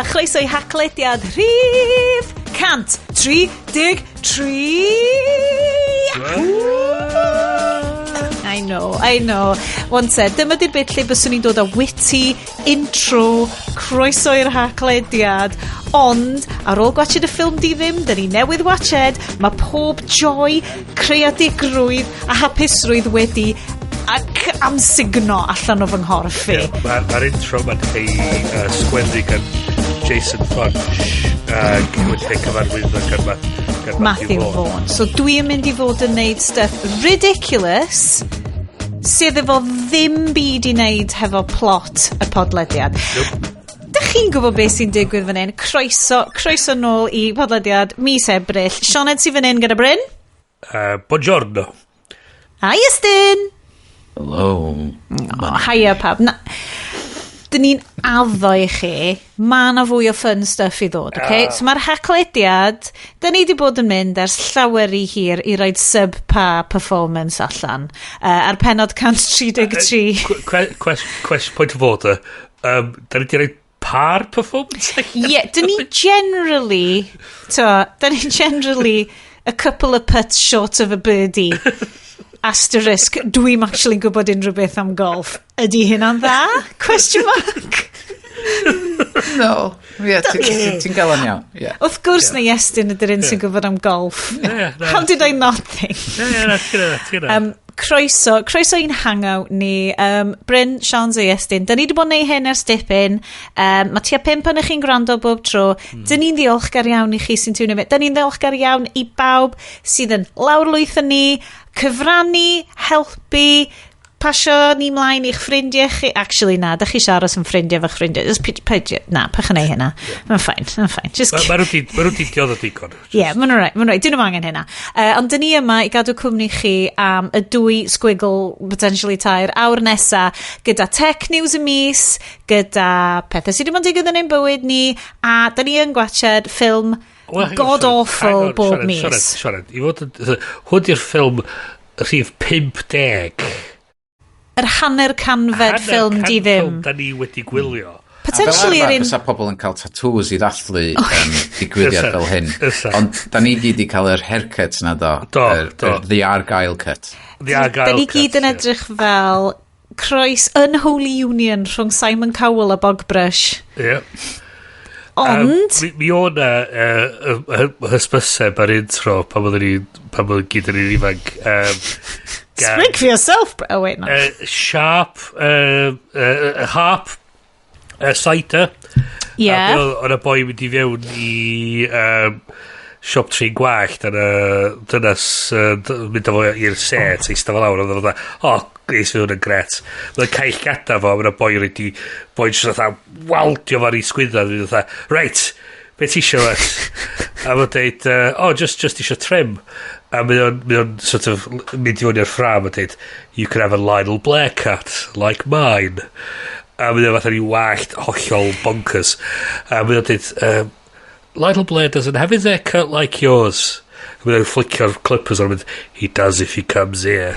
chroeso I Haclediad rhif 133. I know. One said, dyma di'r bit lle byswn ni'n dod â witty intro croeso i'r Haclediad, ond ar ôl gwachod y Ffilmdiddim, dyn ni newydd wachod, mae pob joy, creadigrwydd a hapusrwydd wedi ac amsugno allan o fy nghorff fi. Mae'r intro ma'n ei sgwennu gan Jason Funch ac wedi cyfarwydd gan Matthew Vaughan. So dwi'n mynd I fod yn neud stuff ridiculous sydd efo ddim byd I neud hefo plot y podlediad. Dych chi'n gwybod beth sy'n digwydd fan hyn? Croeso nôl I podlediad mis Ebrill. Sioned sy'n fan hyn gyda Bryn? Buongiorno. A Iestyn. Hello. Hiya pawb. Dyn ni'n addo I chi, mae yna fwy o fun stuff I ddod, okay? So mae'r Haclediad, dyn ni wedi bod yn mynd ers llawer I hir I roed subpar performance allan. Ar penod 133. Point of order. Dyn ni wedi roed par performance? Yeah, dyn ni generally a couple of putts short of a birdie. Asterisk, dwi'n actually gwybod unrhyw beth am golf. Ydy hynna'n dda? Question mark? No. Ti'n gael yn iawn. Wrth gwrs na Iestyn ydy'r un sy'n gwybod am golf. How did I not think? Croeso i'n hangout ni. Bryn, Sions a Iestyn. Dyn ni wedi bod yn neud hyn ers dipyn. Mae tua 5 pan chi'n gwrando bob tro. Dyn ni'n ddiolchgar iawn I chi sy'n tiwnio fe. Dyn ni'n ddiolchgar iawn I bawb sydd yn lawrlwytho ni, cyfrannu, helpu, pasio ni mlaen i'ch ffrindiau chi. Actually, na, dych chi siaras yn ffrindiau fych ffrindiau. Na, pech yn ei hynna. Mae'n ffain. Mae nhw di diodd o digon. Ie, mae'n rhaid. Dyn nhw'n angen hynna. Ond dyn ni yma I gadw cwmni chi am y 2 squiggle, potentially 3 awr nesa, gyda tech news y mis, gyda pethau sydd ddim yn digwydd yn ein bywyd ni, a dyn ni yn gwachod ffilm god-awful bob mis. Sioned, hwn di'r ffilm rhif 50. Yr hanner canfed Ffilmdiddim. Da ni wedi gwylio. Potentially yr un... Fysa pobl yn cael tattoos I ddathlu digwyddiad fel hyn. Ond da ni gyd I cael yr haircut na do. The Argylle cut. Da ni gyd yn edrych fel croes unholy union rhwng Simon Cowell a Bogbrush. Ie. Ond... Mi o'na hysbyseb ar intro pan oedd gyd yn un ifanc. Speak for yourself, bro. Oh, wait, no. Sharp, harp, cider. Yeah. O'n y boi mynd I fewn I siop trin gwallt dynas mynd o fo i'r set eista fel awr oedd gais fi hwn yn gret. Mae'n cael gada fo, mae'n boi wedi boi'n just waldio fan I sgwydda right, beth isio fes? A mae'n deud just isio trim. A mae'n sort of mynd I fwn i'r ffram a deud, you can have a Lionel Blair cut like mine. A mae'n fatha ni wallt hollol bonkers. A mae'n deud, Lionel Blair doesn't have his hair cut like yours. A mae'n flicio'r clippers ond he does if he comes here.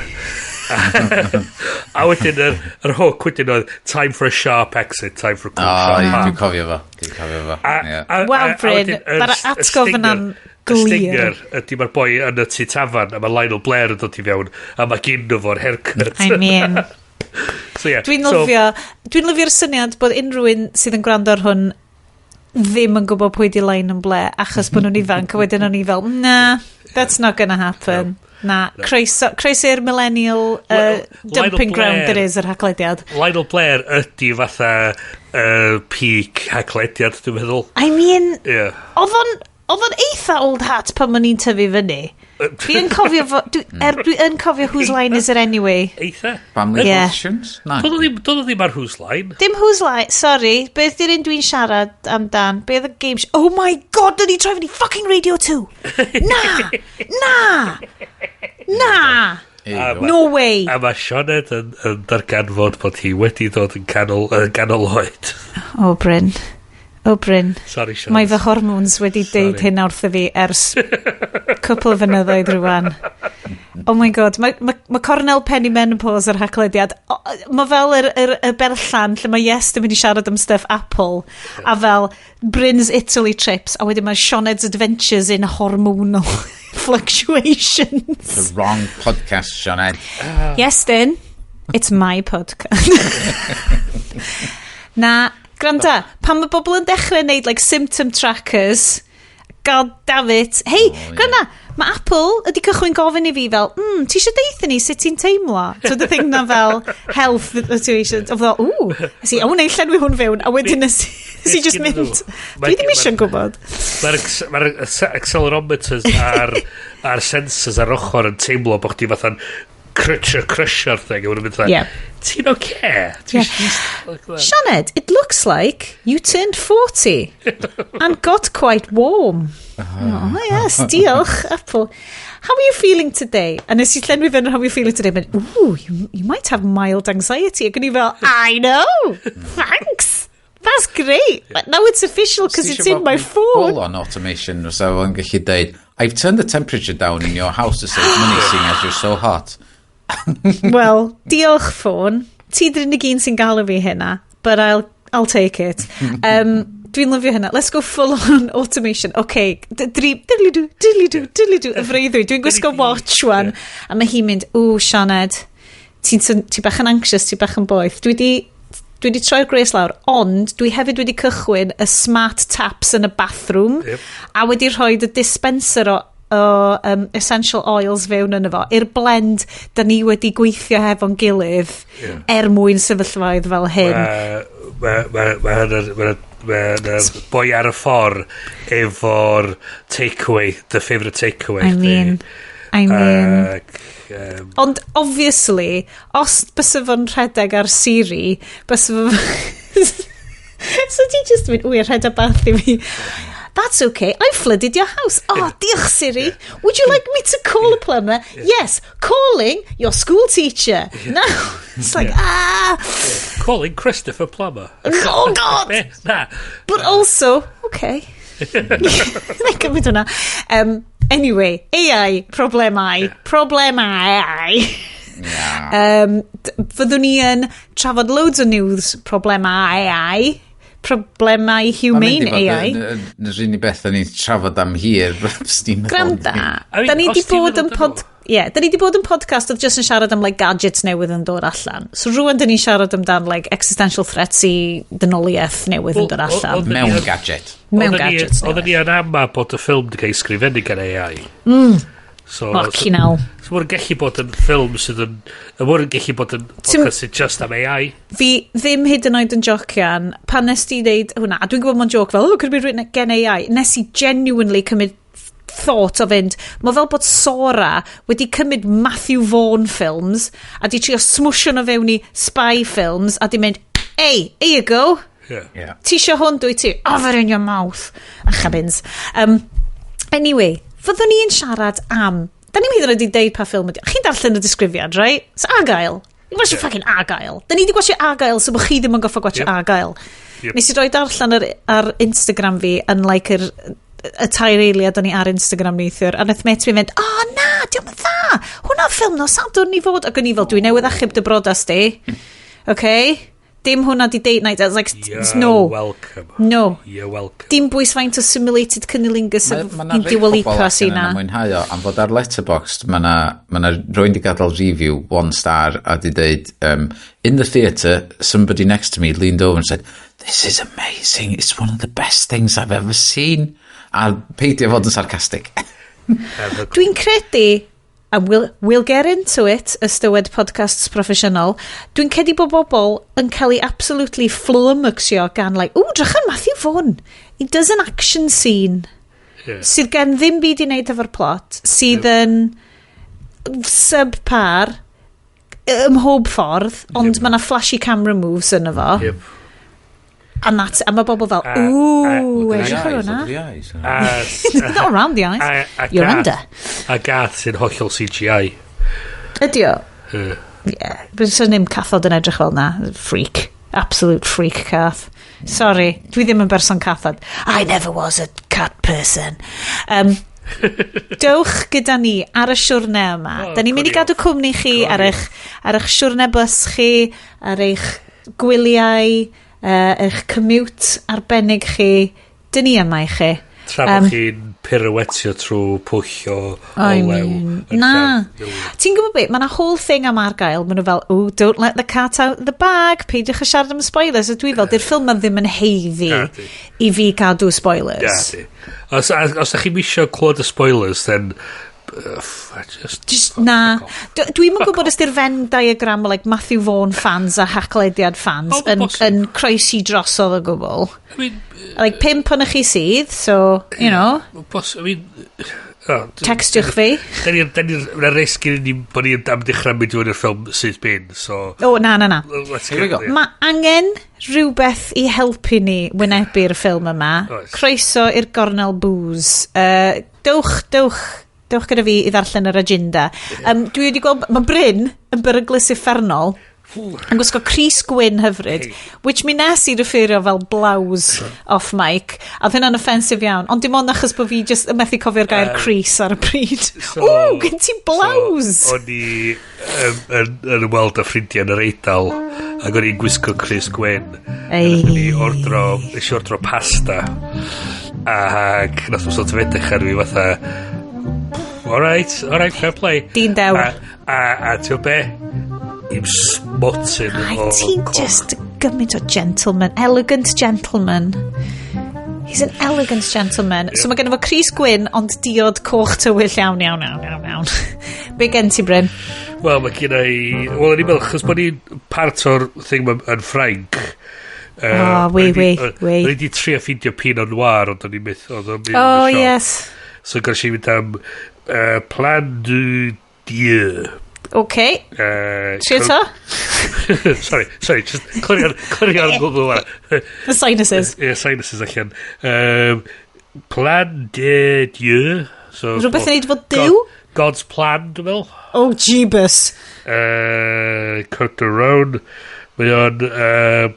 A wedyn yr hook wedyn oedd time for a sharp exit, time for a cool sharp. Dwi'n cofio fo. Wel, Bryn, mae'r atgof yna'n glir. Y stinger ydy mae'r boi yn y tu tafan a mae Lionel Blair yn dod I fewn a mae gynno fo'r haircut. I mean... So, yeah. Dwi'n lyfio'r syniad bod unrhyw un sydd yn gwrando ar hwn ddim yn gwybod pwy di Lionel Blair achos bod nhw'n ifanc a wedyn o'n I fel, nah, that's not gonna happen. Na, croesi'r millennial dumping ground it is yr Haclediad. Lionel Blair ydy fatha peak Haclediad, dwi'n meddwl. I mean, oedd o'n eitha old hat pan ma'n ni'n tyfu fyny. Dwi yn cofio whose line is it anyway. Eitha? Family questions? Na. Doedd o ddim ar whose line. Dim whose line, sorry. Beth di'r un dwi'n siarad amdan? Beth y game show? Oh my god, dyn ni troi fyny fucking Radio 2. Na! No way. A mae Sioned yn darganfod bod hi wedi dod yn ganol oed. Oh, Bryn. Sorry, Sioned. Mae fy hormones wedi deud hyn wrtho fi ers cwpl o fynyddoedd rwan. Oh my god, mae cornel penny menopause ar Haclediad. Mae fel y berllan lle mae Iestyn yn mynd i siarad am stuff Apple, a fel Bryn's Italy trips, a wedyn mae Sioned's adventures in hormonal fluctuations. The wrong podcast, Sioned. Iestyn, it's my podcast. Na, granda, pan mae bobl yn dechrau wneud like symptom trackers, god damn it. Hei, granda, mae Apple ydi cychwyn gofyn i fi fel, ti eisiau deitha ni sut ti'n teimlo? So the thing na fel health situation. O fel, awn ei llenwi hwn fewn, a wedyn nes i just mynd. Dwi ddim eisiau'n gwybod. Mae'r accelerometers a'r sensors ar ochr yn teimlo bod chdi fatha'n crusher thing. Ti'n okay? Sioned, it looks like you turned 40 and got quite warm. Oh yes, diolch, Apple. How are you feeling today? And nes I llenwi fe'n how are you feeling today? But, you might have mild anxiety. Ac yn I fel, I know, thanks. That's great. But now it's official because it's in my phone. Full-on automation, so I'm gallu deud, I've turned the temperature down in your house to save money, seeing as you're so hot. Well, diolch ffôn. Ti drin y gyn sy'n galw fi hynna, but I'll take it. Dwi'n lyfio hynna. Let's go full on automation. Okay, diddly-do, y freuddwy. Dwi'n gwisgo watch wan, a mae hi'n mynd, Sioned, ti bach yn anxious, ti bach yn boeth. Dwi di troi'r gres lawr, ond dwi hefyd wedi cychwyn y smart taps yn y bathroom, a wedi rhoi y dispenser o essential oils fewn yn efo, i'r blend da ni wedi gweithio hefo'n gilydd mwyn sefyllfaoedd fel hyn. Mae'r boi ar y ffordd efo'r takeaway, the favourite takeaway. I mean. Ond, obviously, os bys fo'n rhedeg ar Siri, bys fo'n... So ti just mynd, rhedeg bath i fi. That's okay, I flooded your house. Oh, diolch Siri. Would you like me to call a plumber? Yes, calling your school teacher. No, it's like, Calling Christopher Plumber. Oh, God. Nah. But also, okay. Anyway, AI, problemau. Fyddwn ni yn trafod loads o news problemau AI. Problemau Humane AI. Nes un beth da ni'n trafod am hir. Granda. Da ni di bod yn podcast oedd just yn siarad am like gadgets newydd yn dod allan. So rwan da ni'n siarad amdan like existential threats I dynoliaeth newydd yn dod allan. Mewn gadget. Oedden ni yn ama bod y ffilm di cael sgrifennu gan AI. So mwyn gallu bod yn ffilm sydd yn... Mwyn gallu bod yn podcast sydd just am AI. Fi ddim hyd yn oed yn jocian. Pan nes ti ddeud hwnna, a dwi'n gwybod mae'n joc fel, could be written gen AI. Nes I genuinely cymryd thought o fynd, mae fel bod Sora wedi cymryd Matthew Vaughn films, a di trio smwsio nhw fewn I spy films, a di mynd, hey, here you go. Ti isio hwn, dwi ti? Over in your mouth. A chabins. Anyway, fyddwn ni'n siarad am... Da ni'n hyd yn oed I deud pa ffilm ydi. Chi'n darllen y disgrifiad, right? It's Argylle. Ni'n gwasio fucking Argylle. Da ni wedi gwasio Argylle, so bod chi ddim yn goffa gwasio Argylle. Nes I roi darllen ar Instagram fi yn like y tair eiliad da ni ar Instagram neithiwr, a nath met fi'n mynd, na, diolch yn dda. Hwna'r ffilm no Sadwrn I fod. Ac yn I fel, dwi'n newydd achub dy brodas di. Okay? Dim hwnna di date night. I was like, no. No. You're welcome. Dim bwys faint o simulated cynnilingus I diwalipa sy'n na. Mae'n mwynhau o, am fod ar Letterboxd, mae na rwy'n di gadael review 1 star a di dweud, in the theatre, somebody next to me leaned over and said, this is amazing, it's one of the best things I've ever seen. A peidio fod yn sarcastic. Dwi'n credu... And we'll get into it, ystywed podcasts proffesiynol. Dwi'n cedi bod bobl yn cael ei absolutely flummoxio gan like, drych yn Matthew Vaughn. He does an action scene. Sydd gen ddim byd I wneud efo'r plot. Sydd yn subpar mhob ffordd, ond mae yna flashy camera moves yn efo. A mae bobl fel, edrych ar hwnna. Not around the eyes. You're under. A gath sy'n hollol CGI. Ydy o? Yeah. But sy'n ddim cathod yn edrych fel na. Freak. Absolute freak cath. Sorry. Dwi ddim yn berson cathod. I never was a cat person. dewch gyda ni ar y siwrne yma. Da ni'n mynd i gadw cwmni chi ar eich siwrne bus chi, ar eich gwyliau, eich commute arbennig chi. Dyn ni yma i chi. Tra bod chi'n pirouetio trwy pwll o olew. Na. Ti'n gwybod beth? Mae yna whole thing am Argylle. Mae nhw fel, oh, don't let the cat out the bag. Peidiwch a siarad am spoilers. A dwi fel, di'r ffilm ma ddim yn heiddi i fi gadw spoilers. Os da chi'n misio clod y spoilers, then... Just na. Dwi'n yn gwybod os di'r Venn diagram like Matthew Vaughan fans a Haclediad fans yn croesi drosodd o gwbl. Like 5 o'n chi sydd, so, you know. Textiwch fi. Da ni'n risg i ni bod ni'n am dechrau mynd i'r ffilm sydd bin, so... O, na. Here we go. Mae angen rhywbeth i helpu ni wynebu'r ffilm yma. Croeso i'r gornel booze. Dewch gyda fi i ddarllen yr agenda. Dwi wedi gweld, mae Bryn yn beryglus uffernol yn gwisgo Crys gwyn hyfryd, which mi nes i referio fel blaws off mic, a oedd hynna'n offensif iawn, ond dim ond achos bod fi just yn methu cofio'r gair Crys ar y pryd. Gen ti blaws! O'n i yn ymweld â ffrindiau yn yr Eidal, ac o'n i'n gwisgo Crys gwyn. Nes i ordro pasta, ac nath o'n sort of edrych ar fi fatha, alright, fair play. Di'n dew. A ti'n be? I'm smotting o... Ti'n just gymaint o gentleman, elegant gentleman. He's an elegant gentleman. So mae gen i fo Crys gwyn, ond diod coch tywyll iawn. Be gen ti, Bryn? Wel, mae gen i... Wel, o'n i'n meddwl, chos bod ni'n part o'r thing yn Ffrainc. Wei. O'n i di trio ffindio Pinot Noir, ond o'n i'n meddwl... Oh, yes. So gyda si mynd am plan du dieu. Okay. Trio to? Sorry, just clear on Google one. The sinuses. Yeah, sinuses allan. Plan de dieu. So, rhywbeth yn neud fod diw? God's plan, dwi'n meddwl. Oh, Jeebus. Cut around. Mae o'n...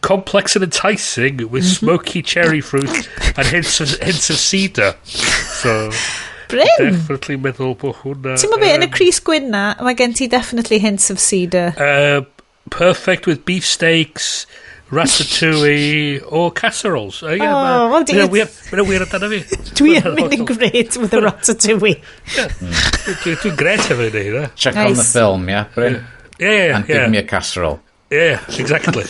complex and enticing with smoky cherry fruit and hints of cedar. So... Bryn! Definitely meddwl bod hwnna... Ti'n meddwl yn y Crys gwyn na, mae gen ti definitely hints of cedar. Perfect with beefsteaks, ratatouille, or casseroles. Well, Mae'n wir amdano fi. Dwi'n mynd yn great with the ratatouille. Dwi'n gret efo hynny. Check on the film, yeah, Bryn? Yeah. And give me a casserole. Yeah, exactly.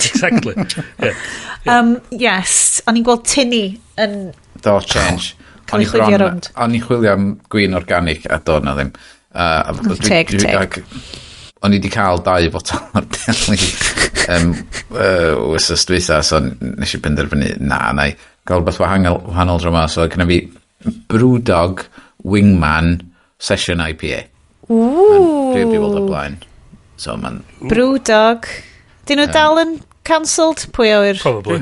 Yes, o'n i'n gweld tinni yn... Do, change. O'n i'n chwilio am gwyn organic a do na ddim. Teg. O'n i wedi cael 2 botel o'r deli wsos dwytha, so nes i benderfynu, na i gael beth wahanol drama, so gyda fi Brewdog Wingman Session IPA. Dwi wedi weld o blaen. So man... Brewdog. Dyn nhw dal yn cancelled? Pwy o'r... Probably.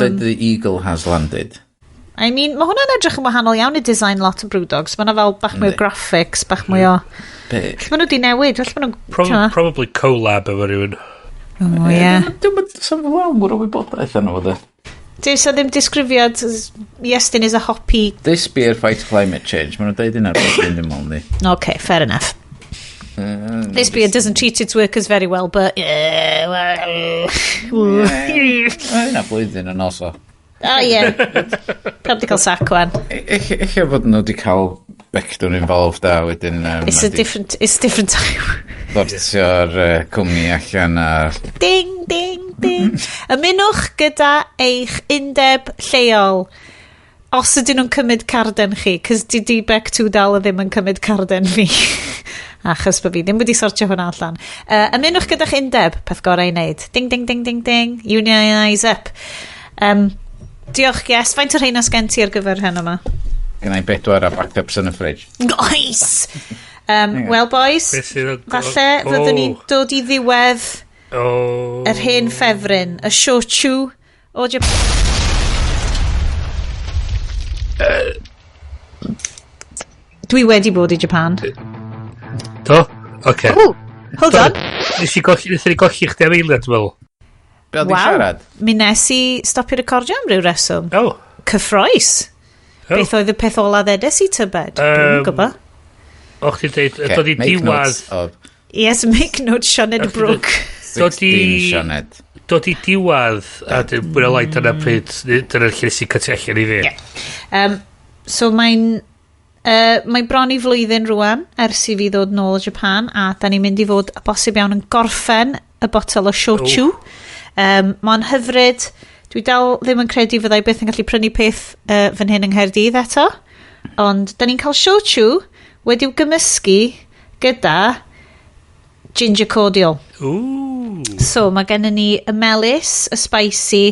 The Eagle has landed. I mean, mae hwnna'n edrych yn wahanol iawn i design lot o Brewdogs. Mae hwnna fel bach mwy o graphics, bach mwy o... Mae nhw wedi newid. Probably collab efo rhywun. Oh, yeah. Dwi'n sef fel mwr o wybodaeth yna fod e. Dwi'n ddim disgrifiad, Iestyn is a hoppy... This beer fights climate change. Mae nhw'n deud yna rhaid yn dim ond ni. Okay, fair enough. This beer doesn't treat its workers very well, but... Yna blwyddyn yn oso. Yeah. Pam di cael sac wan. Eich bod nhw wedi cael becdwn involved a wedyn... It's a different time. Dortio'r cwmni allan a... Ding. Ymunwch gyda eich undeb lleol. Os ydyn nhw'n cymryd carden chi, cys di Bec 2 dal ddim yn cymryd carden fi. Achos bod fi ddim wedi sortio hwnna allan. Ymunwch gyda'ch undeb, peth gorau i wneud. Ding. Unionize up. Diolch, yes. Faint o'r rheina sgen ti ar gyfer hyn yma? Gynnau 4 a backups yn y fridge. Nice! Well, boys, falle fyddwn ni'n dod i ddiwedd yr hen ffefryn, y shochu o Japan. Dwi wedi bod i Japan. Do? Oce. Hold on. Nes i golli chdi am eiliad, dwi'n meddwl. Be oedd i siarad? Mi nes i stopio recordio am ryw reswm. Oh. Cyffroes. Beth oedd y peth ola ddedes i tybed? Dwi'n gwybod. O'ch ti'n deud, dod i diwedd... Yes, make note, Sioned Brooke. 16 Sioned. Dod i diwedd, a dyna lai dyna pryd, dyna'r lle sy'n cytellio i fi. So mae bron i flwyddyn rwan, ers i fi ddod nôl o Japan, a da ni'n mynd i fod bosib iawn yn gorffen y botel o shochu. Mae'n hyfryd. Dwi dal ddim yn credu fyddai byth yn gallu prynu peth fan hyn yng Nghaerdydd eto. Ond da ni'n cael shochu wedi'w gymysgu gyda ginger cordial. So mae gennym ni y melys, y spicy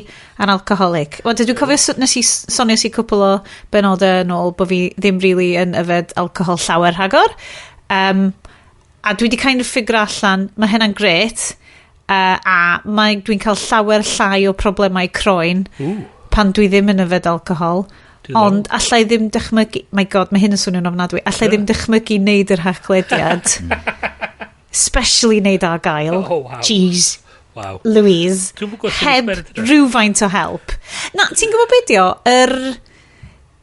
a'r alcoholic. Wel, dwi'n cofio nes i sonio si cwpl o benodau yn ôl bod fi ddim really yn yfed alcohol llawer rhagor. A dwi wedi kind of ffigur allan, mae hynna'n gret. A dwi'n cael llawer llai o problemau croen pan dwi ddim yn yfed alcohol. Ond allai ddim dychmygu... My God, mae hyn yn swnio'n ofnadwy. Allai ddim dychmygu neud yr haclediad. Especially neud Argylle. Jeez. Wow. Louise. Heb rhywfaint o help. Na, ti'n gwybod beth dio?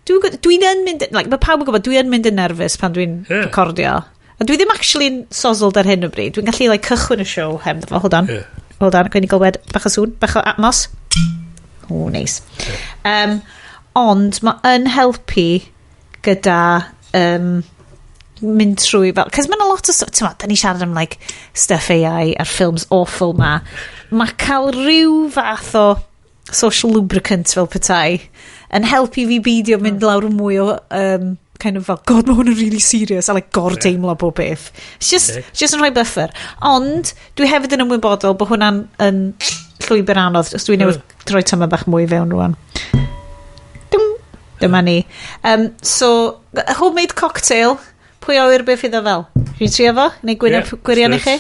Dwi'n yn mynd... Mae pawb yn gwybod, dwi'n mynd yn nervous pan dwi'n recordio. A dwi ddim actually yn sosold ar hyn o bryd. Dwi'n gallu cychwyn y show heb ddefo. Hold on. Hold on. Gwyn i gael wed bach o sŵn. Bach o atmos. O, neis. Ond mae yn helpu gyda mynd trwy fel... Cos mae'n a lot o stuff... Da ni siarad am stuff AI a'r ffilms awful ma. Mae cael rhyw fath o social lubricant fel petai yn helpu fi beidio mynd lawr mwy o... kind of fel, God, mae hwn yn really serious, a gor-deimlo bob beth. It's just yn rhoi buffer. Ond, dwi hefyd yn ymwybodol bod hwnna'n llwybr anodd, os dwi'n newydd droi tyma bach mwy fewn rwan. Dyma ni. So, homemade cocktail, pwy o'r beth iddo fel? Rwy'n trio fo? Neu gwirion i chi?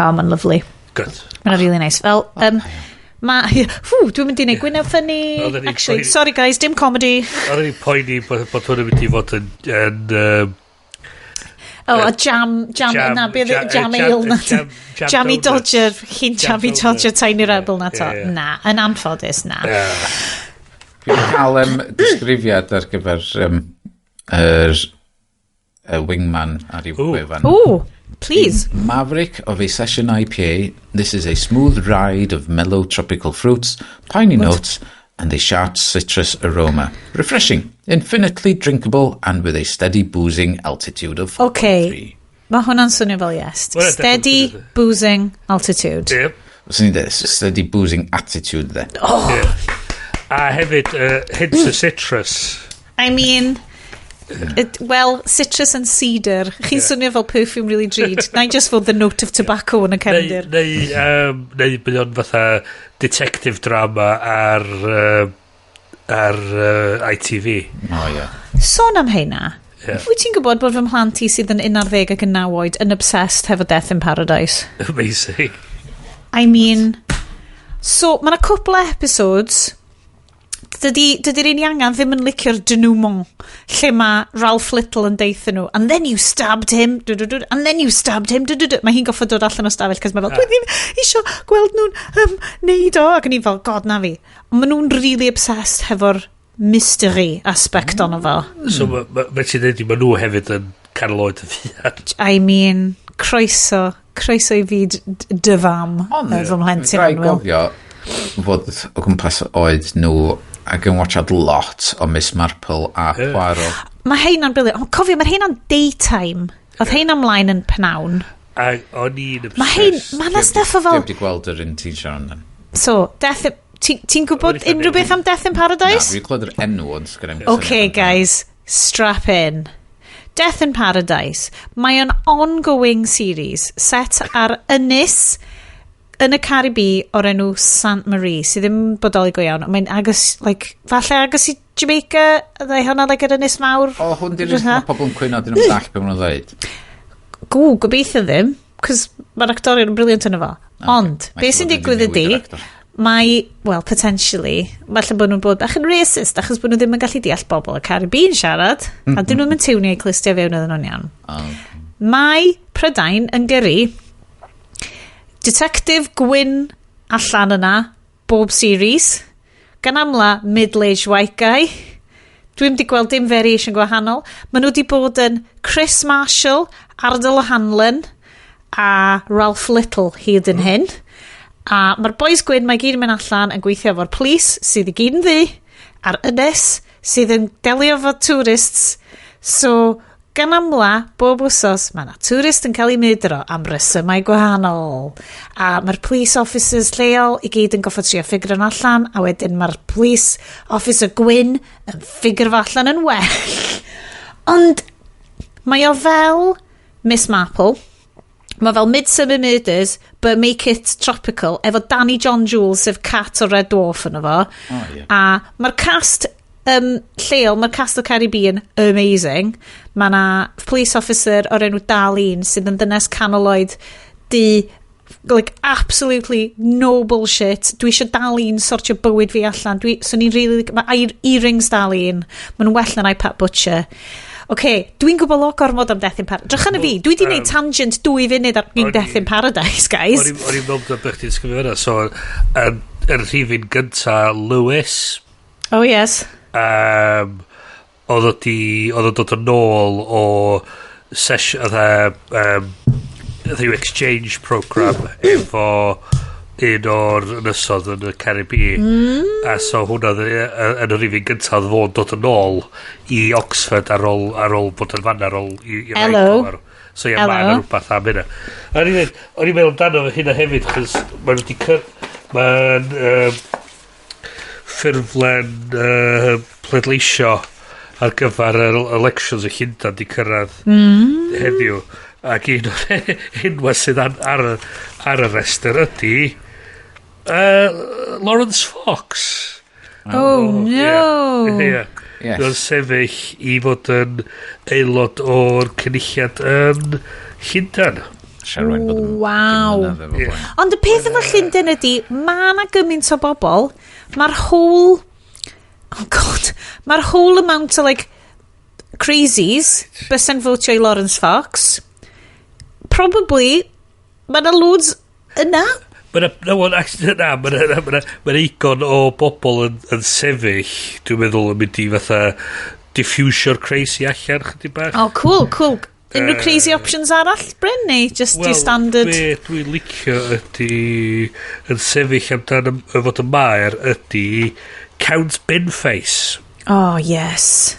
Mae'n lovely. Good. Mae'n really nice. Fel, dwi'n mynd i neud gwyneb ffynnu. Actually, sorry guys, dim comedy. Oedden ni'n poeni bod hwn yn mynd i fod yn... a jam na, beth jam ale na to. Jammy Dodger, chi'n Jammy Dodger Tiny Rebel na to. Na, yn anffodus, na. Fi'n cael disgrifiad ar gyfer wingman ar i'w gwefan. Ooh, please. In Maverick of a session IPA, this is a smooth ride of mellow tropical fruits, piney notes, and a sharp citrus aroma. Refreshing, infinitely drinkable, and with a steady boozing altitude of 4.3. Okay. Mae hwnna'n swnio fel yes. Steady boozing altitude. Yep. What's in this? Steady boozing attitude then. Oh. Yeah. A hefyd, hints of citrus. I mean... well, citrus and cedar. Chi'n swnio fel perfume really drud. Na I just fod the note of tobacco yn y cefndir. Neu bydd o'n fatha detective drama ar ITV. Oh, yeah. Sôn am heina. Wyt ti'n gwybod bod fy mhlant i sydd yn 11 ac yn 9 oed yn obsessed hefo Death in Paradise? Amazing. I mean... So, mae'na cwpl o episodes... Dydy'r un angen ddim yn licio'r denouement lle mae Ralph Little yn deithio nhw and then you stabbed him and then you stabbed him mae hi'n goffa dod allan o stafell cos mae fel dwi ddim isio gweld nhw'n neud o ac yn i fel god na fi ond maen nhw'n really obsessed hefo'r mystery aspect ono fel so mae ti'n dweud mae nhw hefyd yn canol oed y fiad I mean croeso i fi dy fam fy mhlentyn rhaid gofio fod o gwmpas oed nhw ac yn watchad lot o Miss Marple a Poirot. Mae heina'n briliant. Ond cofio, mae heina'n daytime. Oedd heina ymlaen yn pnawn. A o'n i'n obsessed. Mae na stuff o fel... Dwi'n gweld yr un ti'n siarad yn. So, ti'n gwybod unrhyw beth am Death in Paradise? Na, fi'n gweld yr enw ond sgwrem. Okay, guys, strap in. Death in Paradise. Mae yn ongoing series set ar ynys yn y Caribi o'r enw Saint Marie, sydd ddim bodoli go iawn. Mae'n agos, falle agos i Jamaica, ddau hwnna yr ynys mawr. O, hwn di'r ynys mae pobl yn cwyno, dyn nhw'n dall beth maen nhw'n dweud. Gobeithio ddim, cos mae'r actorion yn briliant yn efo. Ond, beth sy'n digwydd ydi, well, potentially, falle bod nhw'n bod bach yn racist, achos bod nhw ddim yn gallu deall bobl y Caribi'n siarad, a dyn nhw'n mynd tiwnio i clustio fewn iddyn nhw'n iawn. Mae Prydain yn gyrru detective gwyn allan yna bob series gan amla middle-aged white guy. Dwi'n wedi gweld dim variation gwahanol. Maen nhw wedi bod yn Chris Marshall, Argylle Hanlon a Ralph Little hyd yn hyn. A mae'r boys gwyn mae gyd yn mynd allan yn gweithio efo'r police sydd i gyd yn ddi, a'r ynnes sydd yn delio fo tourists. So, gan amla, bob wsos, mae yna tourist yn cael ei mydro am resymau gwahanol. A mae'r police officers lleol i gyd yn goffo trio ffigur yn allan, a wedyn mae'r police officer gwyn yn ffigur fo allan yn well. Ond, mae o fel Miss Marple. Mae fel Midsummer Murders, but make it tropical, efo Danny John Jules, sef Cat o Red Dwarf yn efo. A mae'r cast lleol, mae'r cast o Caribbean amazing. Mae na police officer o'r enw Darlene sydd yn ddynes canoloid like absolutely no bullshit. Dwi eisiau Darlene sortio bywyd fi allan. So ni'n really, mae earrings Darlene, maen well na Pat Butcher. Dwi'n gwybod lot gormod am Death in Paradise. Drychan y fi, dwi di wneud tangent 2 funud ar Death in Paradise, guys. O'n i'n meddwl bych ti'n sgwybio fyna. So, yn rhifin gynta, Lewis. Oh, yes. Oedd o'n dod yn ôl o session, oedd yw exchange program efo un o'r ynysodd yn y Caribbean. A so hwnna yn y rifin gyntaf oedd fo'n dod yn ôl i Oxford ar ôl bod yn fan ar ôl i Hello. So ie, mae'n rhywbeth am hynna. O'n i'n meddwl amdano fy hynna hefyd, chos mae'n ffurflen pleidleisio ar gyfer yr elections y Llundain di cyrraedd heddiw. Ac un o'r enwa sydd ar y restr ydy Lawrence Fox. Oh no. Yes. Dwi'n sefyll i fod yn aelod o'r cynulliad yn Llundain. Wow. Ond y peth efo Llundain ydy, mae yna gymaint o bobl, mae'r whole amount o like crazies bys yn votio i Lawrence Fox. Probably mae yna loads yna. Mae'n eigon o bobl yn sefyll, dwi'n meddwl yn mynd i fatha diffusio'r crazy allan chydig bach. Oh, cool. Unrhyw crazy options arall, Bryn, neu just your standard? Be dwi'n licio ydy yn sefyll amdan fod y maer ydy Count Binface. Oh, yes.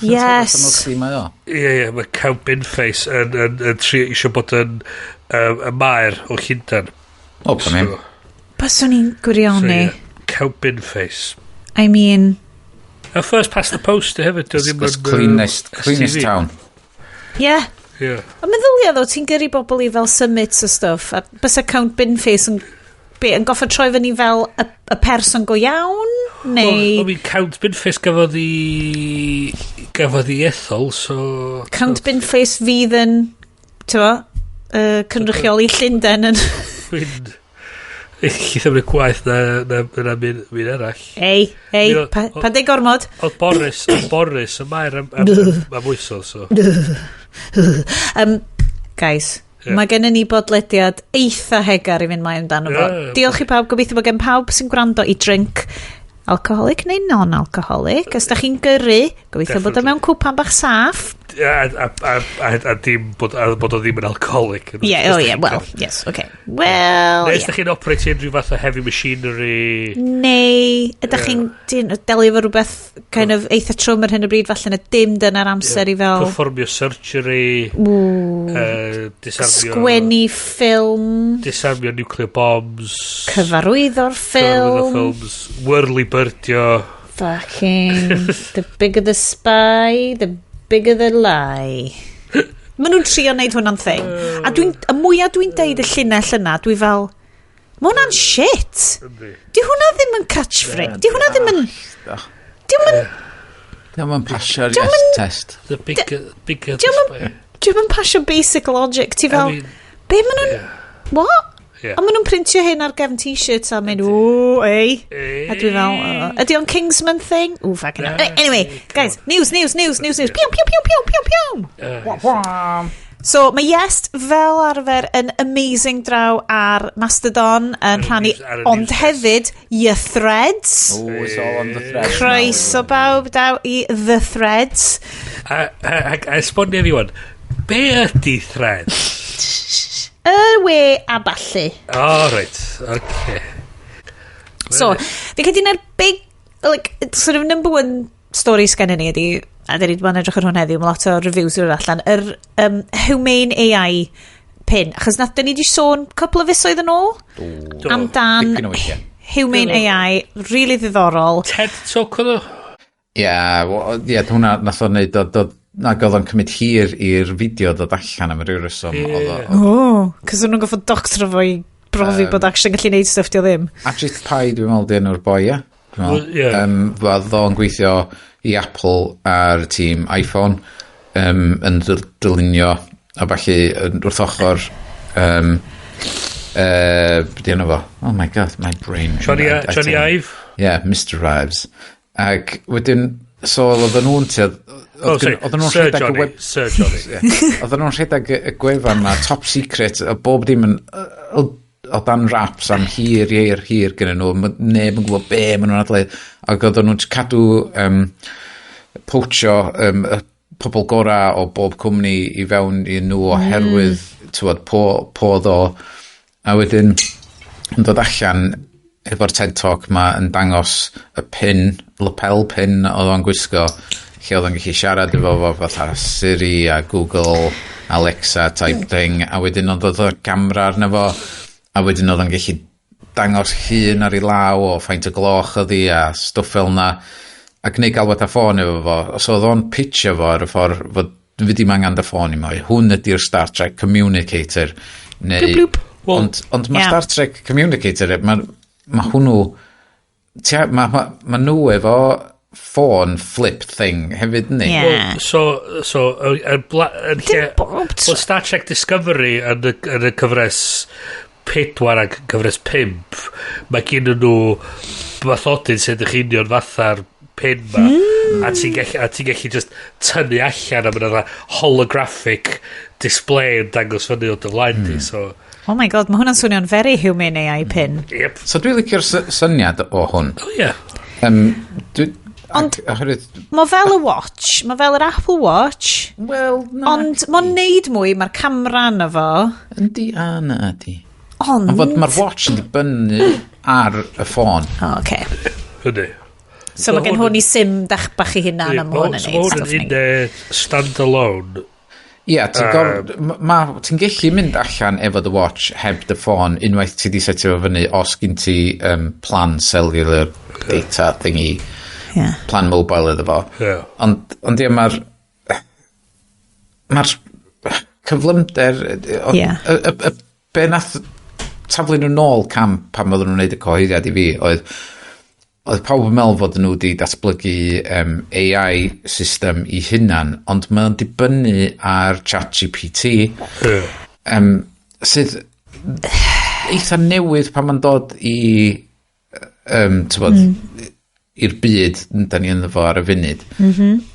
Yes. Ie, mae Count Binface yn trio eisiau bod yn y maer o Llundain. O, pan im. Bys o'n i'n gwirioni. Count Binface. I mean... A first past the post hefyd. Cleanest town. Yeah. A meddylia ddo, ti'n gyrru bobl i fel summits o stuff, a bys y Count Binface yn goffa troi fyny fel y person go iawn, neu... Well, Count Binface gafodd i ethol, so... Count Binface fydd yn, cynrychioli Llundain yn... Chi ddim yn gwaith na mynd arall. Ei, pa deg gormod? Oedd Boris y mair am mwyso, so... Guys, mae gennym ni bodlediad eitha hegar i fynd mai amdano fo. Diolch i pawb, gobeithio bod gen pawb sy'n gwrando i drink alcoholic neu non-alcoholic. Os da chi'n gyrru, gobeithio bod o mewn cwpan bach saff. A dim bod o ddim yn alcoholic. Well, yes, okay. Well, Neu ydych chi'n operate unrhyw fath o heavy machinery? Neu, ydych chi'n delio fo rhywbeth kind of eitha trwm ar hyn o bryd, falle na dim dyna'r amser i fel... Performio surgery. Sgwennu ffilm. Disarmio nuclear bombs. Cyfarwyddo'r ffilm. Whirly birdio. Fucking, the bigger the spy, the bigger the lie. Maen nhw'n trio wneud hwnna'n thing. A mwyaf dwi'n deud y llinell yna, dwi fel, ma hwnna'n shit. Di hwnna ddim yn catchphrase. Di hwnna ddim yn... Di hwnna'n pasio'r yes test. The bigger the spy. Di hwnna'n pasio basic logic. Ti fel, be maen nhw'n... What? A maen nhw'n printio hyn ar gefn t-shirts a maen nhw, A dwi fel, ydy o'n Kingsman thing? Fucking hell. Anyway, guys, news. Pew, pew, pew, pew, pew, pew, pew. So, mae Iest fel arfer yn amazing draw ar Mastodon yn rhannu, ond hefyd y threads. Oh, it's all on the threads. Croeso bawb daw i the threads. A esbonio fi wan, be ydi threads? Y we a ballu. Right, okay. So, fi cael di'n big, like, sort of number one story sgan ni ydi, a dyn ni wedi bod yn edrych ar hwn heddiw, mae lot o reviews yw'r allan, Humane AI Pin, achos nath dyn ni wedi sôn couple o fisoedd yn ôl, amdan Humane AI, really ddiddorol. TED Talk oedd o? Hwnna nath o'n neud, oedd o'n cymryd hir i'r fideo dod allan am yr reswm. Cos o'n nhw'n goffod doctor fo i brofi bod actually gallu neud stuff di o ddim. Ajit Pai, dwi'n meddwl, di enw'r boi, ie? Oedd o'n gweithio i Apple ar tîm iPhone yn dylunio a falle wrth ochr beth yna fo? Oh my god, my brain. Johnny Ive? Yeah, Mr Ives. Ac wedyn, so oedd nhw'n Sir Johnny. Oedd nhw'n rhedeg y gwefan ma, top secret, a bob dim yn o dan raps am hir gyda nhw, neb yn gwybod be maen nhw'n adleu, ac oedd nhw'n cadw poachio pobl gora o bob cwmni i fewn i nhw oherwydd podd o, a wedyn yn dod allan efo'r TED Talk ma yn dangos y pin, lapel pin oedd o'n gwisgo, lle oedd o'n gallu siarad efo fo fatha Siri a Google, Alexa type thing, a wedyn oedd o'n gamra arno fo, a wedyn oedd o'n gallu dangos llun ar ei law o ffaint y gloch oedd hi a stwff fel na, ac neu gael wed a ffôn efo fo. So oedd o'n pitcho fo ar y ffordd fod fi ddim angen dy ffôn i mo. Hwn ydy'r Star Trek Communicator. Neu, ond mae Star Trek Communicator, mae hwnnw, mae nhw efo ffôn flip thing hefyd ni. So Star Trek Discovery yn y cyfres 4 ac cyfres 5, mae gen nhw bathodyn sy'n dychinion fatha'r pin ma, a ti'n gallu just tynnu allan am yna holographic display yn dangos fyny o dyflaen di, so... Oh my god, mae hwnna'n swnio'n very Humane AI Pin. Yep. So dwi'n licio'r syniad o hwn. Ond, mae fel y watch, mae fel yr Apple Watch, ond mae'n neud mwy, mae'r camera yna fo. Yndi, na di. Ond mae'r watch yn dibynnu ar y ffôn. Oce. Hynny. So mae gen hwn i sim bach i hynna am hwn yn neud stuff ni. So hwn yn stand-alone. Ie, ti'n gallu mynd allan efo the watch heb dy ffôn, unwaith ti di setio fyny os gyn ti plan cellular data thingy, plan mobile iddo fo. Ond ie, mae'r cyflymder, be nath taflu nhw nôl cam pan oedden nhw'n neud y cyhoeddiad i fi, oedd pawb yn meddwl fod nhw wedi datblygu AI system i hunan, ond mae'n dibynnu ar ChatGPT, sydd eitha newydd pan mae'n dod i'r byd da ni ynddo fo ar y funud.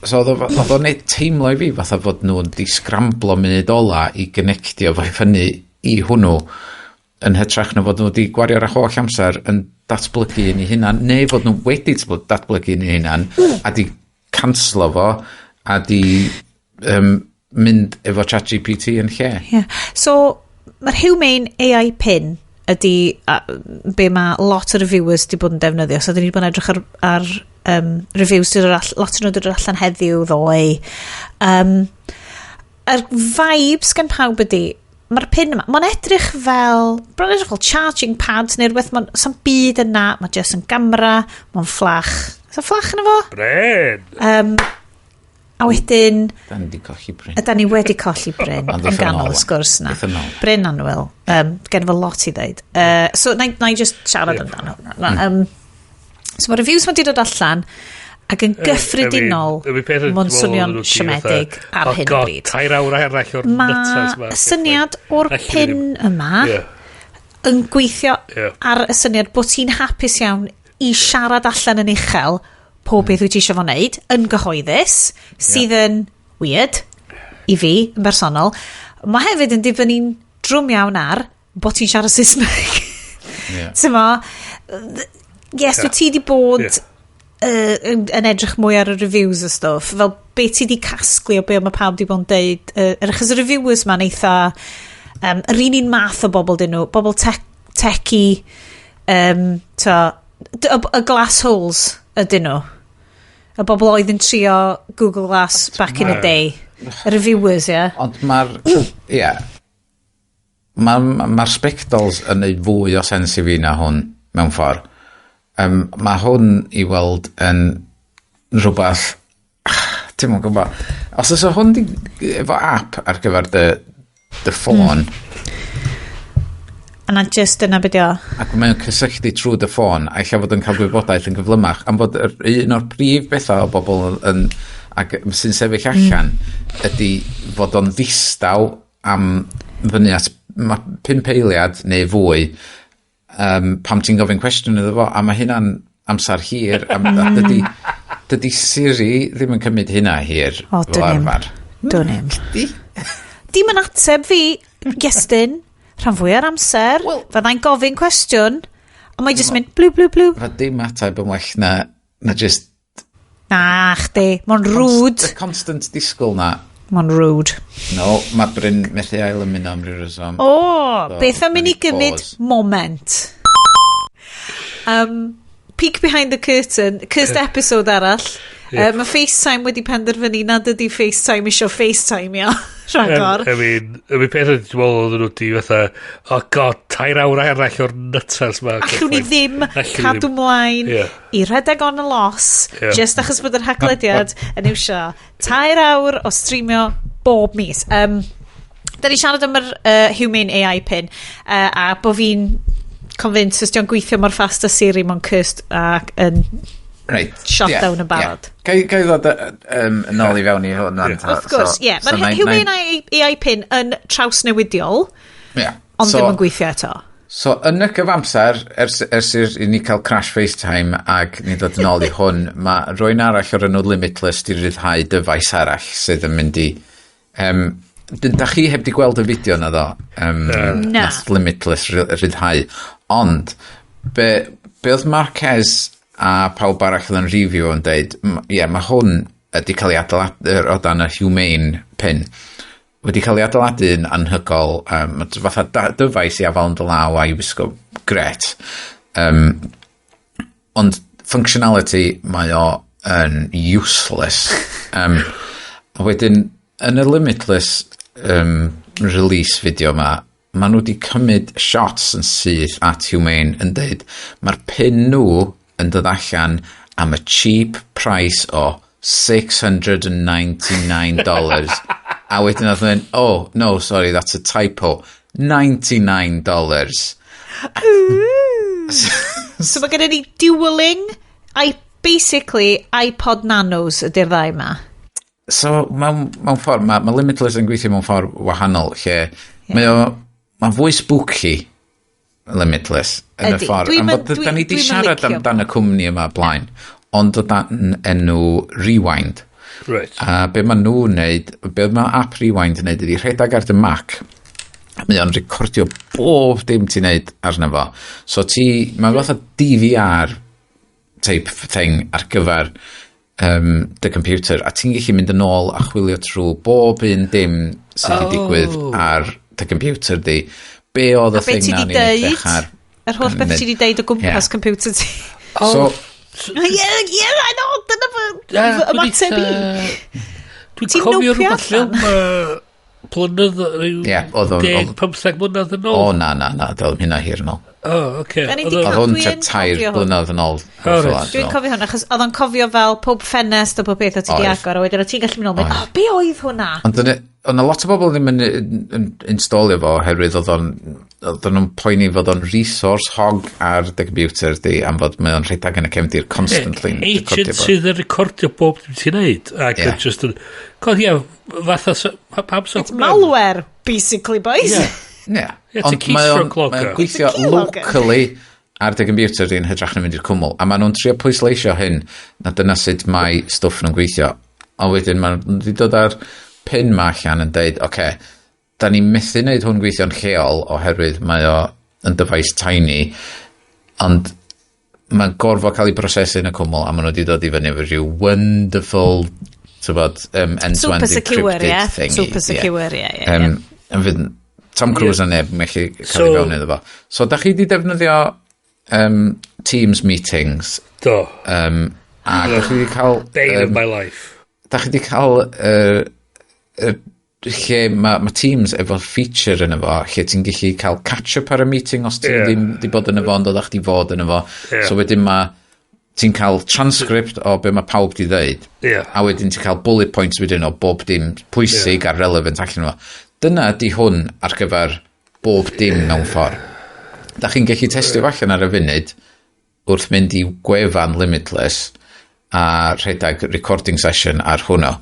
So oedd o'n neud teimlo i fi fatha fod nhw'n disgramblo munud ola i gynectio fo i fyny i hwnnw, yn hytrach na fod nhw wedi gwario'r holl amser yn datblygu yn ei hunan, neu fod nhw wedi datblygu yn ei hunan, a di canslo fo, a di mynd efo ChatGPT yn lle. So, mae'r Humane AI Pin ydy be mae lot o reviewers di bod yn defnyddio, so dyn ni wedi bod yn edrych ar reviews, lot o nhw dod allan heddiw ddoe. Yr vibes gan pawb ydy, mae'r pin yma, mae'n edrych fel, bron edrych fel charging pad neu rhywbeth, mae'n byd yna, mae'n just yn gamera, mae'n fflach. Is y fflach yna fo? Bryn! A wedyn... Da ni wedi colli Bryn. Da ni wedi colli Bryn, yn ganol y sgwrs na. Bryn anwyl, gen fo lot i ddeud. So, na i just siarad amdano. So, mae reviews mae'n dod allan, ac yn gyffredinol, mae'n swnio'n siomedig ar hyn o bryd. 2 awr arall o'r nutters yma. Mae syniad o'r pin yma yn gweithio ar y syniad bod ti'n hapus iawn i siarad allan yn uchel pob beth wyt ti eisiau fo wneud, yn gyhoeddus, sydd yn weird i fi, yn bersonol. Mae hefyd yn dibynnu'n drwm iawn ar bod ti'n siarad Saesneg. Tyma, yes, wyt ti di bod yn edrych mwy ar y reviews y stwff, fel be ti di casglu o be mae pawb di bod yn deud, achos y reviewers ma'n eitha, yr un un math o bobl dyn nhw, bobl techy, y glass holes ydyn nhw, y bobl oedd yn trio Google Glass back in the day, y reviewers, Ond mae'r spectols yn neud fwy o sens i fi na hwn mewn ffordd. Mae hwn i weld yn rhywbeth, ti'n mwyn gwybod, os oes o hwn efo app ar gyfer dy ffôn, yna just yna beth o. Ac mae'n cysylltu trwy dy ffôn, a eich fod yn cael gwybodaeth yn gyflymach, am fod un o'r prif bethau o bobl sy'n sefyll allan ydy fod o'n ddistaw am fyny at 5 eiliad neu fwy pam ti'n gofyn cwestiwn iddo fo, a mae hynna'n amser hir, a dydy Siri ddim yn cymryd hynna hir. Dwi'n im. Dim yn ateb fi, Iestyn, rhan fwy ar amser, fyddai'n gofyn cwestiwn, a mae'n just mynd blw, blw, blw. Fa dim ateb yn well na just... Na, chdi, mae'n rwd. Y constant disgwyl na. Mae'n rwd. No, mae Bryn methu ail ymuno am ryw reswm. Beth am i ni gymryd moment. Peek behind the curtain, cursed episode arall. Mae FaceTime wedi penderfynu nad ydi FaceTime isio FaceTime, rhagor. I mean, peth ydy ti'n meddwl oedden nhw di fatha, oh god, 2 awr arall o'r nytas ma. Allwn ni ddim cadw mlaen i rhedeg on y los, just achos bod yr Haclediad yn iwsio 2 awr o streamio bob mis. Da ni siarad am yr Humane AI Pin, a bod fi'n convinced os di'n gweithio mor fast a Siri mewn cursed ac yn shot down y barod. Gai ddod yn ôl i fewn i hwn? Of course, Mae'r Humane AI Pin yn trawsnewidiol, ond ddim yn gweithio eto. So, yn y gyfamser, ers i ni cael crash FaceTime ac ni ddod yn ôl i hwn, mae rwy'n arall o'r enw Limitless di ryddhau dyfais arall sydd yn mynd i... Da chi heb di gweld y fideo na ddo? Nath Limitless ryddhau. Ond, be oedd Marquez a pawb arall yn review yn dweud, mae hwn wedi cael ei adeiladu o dan y Humane Pin. Wedi cael ei adeiladu yn anhygol, fatha dyfais i afal yn dylaw a i wisgo gret. Ond functionality mae o yn useless. A wedyn, yn y Limitless release video ma nhw wedi cymryd shots yn syth at Humane yn dweud, mae'r pin nhw yn dod allan am a cheap price o $699. A wedyn oedd yn, oh, no, sorry, that's a typo. $99. So mae gen i ni dueling, basically iPod Nanos ydy'r ddau ma. So, mewn ffordd, mae Limitless yn gweithio mewn ffordd wahanol, lle mae fwy spooky Limitless yn y ffordd. Da ni di siarad amdan y cwmni yma blaen, ond o dan enw Rewind. A be mae nhw'n neud, be mae app Rewind yn neud ydi rhedeg ar dy Mac. Mae o'n recordio bob dim ti'n neud arno fo. So mae fatha DVR type thing ar gyfer dy computer, a ti'n gallu mynd yn ôl a chwilio trwy bob un dim sydd wedi digwydd ar dy computer di. Be oedd y thing na ni'n edrych ar? Yr holl beth ti wedi deud o gwmpas computer ti. So, I know, dyna fy ymateb i. Dwi'n cofio rhywbeth ffilm blynedd, 10-15 blynedd yn ôl. O, na, dylem hynna hir yn ôl. Oce. Oedd hwn tua 3 blynedd yn ôl. Dwi'n cofio hwnna, achos oedd o'n cofio fel pob ffenest o pob beth o ti di agor, a wedyn o ti'n gallu mynd o'n be oedd hwnna? Ond lot o bobl ddim yn installio fo, oherwydd oedd nhw'n poeni fod o'n resource hog ar dy computer di, am fod mae o'n rhedeg yn y cefndir constantly. Agent sydd yn recordio bob dim ti'n neud, ac yn just yn... fatha... It's malware, basically, boys. Ond mae o'n gweithio locally ar dy computer di'n hydrach yn mynd i'r cwmwl, a mae nhw'n trio pwysleisio hyn, na dyna sut mae stwff nhw'n gweithio. A wedyn mae nhw'n dod ar pin ma allan yn deud, oce, da ni'n methu wneud hwn gweithio'n lleol oherwydd mae o yn dyfais tiny, ond mae'n gorfod cael ei brosesu yn y cwmwl a maen nhw wedi dod i fyny efo rhyw wonderful end-to-end encrypted thing. Super secure, ie. Tom Cruise a neb mae'n cael ei fewn iddo fo. So, da chi wedi defnyddio Teams meetings? Do. A da chi wedi cael... Bane of my life. Da chi wedi cael... lle mae Teams efo feature yn efo, lle ti'n gallu cael catch-up ar y meeting os ti ddim wedi bod yn efo, ond oeddech chi fod yn efo. So wedyn ti'n cael transcript o be mae pawb di ddeud, a wedyn ti'n cael bullet points wedyn o bob dim pwysig a relevant allan efo. Dyna di hwn ar gyfer bob dim mewn ffordd. Da chi'n gallu testio allan ar y funud wrth mynd i gwefan Limitless a rhedeg recording session ar hwnnw.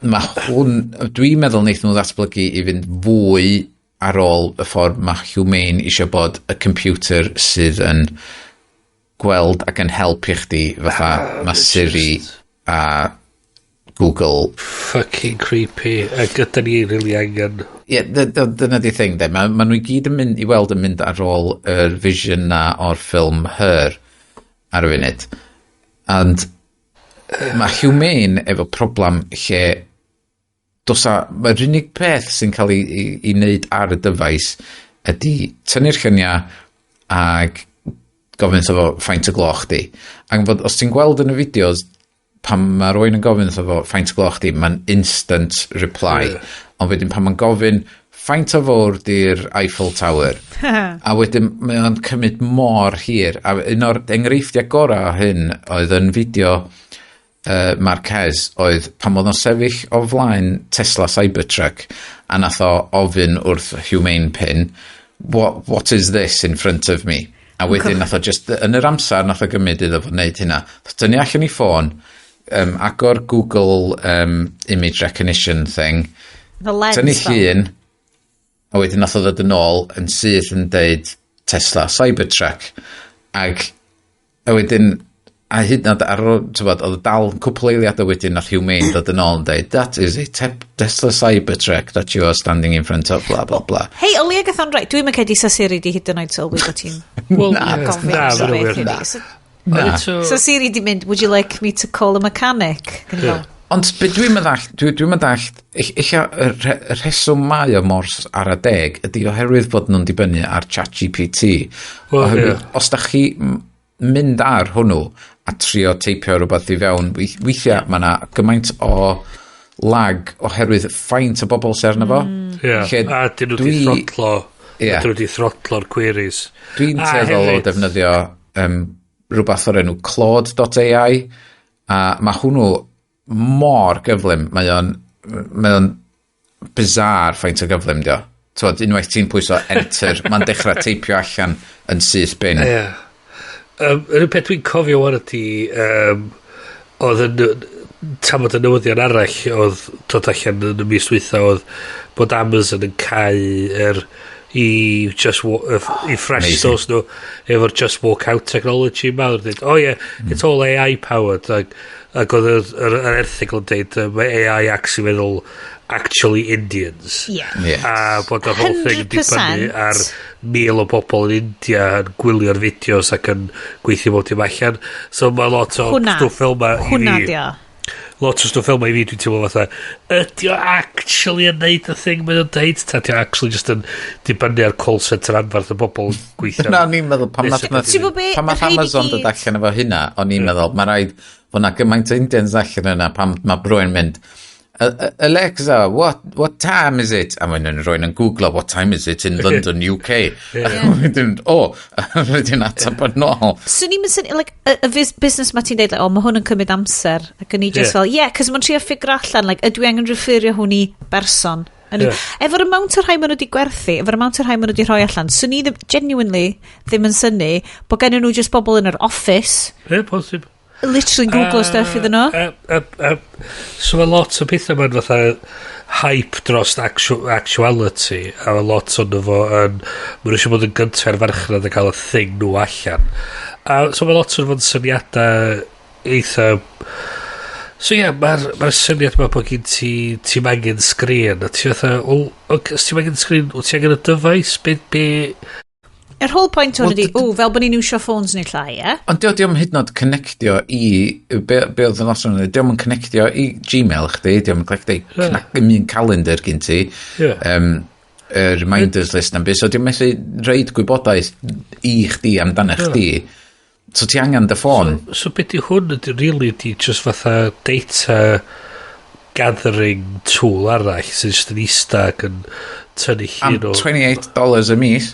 Mae hwn, dwi'n meddwl wneud nhw ddatblygu i fynd fwy ar ôl y ffordd mae Humane eisiau bod y computer sydd yn gweld ac yn helpu chdi fatha mae Siri a Google. Fucking creepy. A gyda ni really angen. Dyna di thing de. Mae nhw i gyd yn mynd i weld yn mynd ar ôl yr vision na o'r ffilm Her ar y funud. And mae Humane efo problem lle mae'r unig peth sy'n cael ei wneud ar y dyfais ydy tynnu'r lluniau ag gofyn efo faint y gloch di. Ac fod, os ti'n gweld yn y fideos pan mae rwy'n yn gofyn efo faint y gloch di, mae'n instant reply. Ond wedyn pan mae'n gofyn faint o fawr di'r Eiffel Tower a wedyn mae'n cymryd mor hir. A un o'r enghreifftiau gorau hyn oedd yn fideo Marquez oedd pan oedd o'n sefyll o flaen Tesla Cybertruck a nath o ofyn wrth Humane Pin what is this in front of me, a wedyn nath o just yn yr amser nath o gymryd iddo fo wneud hynna, dynnu allan i ffôn agor Google image recognition thing, tynnu llun a wedyn nath o ddod yn ôl yn syth yn deud Tesla Cybertruck ag a wedyn a hyd nad ar ôl, oedd dal cwpl eiliadau wedyn nath Humane dod yn ôl yn dweud, that is a Tesla Cybertruck that you are standing in front of, blah, blah, blah. Hei, o leia gath o'n rhaid, dwi'n mynd sa Siri di hyd yn oed sylwi bod ti'n So Siri di mynd, would you like me to call a mechanic? Ond dwi'n meddall, eich y rheswm mae o mor ar y deg ydy oherwydd bod nhw'n dibynnu ar ChatGPT. Os da chi mynd ar hwnnw a trio teipio rhywbeth i fewn, weithiau mae yna gymaint o lag oherwydd ffaint o bobl sy'n arno fo. A dyn nhw di throtlo'r queries. Dwi'n teddol o defnyddio rhywbeth o'r enw Claude.ai a mae hwnnw mor gyflym. Mae o'n bizar ffaint o gyflym dio. Unwaith ti'n pwyso enter, mae'n dechrau teipio allan yn syth bin. Yr un peth dwi'n cofio wan ydy oedd yn tamod y newyddion arall oedd dod allan yn y mis dwytha oedd bod Amazon yn cau i fresh source nhw efo'r just walk out technology mawr dweud, it's all AI powered ac oedd yr erthigol yn dweud mae AI actually Indians a bod yr whole thing yn dibynnu ar 1,000 o bobl yn India yn gwylio'r fideos ac yn gweithio bod dim allan, so mae lot o stwff ffilma i fi dwi'n teimlo fatha ydy o actually yn neud y thing mae'n deud, ta di o actually just yn dibynnu ar call center anfarth o bobl gweithio. Na, ni'n meddwl pan math Amazon dod allan efo hynna, o'n i'n meddwl mae rhaid fod na gymaint o Indians allan yna pan mae Bryn mynd Alexa, what time is it? A mae'n rhoi'n yn Google what time is it in London, UK. Rydyn atab yn ôl. Swn i'n mynd, like, y busnes ma ti'n deud, mae hwn yn cymryd amser. Ac yn i just fel, cos mae'n trio ffigur allan, like, ydw i angen referio hwn i berson. Efo'r amount o'r rhai maen nhw wedi gwerthu, efo'r amount o'r rhai maen nhw wedi rhoi allan, swn i genuinely ddim yn syni bod gen nhw just bobl yn yr office. Posib. Literally Google stuff iddyn nhw. So mae lot o pethau mae'n fatha hype dros actuality a mae lot o'n nhw yn mae'n eisiau bod yn gyntaf ar farchnad a cael y thing nhw allan. So mae lot o'n fod yn syniadau eitha So ie, mae'r syniad yma bod gen ti'n angen sgrin, a ti fatha, os ti'n angen sgrin, wyt ti angen y dyfais? Be... Yr whole point o'n ydi, fel bod ni'n iwsio ffôns neu llai, ie? Ond di o'n hyd yn oed connectio i, be oedd yn os o'n di o'n connectio i Gmail chdi, di o'n connectio i mi'n calendar gyn ti, reminders list am beth, so di o'n methu reid gwybodaeth i chdi amdano chdi, so ti angen dy ffôn. So beth i hwn ydy, really, di just fatha data gathering tool arall, sy'n just yn eista ac yn tynnu llun o... Am $28 a mis.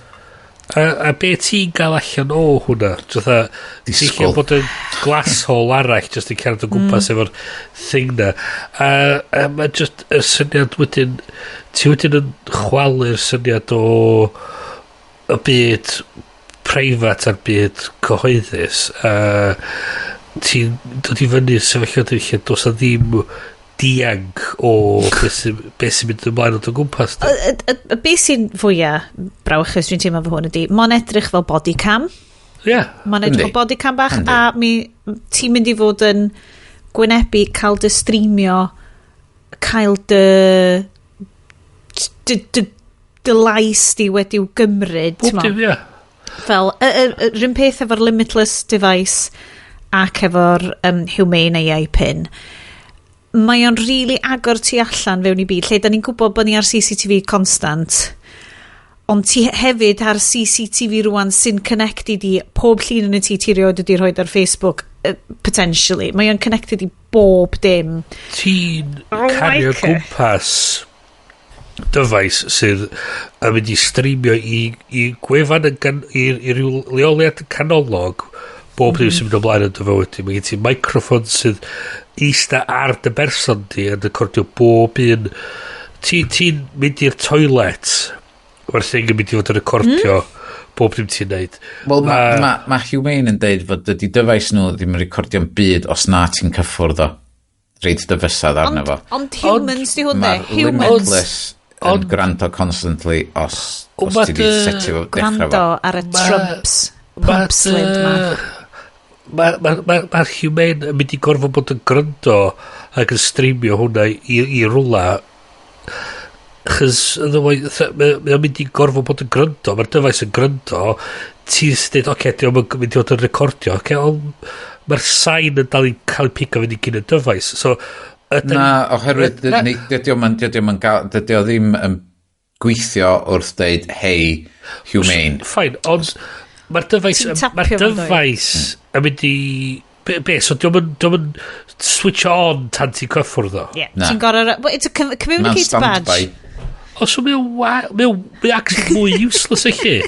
A be ti'n gael allan o hwnna? Ti'n Disgwyl. bod yn glass hole arall jyst yn cerdd o gwmpas efo'r thing na. A mae jyst y syniad wedyn, ti wedyn yn chwalu'r syniad o y byd preifat a'r byd cyhoeddus. Ti'n dod i fyny sefyllfa lle dos a ddim diang o beth sy'n mynd ymlaen o dy gwmpas. Beth sy'n fwyaf brawchus dwi'n teimlo fy hwn ydi, mae'n edrych fel body cam. Mae'n edrych fel body cam bach, a ti'n mynd i fod yn gwynebu cael dy streamio, cael dy lais di wedi'w gymryd. Fel, rhywun peth efo'r Limitless device ac efo'r Humane AI Pin. Mae o'n really agor tu allan fewn i byd, lle da ni'n gwybod bod ni ar CCTV constant, ond ti hefyd ar CCTV rwan sy'n connected i pob llun yn y ti rioed wedi rhoi ar Facebook, potentially. Mae o'n connected i bob dim. Ti'n cario gwmpas dyfais sydd yn mynd i streamio i gwefan i ryw leoliad canolog bob ddim sy'n mynd ymlaen yn dyfywyd. Mae gen ti microphone sydd eista ar dy berson di yn recordio bob un. Ti'n mynd i'r toilet, mae'r thing yn mynd i fod yn recordio bob ddim ti'n neud. Wel, mae Humane yn deud fod ydy dyfais nhw ddim yn recordio'n byd os na ti'n cyffwrdd o. Reid dyfysad arno fo. Ond humans di hwnna. Mae'r Limitless yn gwrando constantly os ti di setio dechrau fo. Gwrando ar y Trumps. Pumpslid ma. Mae'r Humane yn mynd i gorfod bod yn gryndo ac yn streamio hwnna i rwla, chys mae'n mynd i gorfod bod yn gryndo, mae'r dyfais yn gryndo, ti'n dweud, oce, diolch yn mynd i fod yn recordio, mae'r sain yn dal i cael ei pigo fynd i gyn y dyfais, so... Na, oherwydd, dydy o ddim yn gweithio wrth dweud, hey, Humane. Fine, ond... Mae'r dyfais yn mynd i... Be, so diolch yn switch on tan ti'n cyffwrdd o? Ie, ti'n gorau... It's a communicator badge. O, so mae'n actually mwy useless i chi?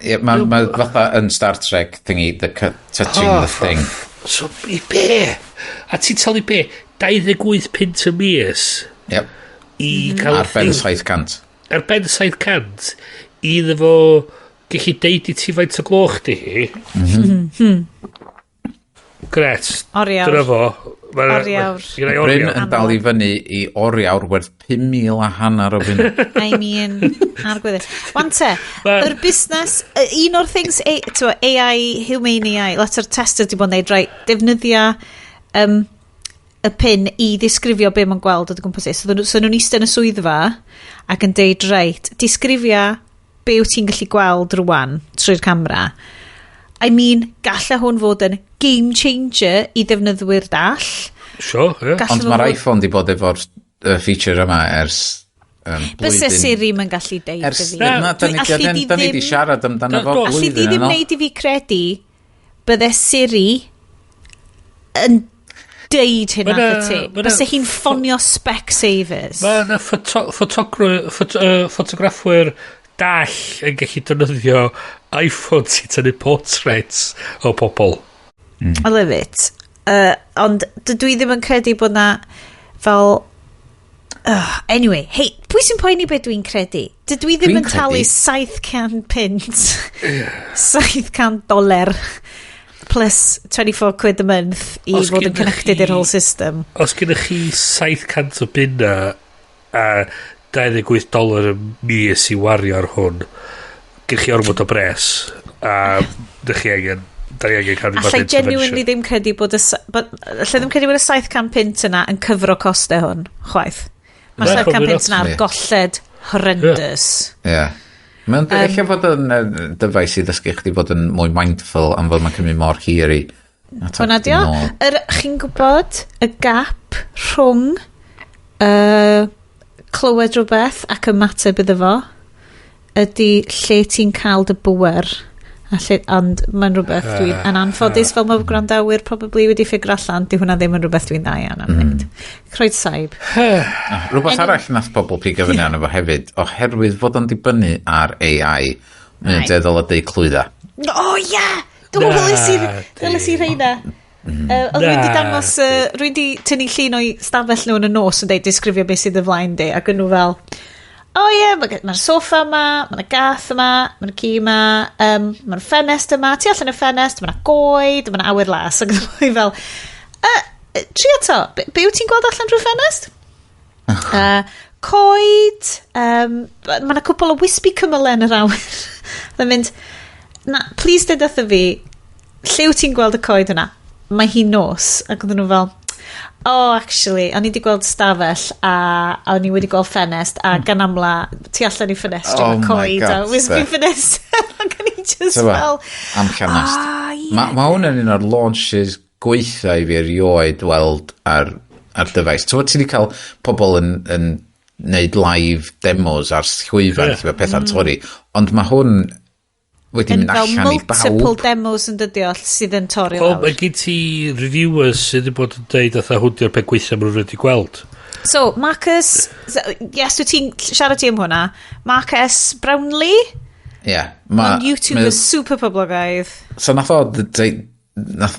Ie, mae fatha yn Star Trek thingy, touching the thing. So, i be? A ti'n talu be? 28 pint y mis? Yep. I cael... Ar ben 700. Ar ben 700? I ddefo... Gellu deud i ti faint o gloch di hi. Gret. Oriawr. Dyna fo. Oriawr. Bryn yn dal i fyny i oriawr werth 5,500 o fyny. I mean, argwyddi. Wante, yr busnes, un o'r things, AI, Humane AI, lot o'r tester di bod yn neud, right, defnyddio y pin i ddisgrifio be mae'n gweld o'r gwmpas. So nhw'n eistedd yn y swyddfa ac yn deud, right, disgrifio be wyt ti'n gallu gweld rwan trwy'r camera. I mean, galla hwn fod yn game changer i ddefnyddwyr dall. Sure, yeah. Ond mae'r iPhone di bod efo'r feature yma ers blwyddyn. Byse Siri mae'n gallu deud ers, fi. Da ni di siarad amdano fo blwyddyn. Alli di ddim wneud i fi credu bydde Siri yn deud hynna ti. Byse hi'n ffonio Specsavers. Mae yna ffotograffwyr dall yn gallu defnyddio iPhone sy'n tynnu portraits o pobl. I love it. Ond dydw i ddim yn credu bod na fel... anyway, hei, pwy sy'n poeni beth dwi'n credu? Dydw i ddim yn talu 700 pint, $700 plus 24 quid a month i fod yn connected i'r whole system. Os gennych chi 700 o bunna a $28 y mis i wario ar hwn, gennych chi ormod o bres a dych chi angen da ni angen cael Allai genuinely ddim credu bod allai ddim credu bod y 700 pint yna yn cyfro costau hwn, chwaith. Mae'r 700 pint yna ar golled horrendous. Ie. Mae'n eich fod yn dyfais i ddysgu chdi bod yn mwy mindful am fod mae'n cymryd mor hir i. Hwna dio. Chi'n gwybod y gap rhwng clywed rhywbeth ac ymateb iddo fo ydy lle ti'n cael dy bwer. Ond mae'n rhywbeth dwi'n yn anffodus fel mae gwrandawyr probably wedi ffigur allan, di hwnna ddim yn rhywbeth dwi'n dda iawn am wneud. Croed saib. Rhywbeth arall nath pobl pigo fyny arno fo hefyd, oherwydd fod o'n dibynnu ar AI, mae'n deddol o deud clwydda. O ia! Dylis i rheina. Oedd rwy'n di dangos, rwy'n di tynnu llun o'i stafell nhw yn y nos yn deud disgrifio beth sydd y flaen di, ac yn nhw fel... mae'r soffa yma, mae'r gath yma, mae'r ci yma, mae'r ffenest yma, tu allan y ffenest, mae'r goed, mae'r awyr las, ac yn fel, tri eto, be wyt ti'n gweld allan drwy'r ffenest? Coed, mae'na cwpl o wispy cymylau yn yr awyr. Dwi'n mynd, please dyd wrtho fi, lle wyt ti'n gweld y coed yna? Mae hi nos, ac yn nhw fel... actually, o'n i wedi gweld stafell a o'n i wedi gweld ffenest a gan amla tu allan i ffenest coed a wisby ffenest ac o'n i just fel am llanast mae hwn yn un o'r launches gweitha i fi erioed weld ar dyfais ti'n wedi cael pobl yn neud live demos ar llwyfan pethau'r torri ond mae hwn wedi mynd allan i bawb. Multiple demos yn dydio sydd yn torri lawr. Mae gen ti reviewers sydd wedi bod yn dweud atho hwn di'r peth gweithio maen nhw wedi gweld. So, Marcus, yes, wyt ti'n siarad ti am hwnna. Marcus Brownlee? Yeah. On YouTube is super poblogaidd. So, nath o,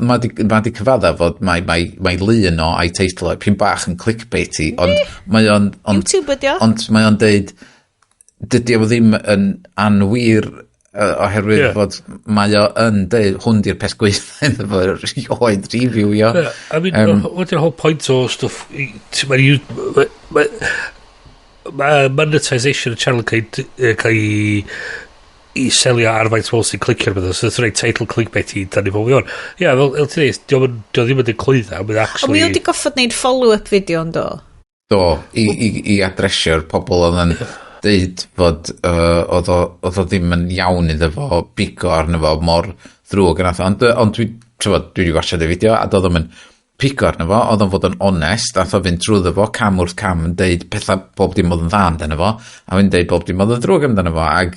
mae di cyfadda fod mae lun o a'i teitl pyn bach yn clickbaity, ond mae o'n... YouTube ydi o? Ond mae o'n deud, dydy o ddim yn anwyr oherwydd fod mae o yn dweud hwn di'r peth gweithio iddo fo'r oed review io. I mean, what's the whole point o stuff mae monetization y channel cael i selio ar faint bobl sy'n clicio ar beth so it's right title clickbait i dan i fod i on fel ti dweud dio ddim yn dweud clwydda ond mi wedi goffod wneud follow-up fideo yn do i adresio'r pobl oedd yn deud fod oedd o ddim yn iawn iddo fo bigo arno fo mor ddrwg yn atho ond dwi wedi watchad y fideo a doedd o'n pigo arno fo oedd o'n fod yn onest a oedd o'n fynd drwyddo fo cam wrth cam yn deud pethau bob dim oedd yn dda amdano fo a fynd deud bob dim oedd yn ddrwg amdano fo ag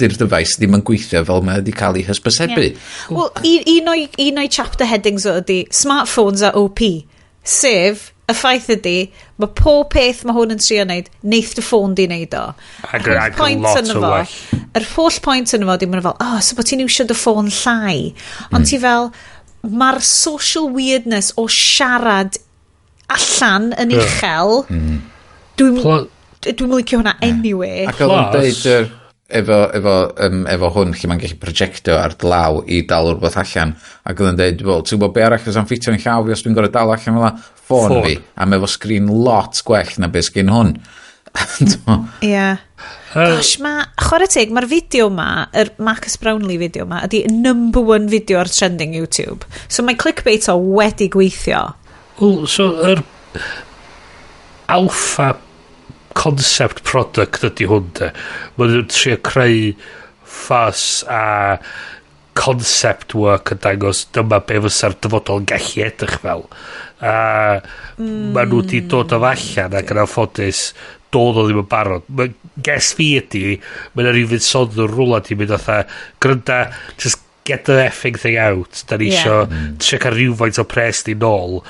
di'r dyfais ddim yn gweithio fel mae wedi cael ei hysbysebu Wel, un o'i chapter headings ydy smartphones a OP sef y ffaith ydy, mae pob peth mae hwn yn trio wneud, neith dy ffôn di wneud o. Ac lot o well. Yr holl pwynt yn efo, di mae'n fel, so bod ti'n iwsio dy ffôn llai. Ond ti fel, mae'r social weirdness o siarad allan yn uchel, dwi'n licio hwnna anyway. Ac oedd yn deud efo hwn lle mae'n gallu projecto ar glaw i dal rhywbeth allan ac oedd yn deud, wel, ti'n gwybod be arall os am ffitio yn llaw fi os dwi'n gorau dal allan fel ffôn fi a mae efo sgrin lot gwell na beth sgyn hwn Ie Gosh, chwarae teg, mae'r fideo ma yr Marcus Brownlee fideo ma ydy #1 fideo ar trending YouTube so mae clickbait o wedi gweithio so yr alpha concept product ydy hwn de mae nhw'n trio creu ffas a concept work yn dangos dyma be fysa'r dyfodol yn gallu edrych fel a mae nhw wedi dod o allan ac yn anffodus dod o ddim yn barod guess fi ydy mae'n rhywun sodd o'r rwla di mynd otha gryda just get the effing thing out da ni isio trio cael rhywfaint o pres ni nôl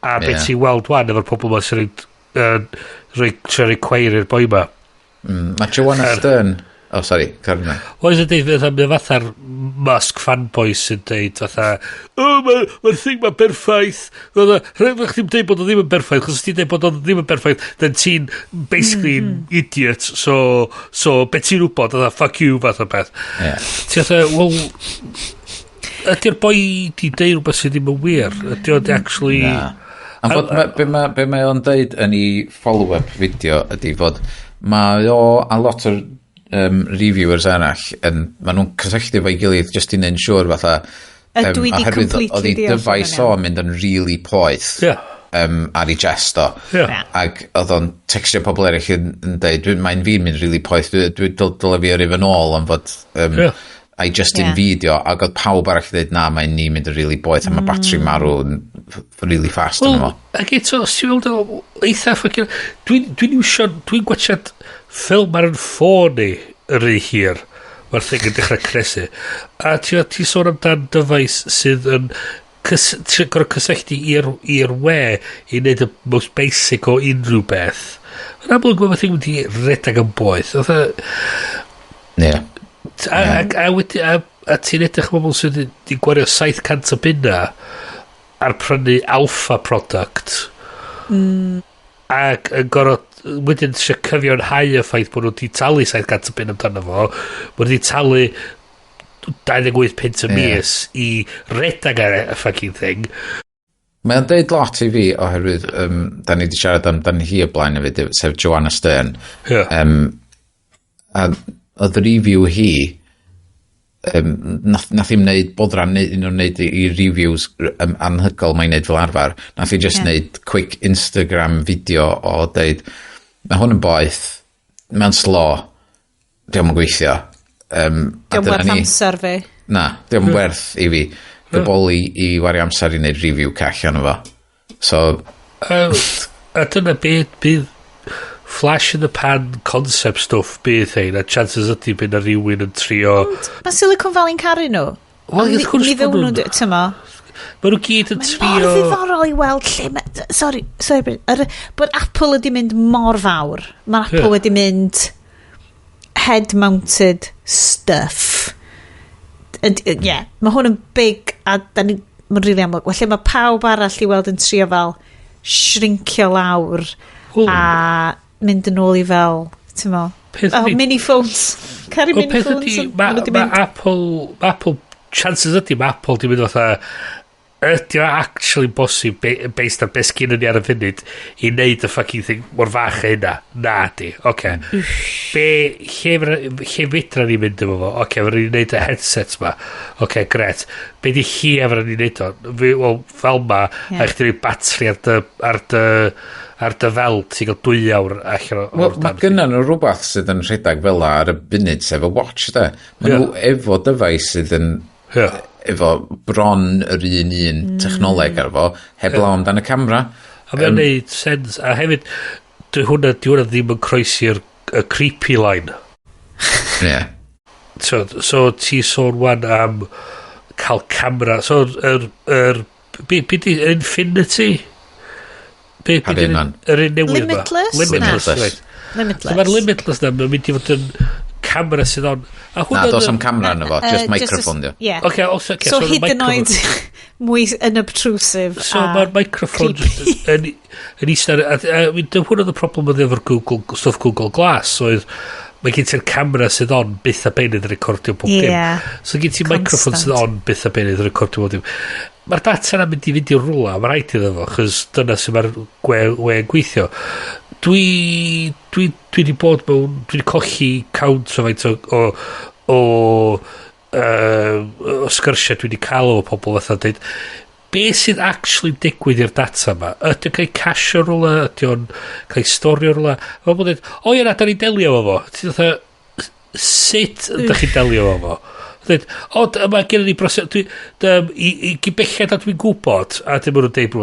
a beth ti'n weld wan efo'r pobl ma sy'n rhoi cweir i'r boi ma mae Joanna Stern sorry, Carmen oes yn deud fatha'r Musk fanboys sy'n deud fatha mae'r thing ma'n berffaith rhaid chdi'n deud bod o ddim yn berffaith chos ti'n deud bod o ddim yn berffaith then ti'n basically idiot so beth ti'n wybod fuck you fath o beth ti'n fatha well ydy'r boi di deud rhywbeth sydd ddim yn wir ydy o'n actually be mae o'n deud yn ei follow-up fideo ydy fod mae o a lot o'r reviewers arall mae nhw'n cysylltu fo'i gilydd just i neud siŵr fatha Ydw i di Oherwydd completely oedd ei deall dyfais hwnna'n o iawn. mynd yn really poeth ar ei gesto. Ac oedd o'n textio pobl eraill yn dweud, mae'n fi'n mynd really poeth, dwi dyle fi yrru fy nôl am fod I just in video, ac oedd pawb arall dweud, na, mae'n ni mynd yn really boeth, a mae batri marw yn really fast yn yma. Ac eto, os ti'n weld o eitha ffocin... Dwi'n gwachad ffilm ar yn ffôn ni yr ei hir, mae'r thing yn dechrau cresu. A ti sôn amdan dyfais sydd yn gorau cysylltu i'r we i wneud y most basic o unrhyw beth. Yn amlwg mae'r thing wedi redag yn boeth. Ie. A ti'n edrych bobl sydd wedi gwario 700 o bunna ar prynu alpha product ac yn gorod wedyn eisiau cyfiawnhau y ffaith bod nhw wedi talu 700 o bunna amdano fo, bod wedi talu 28 pence y mis i redag ar y fucking thing. Mae'n deud lot i fi oherwydd da ni wedi siarad amdano hi o blaen hefyd, sef Joanna Stern. A oedd y review hi nath i'n neud boddran un o'n neud i reviews anhygol mae'n neud fel arfer, nath i just neud quick Instagram video o deud mae hwn yn boeth, mae'n slo, diolch yn gweithio. Diolch werth amser fi. Na, diolch yn werth i fi bobol i wario amser i neud review call anna fo. So a dyna bydd flash in the pan concept stuff bydd ein, a chances ydy bydd na rhywun yn trio... Mae Silicon Valley'n caru nhw? Wel, wrth gwrs bod nhw'n... Tyma. Mae nhw gyd yn trio... Mae'n mor ddiddorol i weld lle... Sorry, Bryn. Bod Apple wedi mynd mor fawr. Mae Apple wedi mynd head-mounted stuff. Mae hwn yn big, a mae'n rili amlwg. Felly mae pawb arall i weld yn trio fel shrincio lawr a mynd yn ôl i fel, ti'n mo, mini-phones. Cari mini-phones. Mae Apple, chances ydy mae Apple di mynd fatha, ydy o actually bosib based ar beth sgyn ni ar y funud i wneud y fucking thing mor fach yna. Na di, oce. Lle fedra ni mynd efo fo? Oce, fe rydyn ni wneud y headsets ma. Oce, gret. Be di chi efo ni wneud o? Wel, fel ma, a chdi roi batri ar dy felt sy'n cael 2 awr allan o'r Wel, mae gynna nhw rhywbeth sydd yn rhedeg fel ar y funud sef y watch, da. Mae nhw efo dyfais sydd yn efo bron yr un technoleg ar fo, heb law amdan y camera. A mae'n neud sens, a hefyd, di hwnna ddim yn croesi'r creepy line. Ie. So ti sôn wan am cael camera, so be di Infinity? Yr un newydd ma. Limitless. Mae'r Limitless na, mae'n mynd i fod yn camera sydd on. Na, dos am camera yna fo, just microphone dio. So hyd yn oed mwy unobtrusive. So mae'r microphone yn eistedd, hwn oedd y problem oedd efo'r stuff Google Glass, oedd mae gen ti'r camera sydd on byth a benydd yn recordio pob dim. So gen ti microphone sydd on byth a benydd yn recordio pob dim. Mae'r data yna mynd i fynd i rwla, mae rhaid iddo fo, chys dyna sy'n mae'r we'n gweithio. Dwi wedi bod mewn, dwi wedi colli count o faint o sgyrsiau dwi wedi cael o pobl fatha dweud, be sydd actually digwydd i'r data yma? Ydy o'n cael ei casio rwla? Ydy o'n cael ei storio rwla? Mae pobl dweud, o ie na, da ni'n delio efo fo. Ti'n dweud, sut ydych chi'n delio efo fo? Dweud, mae gen i ni broses, i gybelliad a dwi'n gwybod, a dim ond yn deud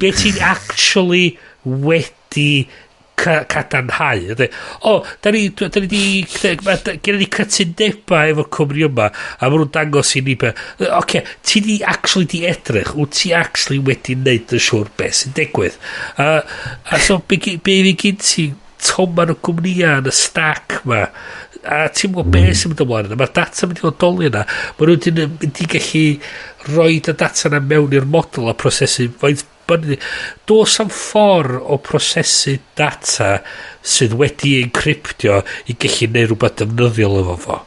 be ti'n actually wedi cadarnhau. Da ni di, gen i ni cytundebau efo cwmni yma, a maen nhw'n dangos i ni oce, ti di actually di edrych, wyt ti actually wedi wneud yn siŵr beth sy'n digwydd. A so, be fi gyn ti, toman o gwmnïa yn y stack ma, a ti'n gwybod beth sy'n mynd ymlaen yna, mae'r data mynd i fod doli yna, mae nhw'n mynd i gallu rhoi y data yna mewn i'r model a prosesu does am ffordd o prosesu data sydd wedi encryptio i gallu neud rhywbeth defnyddiol efo fo.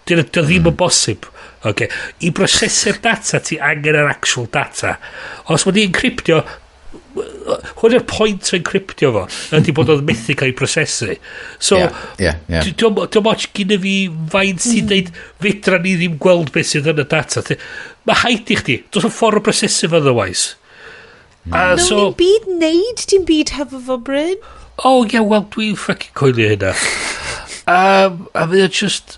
Dio ddim yn bosib. I brosesu'r data ti angen yr actual data. Os wedi encryptio, hwn yw'r pwynt o encryptio fo, ydy bod oedd methu cael ei prosesu. So, dwi'n moch gyda fi faint sy'n dweud, fedra ni ddim gweld beth sydd yn y data. Mae haid i chdi, dwi'n ffordd o prosesu fo otherwise. Dim byd neud, dim byd hefo fo, Bryn. Wel, dwi'n ffocin coelio hynna. A mae just...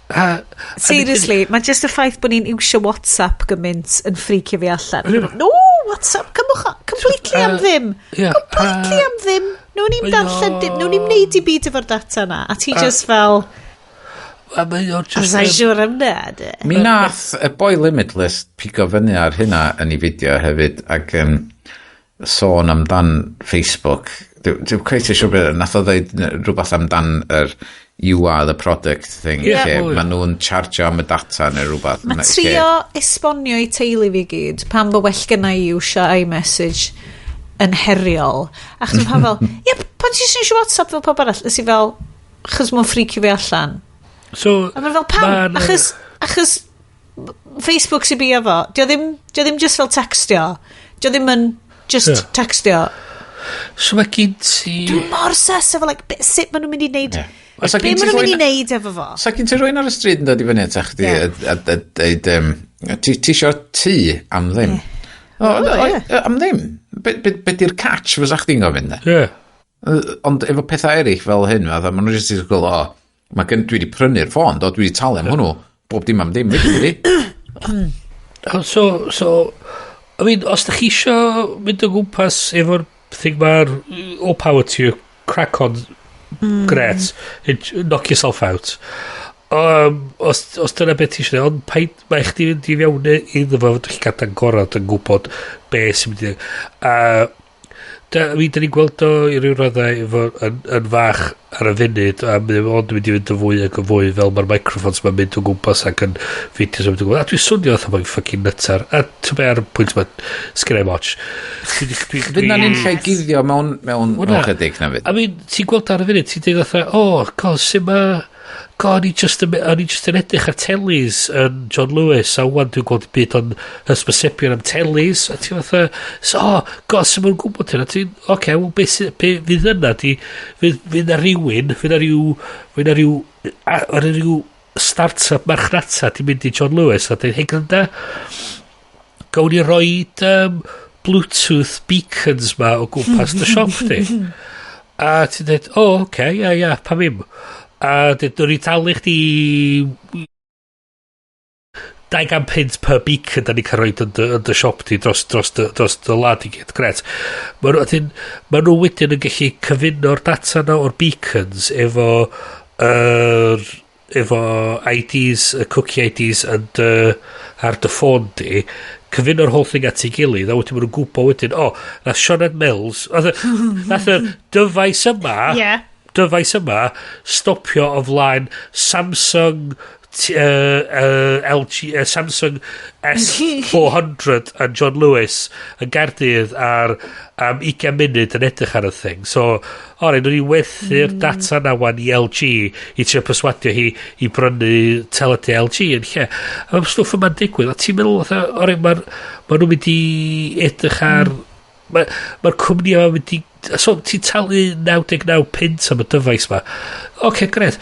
Seriously, mae just y ffaith bod ni'n iwsio WhatsApp gymaint yn ffricio fi allan. No, WhatsApp, completely am ddim. Completely am ddim. Nhw'n ni'n darllen, nhw'n ni'n neud i byd efo'r data na. A ti just fel... As I siwr am nad. Mi nath y boi Limitless pigo fyny ar hynna yn ei fideo hefyd ac sôn amdan Facebook. Dwi'n cweithio siwr beth, nath o ddeud rhywbeth amdan you are the product thing. Mae nhw'n chargio am y data neu rhywbeth. Mae trio esbonio i teulu fi gyd pan bo well gyna i iwsio iMessage yn heriol. Ach dwi'n pan fel, pan ti'n iwsio WhatsApp fel pob arall, ys i fel, achos mwyn ffricio fi allan. A mae'n fel, pam? Achos Facebook sy'n bi efo, dio ddim just fel textio. Dio ddim yn just textio. So mae gyd ti... Dwi'n mor ses efo, sut maen nhw'n mynd i wneud... Be maen nhw'n mynd i wneud efo fo? Sa gyn ti rwy'n ar y stryd yn dod i fyny at chdi a dweud, ti isio ti am ddim? Am ddim? Be di'r catch fysa chdi'n gofyn? Ond efo pethau eraill fel hyn, maen nhw'n jyst i'n gweld, dwi wedi prynu'r ffôn, dwi wedi talu am hwnnw, bob dim am ddim, wedi. So, I mean, os da chi isio mynd o gwmpas efo'r thing mae'r all power to you, crack on, great, knock yourself out. Os dyna beth ti eisiau, ond mae chdi mynd i fewn iddo fo, fod chi gadael gorau yn gwybod beth sy'n mynd i... Da ni'n gweld o i ryw raddau yn fach ar y funud, a ond mynd i fynd yn fwy ac yn fwy fel mae'r microphones mae'n mynd o gwmpas ac yn fideos yn mynd o gwmpas. A dwi'n swnio oedd mae'n ffocin nutter. A ti'n be ar y pwynt mae'n sgynau moch. Fydd na'n un lle gyddio mewn chydig na fyd. I mean, ti'n gweld ar y funud, ti'n dweud sy'n ma... O'n i just yn edrych ar telis yn John Lewis a wan dwi'n gweld byd o'n hysbysebion am telis a ti'n fatha sy'n mwyn gwybod hynna wel fydd yna fydd na rhyw start-up marchnata di mynd i John Lewis a dweud hei gynda gawn ni roi Bluetooth beacons ma o gwmpas dy siop di a ti'n dweud pa ddim a dydw ni talu chdi 20 pence per beacon da ni cael rhoi yn dy siop ti dros dy lad i gyd, gret. Mae nhw wedyn yn gallu cyfuno'r data na o'r beacons efo IDs, cookie IDs ar dy ffôn di, cyfuno'r whole thing at ei gilydd, a wedyn maen nhw'n gwybod wedyn, nath Sioned Mills, nath y dyfais yma stopio o flaen Samsung LG Samsung S400 a John Lewis yn Gaerdydd ar 20 munud yn edrych ar y thing. So, nhw'n ni werthu'r data na wan i LG i trio perswadio hi i brynu teledu LG yn lle. A mae'r stwff yma'n digwydd. A ti'n meddwl, maen nhw'n mynd i edrych ar... Mae'r cwmni yma mynd i... So, ti'n talu 99 pint am y dyfais ma. Gred.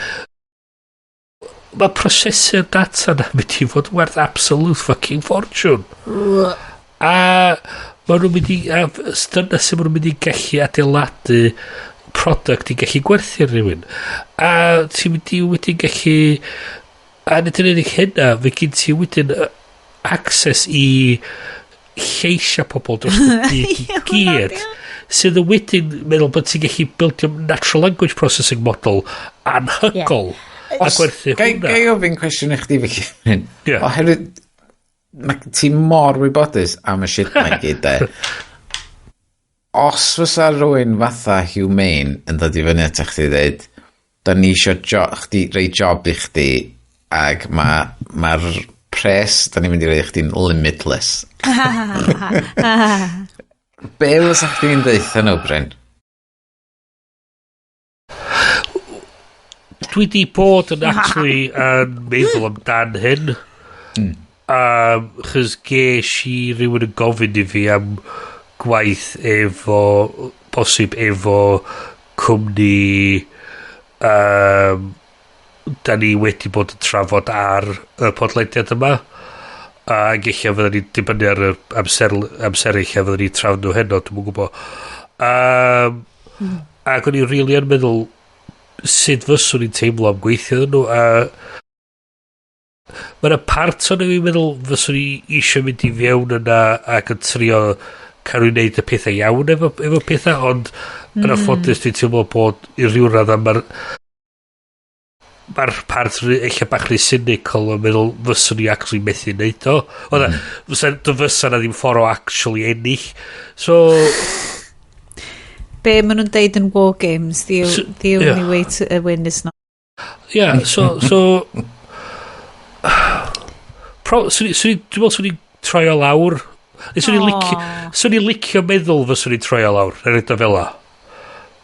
Mae prosesu'r data na mynd i fod werth absolute fucking fortune. A maen nhw'n mynd i... Dyna sy'n maen nhw'n mynd i gallu adeiladu product i gallu gwerthu rhywun. A ti'n mynd i wedyn gallu... A nid yn unig hynna, fe gyn ti wedyn access i lleisia pobl dros y gyd. Sydd y wedyn meddwl bod ti'n gallu buildio natural language processing model anhygol a gwerthu hwnna. Gai ofyn cwestiwn i chdi fi cyn? Oherwydd ti mor wybodus am y shit na gyd de. Os fysa rhywun fatha Humane yn dod i fyny at chdi dweud da ni eisiau rei job i chdi ac mae'r pres da ni'n mynd i roi chdi'n limitless. Be fysa chdi'n dweud nhw, Bryn? Dwi di bod yn actually yn meddwl amdan hyn. Chys ges i rhywun yn gofyn i fi am gwaith efo, bosib efo cwmni da ni wedi bod yn trafod ar y podlediad yma. A eich fydden ni dibynnu ar y amser eich fydden ni trafod nhw heno, dwi'n gwybod. Ac o'n i'n rili yn meddwl sut fyswn ni'n teimlo am gweithio nhw. Mae'n y part o'n i'n meddwl fyswn ni eisiau mynd i fewn yna ac yn trio cael ei wneud y pethau iawn efo pethau, ond yn affodus dwi'n teimlo bod i ryw radd mae'r part eich bach rhy cynical yn meddwl fyswn ni actually methu wneud o. Fysa na ddim ffordd o actually ennill. So... Be maen nhw'n deud yn war games, the only way to win is not. Yeah, so... Dwi'n meddwl swn i'n troi o lawr. Swn i'n licio meddwl fyswn i'n troi o lawr. Er ydw fel la.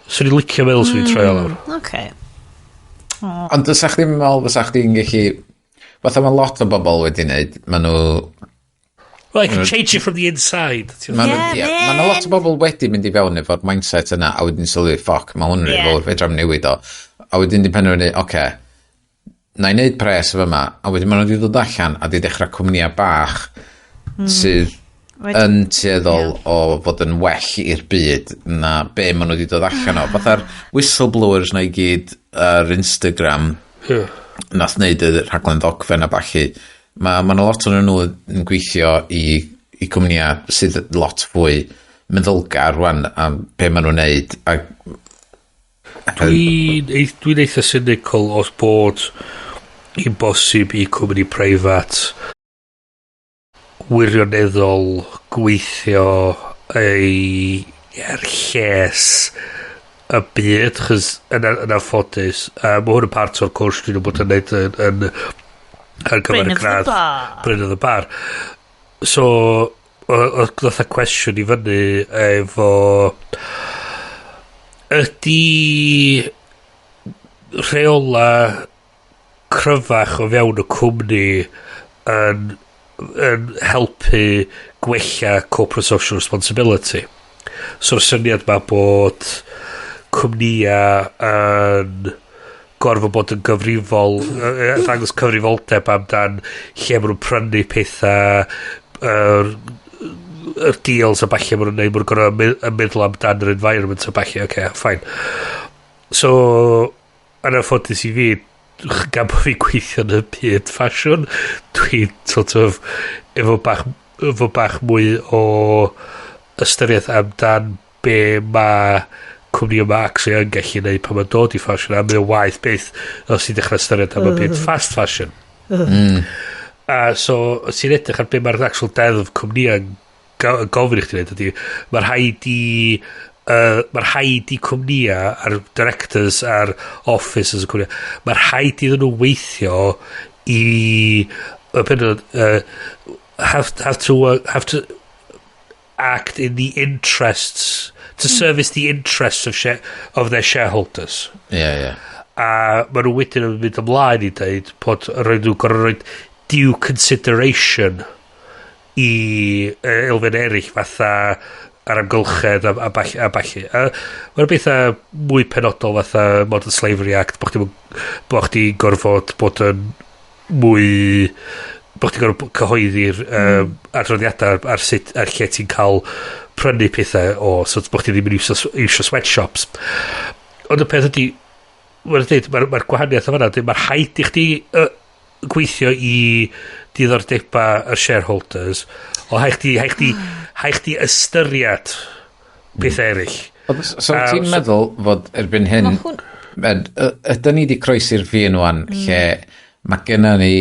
Swn i'n licio meddwl swn i'n troi o lawr. Okay. Ond fysa chdi'n meddwl, fysa chdi'n gallu... Fatha mae lot o bobl wedi wneud, maen nhw... Well, I can change it from the inside. Mae lot o bobl wedi mynd i fewn efo'r mindset yna, a wedyn sylwi, ffoc, mae hwn rhaid fawr, fedra am newid o. A wedyn di penderfynu, oce, na i wneud pres efo yma, a wedyn maen nhw wedi dod allan, a di dechrau cwmnïa bach sydd yn tueddol o fod yn well i'r byd na be maen nhw wedi dod allan o. Fatha'r whistleblowers na i gyd ar Instagram nath wneud y rhaglen ddogfen a bachu. Mae lot o'n nhw yn gweithio i cwmnïa sydd lot fwy meddylgar rwan am be maen nhw'n neud. Dwi'n eitha cynical os bod i'n bosib i cwmni preifat wirioneddol gweithio ar lles y byd, chys yn affodus. Mae hwn yn part o'r cwrs dwi'n bod yn neud ar gyfer y gradd Bryn of the Bar. So oedd y cwestiwn i fyny efo ydy rheola cryfach o fewn y cwmni yn helpu gwella corporate social responsibility. So'r syniad ma bod cwmnia yn gorfod bod yn gyfrifol, ddangos cyfrifoldeb amdan lle maen nhw'n prynu pethau, yr deals a bachu maen nhw'n neud, maen nhw'n gorfod yn meddwl amdan yr environment a bachu, fine. So, yn anffodus i fi, gan bod fi'n gweithio yn y byd ffasiwn, dwi'n sort of efo bach mwy o ystyriaeth amdan be mae cwmni yma actually yn gallu neud pan mae'n dod i ffasiwn, a mae'n waeth beth os ti'n dechrau ystyried am y byd fast fashion. So, os ti'n edrych ar be mae'r actual deddf cwmni yn gofyn i chdi wneud ydy, mae'r rhaid i cwmnia a'r directors a'r officers y cwmnia, mae'r rhaid iddyn nhw weithio i have to act in the interests to service the interests of their shareholders. Yeah. A maen nhw wedyn yn mynd ymlaen i dweud bod rhaid nhw gorau rhaid due consideration i elfen eraill fatha ar amgylchedd a ballu. Mae'n bethau mwy penodol fatha Modern Slavery Act, bod chdi gorfod bod yn mwy... bod chdi gorfod cyhoeddi'r adroddiadau ar lle ti'n cael prynu pethau o, so bod chdi ddim yn iwsio sweatshops. Ond y peth ydy, mae'r gwahaniaeth o fanna, mae'r rhaid i chdi gweithio i diddordebau y shareholders, o haid chdi ystyried pethau eraill. So ti'n meddwl fod erbyn hyn, ydyn ni wedi croesi'r fi yn wan, lle mae gennym ni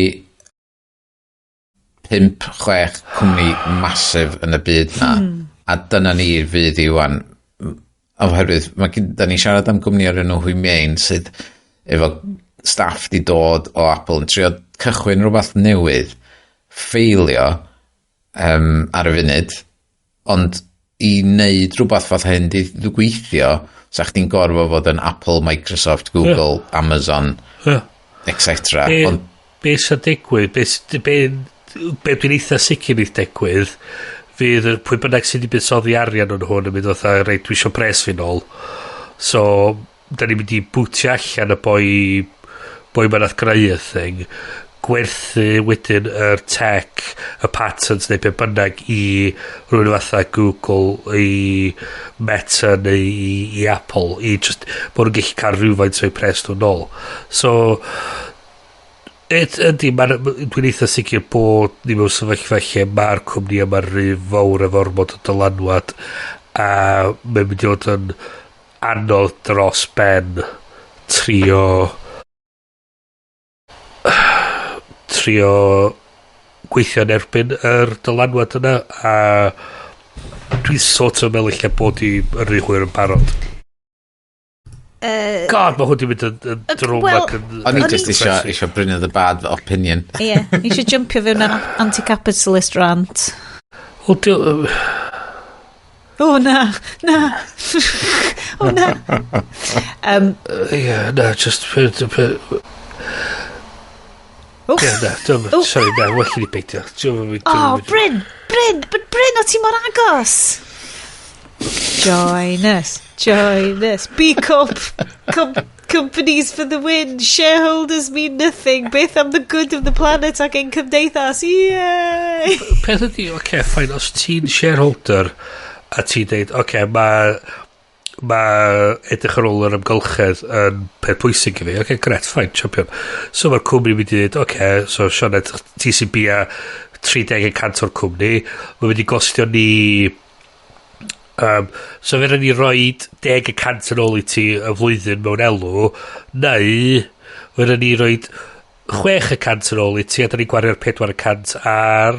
5-6 cwmni masif yn y byd na, a dyna ni'r fydd i wan. Oherwydd, da ni siarad am gwmni ar enw Humane sydd efo staff di dod o Apple yn trio cychwyn rhywbeth newydd, ffeilio ar y funud, ond i wneud rhywbeth fath hyn di gweithio, sa chdi'n gorfod fod yn Apple, Microsoft, Google, Amazon, etc. Be sy'n digwydd, be dwi'n eitha sicr i'th digwydd fydd pwy bynnag sydd wedi buddsoddi arian o'n hwn yn mynd fatha, reit, dwi eisiau pres fi nôl. So, da ni'n mynd i bwtio allan y boi ma'n ath greu y thing, gwerthu wedyn yr tech, y patterns neu beth bynnag i rhywun fatha Google, i Meta neu i Apple, i just bod nhw'n gallu cael rhywfaint o'i pres nhw'n ôl. So, ydy, dwi'n eitha sicr bod ni mewn sefyllfa lle mae'r cwmni yma'n rhy fawr efo'r mod o dylanwad a mae'n mynd i fod yn anodd dros ben trio gweithio yn erbyn yr dylanwad yna a dwi'n sort of meddwl lle bod i rhy hwyr yn barod. God, mae hwn di mynd yn drwm ac yn... O'n i just eisiau Bryn the bad opinion. Ie, eisiau jumpio fewn ar anti-capitalist rant. O, na. O, na. Ie, na, just... Sorry, na, well i ni beidio. Bryn, o ti mor agos. Join us. B Corp. Companies for the win. Shareholders mean nothing. Beth am the good of the planet ac ein cymdeithas. Yay! Peth ydi, fine, os ti'n shareholder a ti'n deud, mae edrych ar ôl yr ymgylchedd yn peth pwysig i fi. Gret, fine, champion. So mae'r cwmni mynd i dweud, so Sioned, ti sy'n bia 30% o'r cwmni. Mae'n mynd i gostio ni... so fe rhaid ni roi 10% yn ôl i ti y flwyddyn mewn elw, neu fe rhaid ni roi 6% yn ôl i ti a da ni gwario'r 4% ar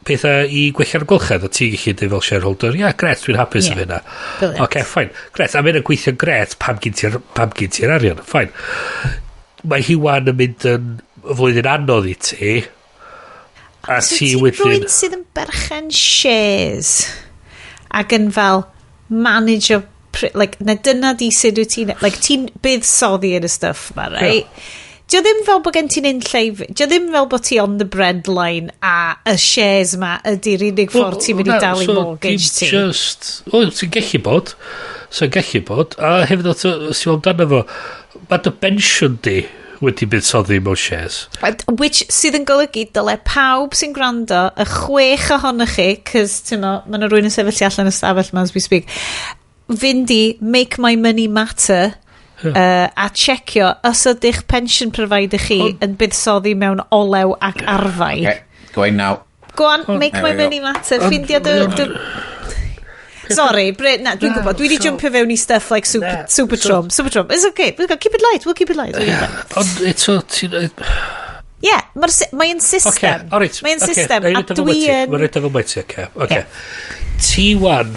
pethau i gwella'r ymgylchedd a ti'n gallu dweud fel shareholder, gret, dwi'n hapus yn hynna. Fine, gret, a mae'n gweithio'n gret, pam gyn ti'r arian, fine. Mae hi wan yn mynd yn flwyddyn anodd i ti, a ti wedyn... Rwy'n sydd yn berchen shares ac yn fel manager dyna di sut wyt ti'n ti'n buddsoddi yn y stuff ma, right? Dio ddim fel bod gen ti'n unlleif, dio ddim fel bod ti on the breadline a y shares ma ydy'r unig ffordd ti'n mynd i dalu mortgage ti. Ti'n gallu bod. A hefyd o ti'n amdano fo, mae dy pensiwn di wedi buddsoddi mewn shares. Which sydd yn golygu dyle pawb sy'n gwrando y 6 ohonych chi, cos mae yna rwy'n yn sefyll allan y stafell ma as we speak, fynd i Make My Money Matter a checio os ydych pension provider chi yn buddsoddi mewn olew ac arfau. Go on now. Go on, Make My Money Matter. Ffindio dy... Sorry, Bryn, dwi'n gwybod, dwi wedi jumpio fewn i stuff like super Trump. It's okay, keep it light, we'll keep it light. Ond eto, ti'n... mae'n system. Mae'n system, a dwi yn... Mae'n rhaid efo mae ti, oce. Ti wan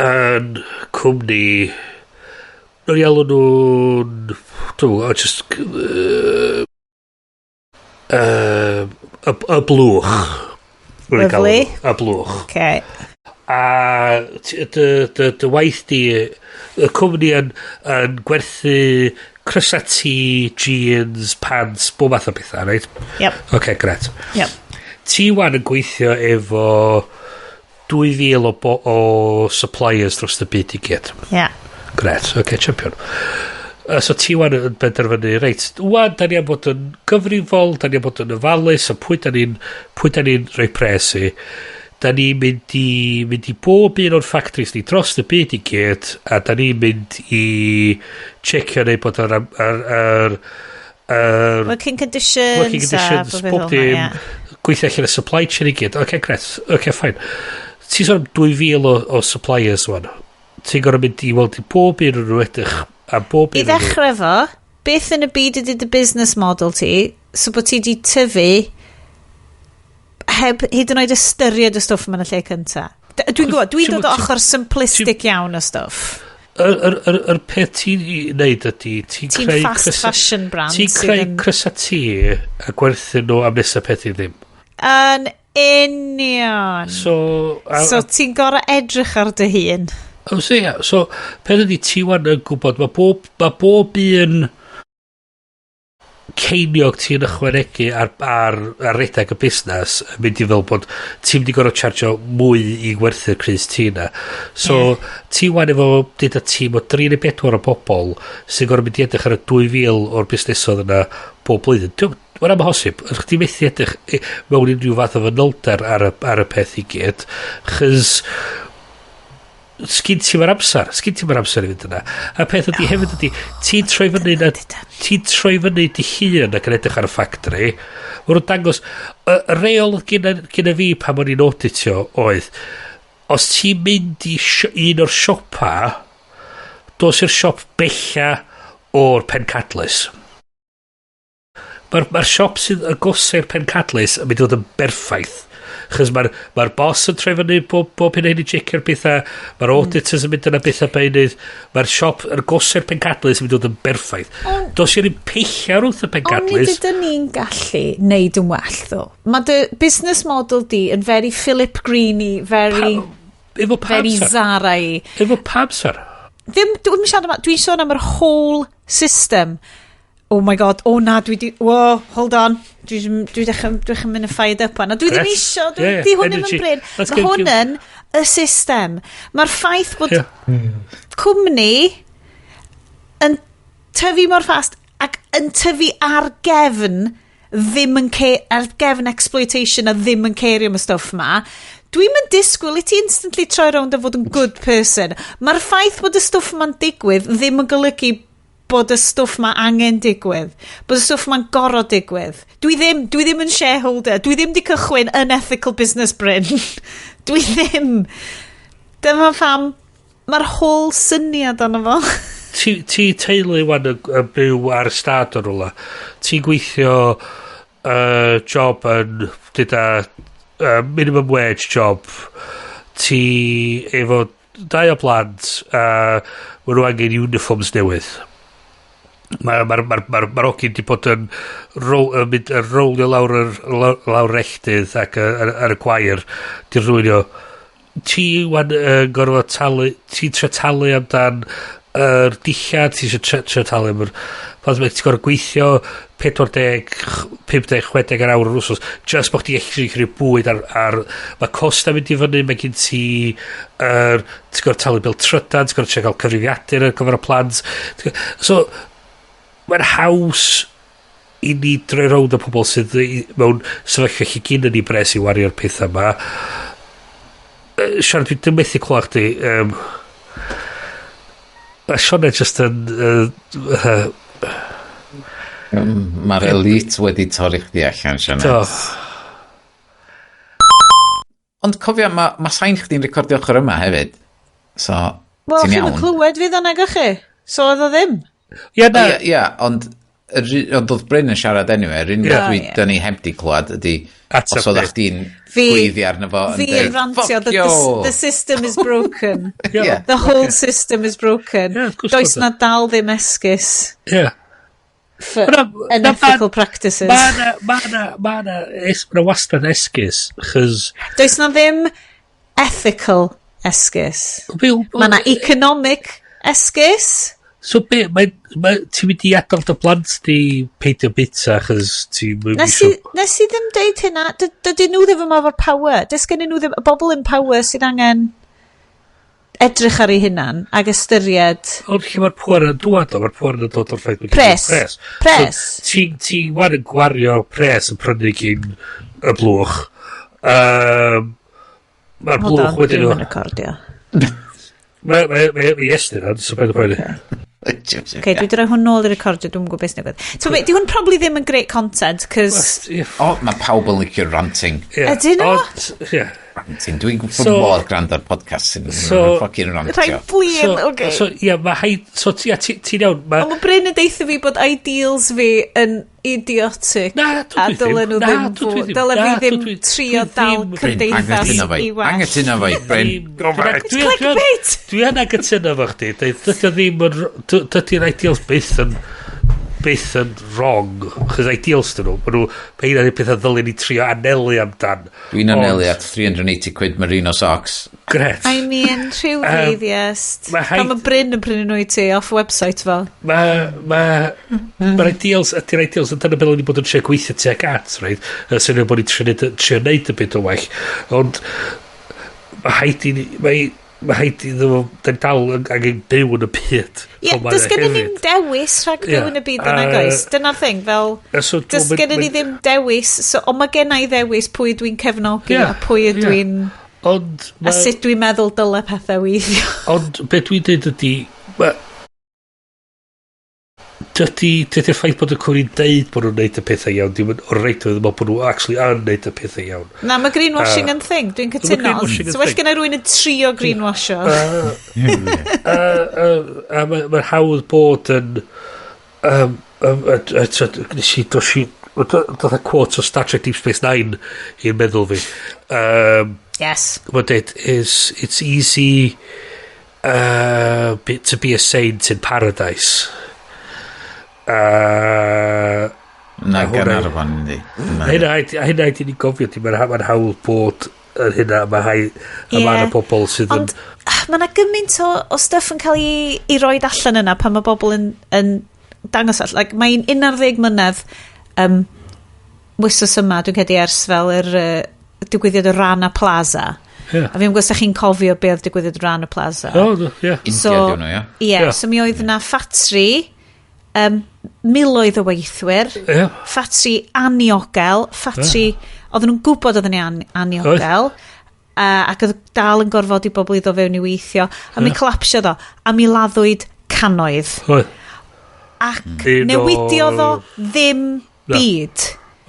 yn cwmni... Nw'n i alw nhw'n... just... y blwch. Lovely. Y blwch. Oce. A dy waith di y cwmni yn gwerthu crysati, jeans, pants, bob math o bethau, right? Yep. Gret. Yep. Ti wan yn gweithio efo 2,000 o suppliers dros y byd i gyd. Gret, champion. So ti wan yn benderfynu, reit, wan da ni am bod yn gyfrifol, da ni am bod yn ofalus, a pwy da ni'n rhoi pres i. Da ni'n mynd i bob un o'r factories ni dros y byd i gyd, a da ni'n mynd i checio neu bod ar working conditions, bob dim, gweithio allan y supply chain i gyd. Gret, fine. Ti'n sôn am 2,000 o suppliers wan. Ti'n gorau mynd i weld i bob un o'n edrych, a bob un... I ddechrau fo, beth yn y byd ydy dy business model ti, so bod ti di tyfu heb hyd yn oed ystyried y stwff yma'n y lle cynta. Dwi'n gwybod, dwi'n dod o ochr simplistic iawn o stwff. Yr peth ti'n neud ydy, ti'n creu fast fashion brand. Ti'n creu crysati a gwerthu nhw am nesaf peth i ddim. Yn union. So ti'n gorau edrych ar dy hun. So, peth ydy ti wan yn gwybod, mae bob un ceiniog ti'n ychwanegu ar redeg y busnes yn mynd i fel bod ti'n mynd i gorau chargio mwy i gwerthu'r crys ti na. So, ti wan efo dyd a tîm o 3 neu 4 o bobl sy'n gorau mynd i edrych ar y 2,000 o'r busnesodd yna bob blwyddyn. Mae'n amhosib. Chdi methu edrych mewn unrhyw fath o fanylder ar y peth i gyd. Chys sgyn ti mae'r amser i fynd yna. A peth ydy hefyd ydy, ti'n troi fyny dy hun ac yn edrych ar y ffactri. Mae nhw'n dangos, y reol gyda fi pan o'n i'n auditio oedd, os ti'n mynd i un o'r siopa, dos i'r siop bella o'r Pencadlys. Mae'r siop sydd yn gosau'r Pencadlys yn mynd i fod yn berffaith. Chos mae'r boss yn troi fyny bob hyn ein i checio'r bethau, mae'r auditors yn mynd yna bethau beinydd, mae'r siop yn gosau'r Pencadlys yn mynd i fod yn berffaith. Dos i'n peichio wrth y Pencadlys. Ond ydyn ni'n gallu neud yn well, ddo. Mae dy business model di yn very Philip Greeny, very Zara-y. Efo pamser. Dwi'n sôn am yr whole system. Oh my god, whoa, hold on. Dwi dechrau mynd yn fired up yna. Dwi ddim isio, di hwn ddim yn bryn. Mae hwn yn y system. Mae'r ffaith bod cwmni yn tyfu mor fast ac yn tyfu ar gefn ar gefn exploitation a ddim yn cerio am y stwff ma. Dwi'n mynd disgwyl i ti instantly troi rownd a fod yn good person. Mae'r ffaith bod y stwff ma'n digwydd ddim yn golygu bod y stwff ma angen digwydd. Bod y stwff ma'n gorod digwydd. Dwi ddim yn shareholder. Dwi ddim di cychwyn unethical business Bryn. Dwi ddim. Dyma pham mae'r whole syniad ono fo. Ti teulu wan yn byw ar y stad o'n rwla. Ti gweithio job yn dyda minimum wage job. Ti efo 2 o blant mae nhw angen uniforms newydd. Mae'r ogyn di bod yn rowlio lawr rechdydd ac ar y gwair di rwynio. Ti wan gorfod talu, ti'n trio talu amdan yr dillad, ti'n trio talu am ti'n gorfod gweithio 40, 50, 60 ar awr yr wsos, just bod chdi eich rhyw bwyd ar mae costa mynd i fyny, mae gen ti ti'n gorfod talu bil trydan, ti'n gorfod cael cyfrifiadur ar gyfer y plant. So mae'n haws i ni droi rownd o pobl sydd mewn sefyllfa chi gyn yn ei bres i wario'r pethau yma. Sion, dwi'n methu clywed chdi. Sioned just yn... Mae'r elite wedi torri chdi allan, Sioned. Ond cofio, mae sain chdi'n recordio ochr yma hefyd. So, wel, ti'n iawn. chi'n clywed fydd o'n ag chi. So, oedd o ddim. Ond oedd Bryn yn siarad anyway, yr unig dyn ni heb di clywed ydy os oedd chdi'n gweiddi arno fo fi yn rantio the system is broken. The whole system is broken. Does na dal ddim esgus for unethical practices. Mae wastad esgus does na ddim ethical esgus. Mae na economic esgus. So be, ti'n mynd i adael dy blant di peidio bita achos ti'n mynd i... Nes i ddim deud hynna, dydyn nhw ddim yma fo'r power. Dys gen nhw ddim, y bobl yn power sydd angen edrych ar ei hunan ag ystyried... Ond lle mae'r pŵer yn dod o, mae'r pŵer yn dod o'r ffaith... Pres. So, ti wan yn gwario pres yn prynu gyn y blwch. Mae'r blwch wedyn nhw... Hold on, dwi'n recordio. Mae Iestyn yn, so beth o bwyd. Okay, dwi wedi rhoi hwn nôl i recordio, dwi'n gwybod beth newid. So, di hwn probably ddim yn great content, cos... Mae pawb yn licio ranting. Ydyn nhw? Ranting, dwi'n gwybod modd grand ar podcast sy'n ffocin rantio. Rhaid blin, oce. So, ie, mae haid... So, ti'n iawn... Ond mae Bryn yn deitha fi bod ideals fi yn idiotic. Na, dyle nhw ddim... Dyle fi ddim trio dal cymdeithas i well. Angytuno fo i, Bryn. Clickbait! Dwi yn angytuno fo chdi. Dydy'r ideals byth yn... byth yn wrong, chys ideals dyn nhw. Mae nhw, mae hynny'n pethau ddylen ni trio anelu amdan. Dwi'n anelu at 380 quid merino socks. Gret. I mean, rhyw ddeuddiast. Pan mae Bryn yn prynu nhw i ti off website fel. Mae'r ideals, ydy'r ideals yn dyna beth ni bod yn trio gweithio tuag at, right? Sy'n bod ni'n trio neud y bit o well. Ond, mae haid i ddyn dal angen byw yn y byd. Ie, does gen i ddim dewis rhag byw yn y byd yna, goes. Dyna'r thing, fel, does gen i ddim dewis, ond mae gen i ddewis pwy dwi'n cefnogi a pwy ydw i'n... A sut dwi'n meddwl dyle pethau weithio. Ond beth dwi'n dweud ydy... Dydy'r ffaith bod y cwri'n deud bod nhw'n neud y pethau iawn, dim yn o'r reit oedd bod nhw actually yn neud y pethau iawn. Na, mae greenwashing yn thing, dwi'n cytuno. So well gen i rwy'n yn trio greenwasho. Mae'r hawdd bod yn... Doedd a quote o Star Trek Deep Space Nine i'n meddwl fi. Yes. But it's easy to be a saint in paradise. Na gan arfon yndi. Hynna i ni gofio ti, mae'n hawl bod yn hynna, mae yna pobl sydd yn... Mae yna gymaint o stuff yn cael ei roi allan yna pan mae bobl yn dangos all. Like, mae'n 11 mlynedd wythnos yma, dwi'n cedi ers fel yr digwyddiad y Rana Plaza. A fi'n gwybod os chi'n cofio be oedd digwyddiad y Rana Plaza. India diwn nhw, ie. So mi oedd yna ffatri, miloedd o weithwyr, ffatri aniogel, ffatri, oedden nhw'n gwybod oedden ni aniogel, ac oedd dal yn gorfod i bobl iddo fewn i weithio, a mi clapsio ddo, a mi laddwyd cannoedd. Ac newidiodd o ddim byd.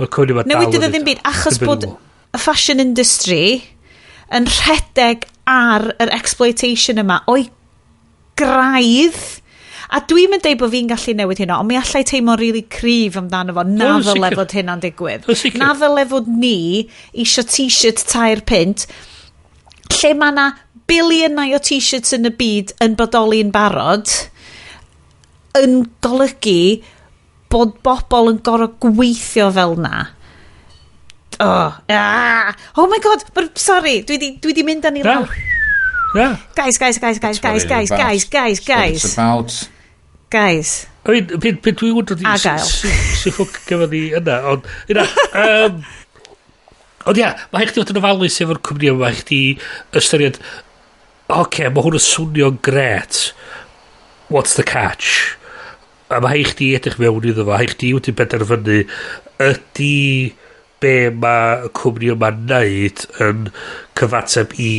Newidiodd o ddim byd, achos bod y fashion industry yn rhedeg ar yr exploitation yma o'i graidd. A dwi'n mynd deud bod fi'n gallu newid hynna, ond mi allai teimlo really cryf amdano fo, na ddyle fod hynna'n digwydd. Na ddyle fod ni isio t-shirt tair pint, lle mae yna biliynau o t-shirts yn y byd yn bodoli'n barod, yn golygu bod bobl yn gorau gweithio fel na. Oh my god, sorry, dwi di mynd â ni lawr. Guys. It's about... Guys. Beth dwi'n wundro di... Sy'n ffwc gyfer ni yna, ond... Ond ia, mae eich di fod yn ofalus efo'r cwmni yma, mae eich di ystyried... Oce, mae hwn yn swnio'n gret. What's the catch? A mae eich di edrych mewn iddo fo, mae eich di wedi benderfynu ydy be mae y cwmni yma'n neud yn cyfateb i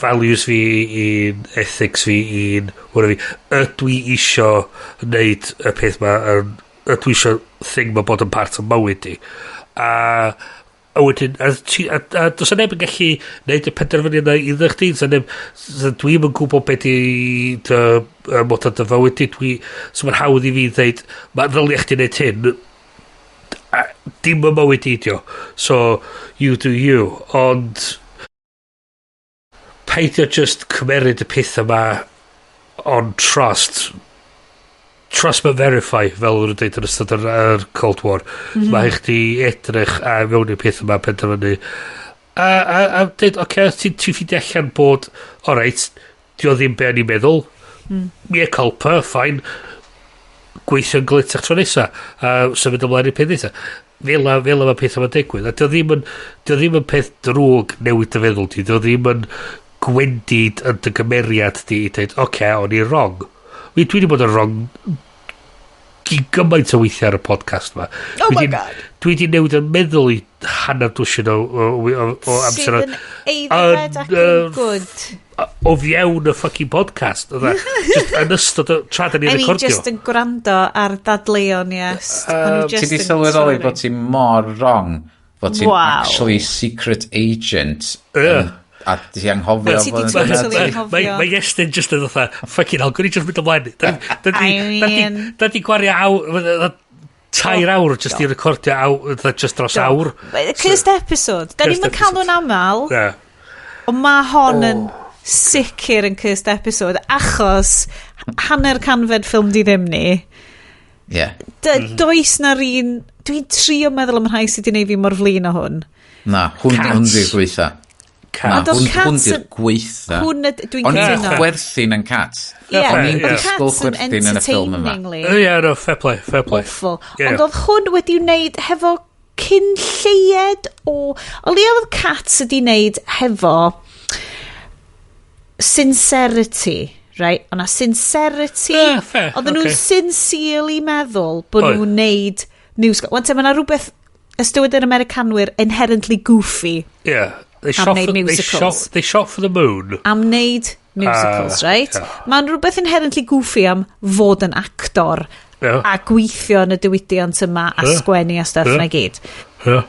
values fi, i'n ethics fi, i'n whatever fi, ydw i isio wneud y peth ma, ydw i isio thing ma bod yn part o mywyd i. A wedyn, a dos a neb yn gallu wneud y penderfynu yna i ddech chi, dwi'n yn gwybod beth i mod o dy fywyd i, so mae'n hawdd i fi ddeud, mae'n ddylio chdi wneud hyn, dim yn mywyd i dio, so you do you, ond peidio just cymeryd y peth yma on trust but verify, fel nhw'n dweud yn ystod yr Cold War. Mae eich di edrych a mewn i'r peth yma penderfynu. A dweud, oce, ti'n ffindi allan bod, alright, di o ddim be o'n i'n meddwl. Mie culpa, fine. Gweithio'n glitach tro nesa. Symud ymlaen i'r peth nesa. Fel yma peth yma'n digwydd. A di o ddim yn peth drwg newid dy feddwl ti. Di o ddim yn gwendid yn dy gymeriad di i dweud, oce, o'n i'n wrong. Dwi wedi bod yn wrong gymaint o weithiau ar y podcast ma. Oh my god. Dwi wedi newid yn meddwl i hanner dwysyn o amser. Sydd yn eiddfed ac yn good. O fiewn y fucking podcast. Just yn ystod o tra da ni'n recordio. just yn gwrando ar dadleuon, yes. Ti di sylweddoli bod ti'n mor wrong, bod ti'n actually secret agent. A ti anghofio Mae Iestyn just yn dda fucking hell, gwni just mynd ymlaen da di gwario tair awr just i recordio just dros awr Cursed episode da ni'n cael nhw'n amal ond mae hon yn sicr yn cursed episode achos hanner canfed ffilm di ddim ni Yeah. Does na'r un... Dwi'n trio meddwl am rhai sydd wedi gwneud fi mor flin o hwn. Na, hwn di'r gweitha. Cats. Hwn di'r gweitha. Dwi'n O'n i'n cytuno. chwerthu'n yn cats. Yeah, O'n i'n oedd disgwyl cats yn chwerthu'n yn y ffilm yma. entertainingly No, fair play. awful. Yeah. Ond oedd hwn wedi wneud hefo cyn lleied o... O leia oedd cats wedi wneud hefo sincerity, right? O'na sincerity. Fair, Oedden nhw'n sincerely meddwl bod nhw'n wneud musical. Wan te, mae yna rhywbeth ystywyd yr Americanwyr inherently goofy Yeah. They am wneud musicals. They shot for the moon. Am wneud musicals, right? Yeah. Mae'n rhywbeth inherently goofy am fod yn actor Yeah. a gweithio yn y diwydiant yma a sgwennu a stuff na gyd. Yeah.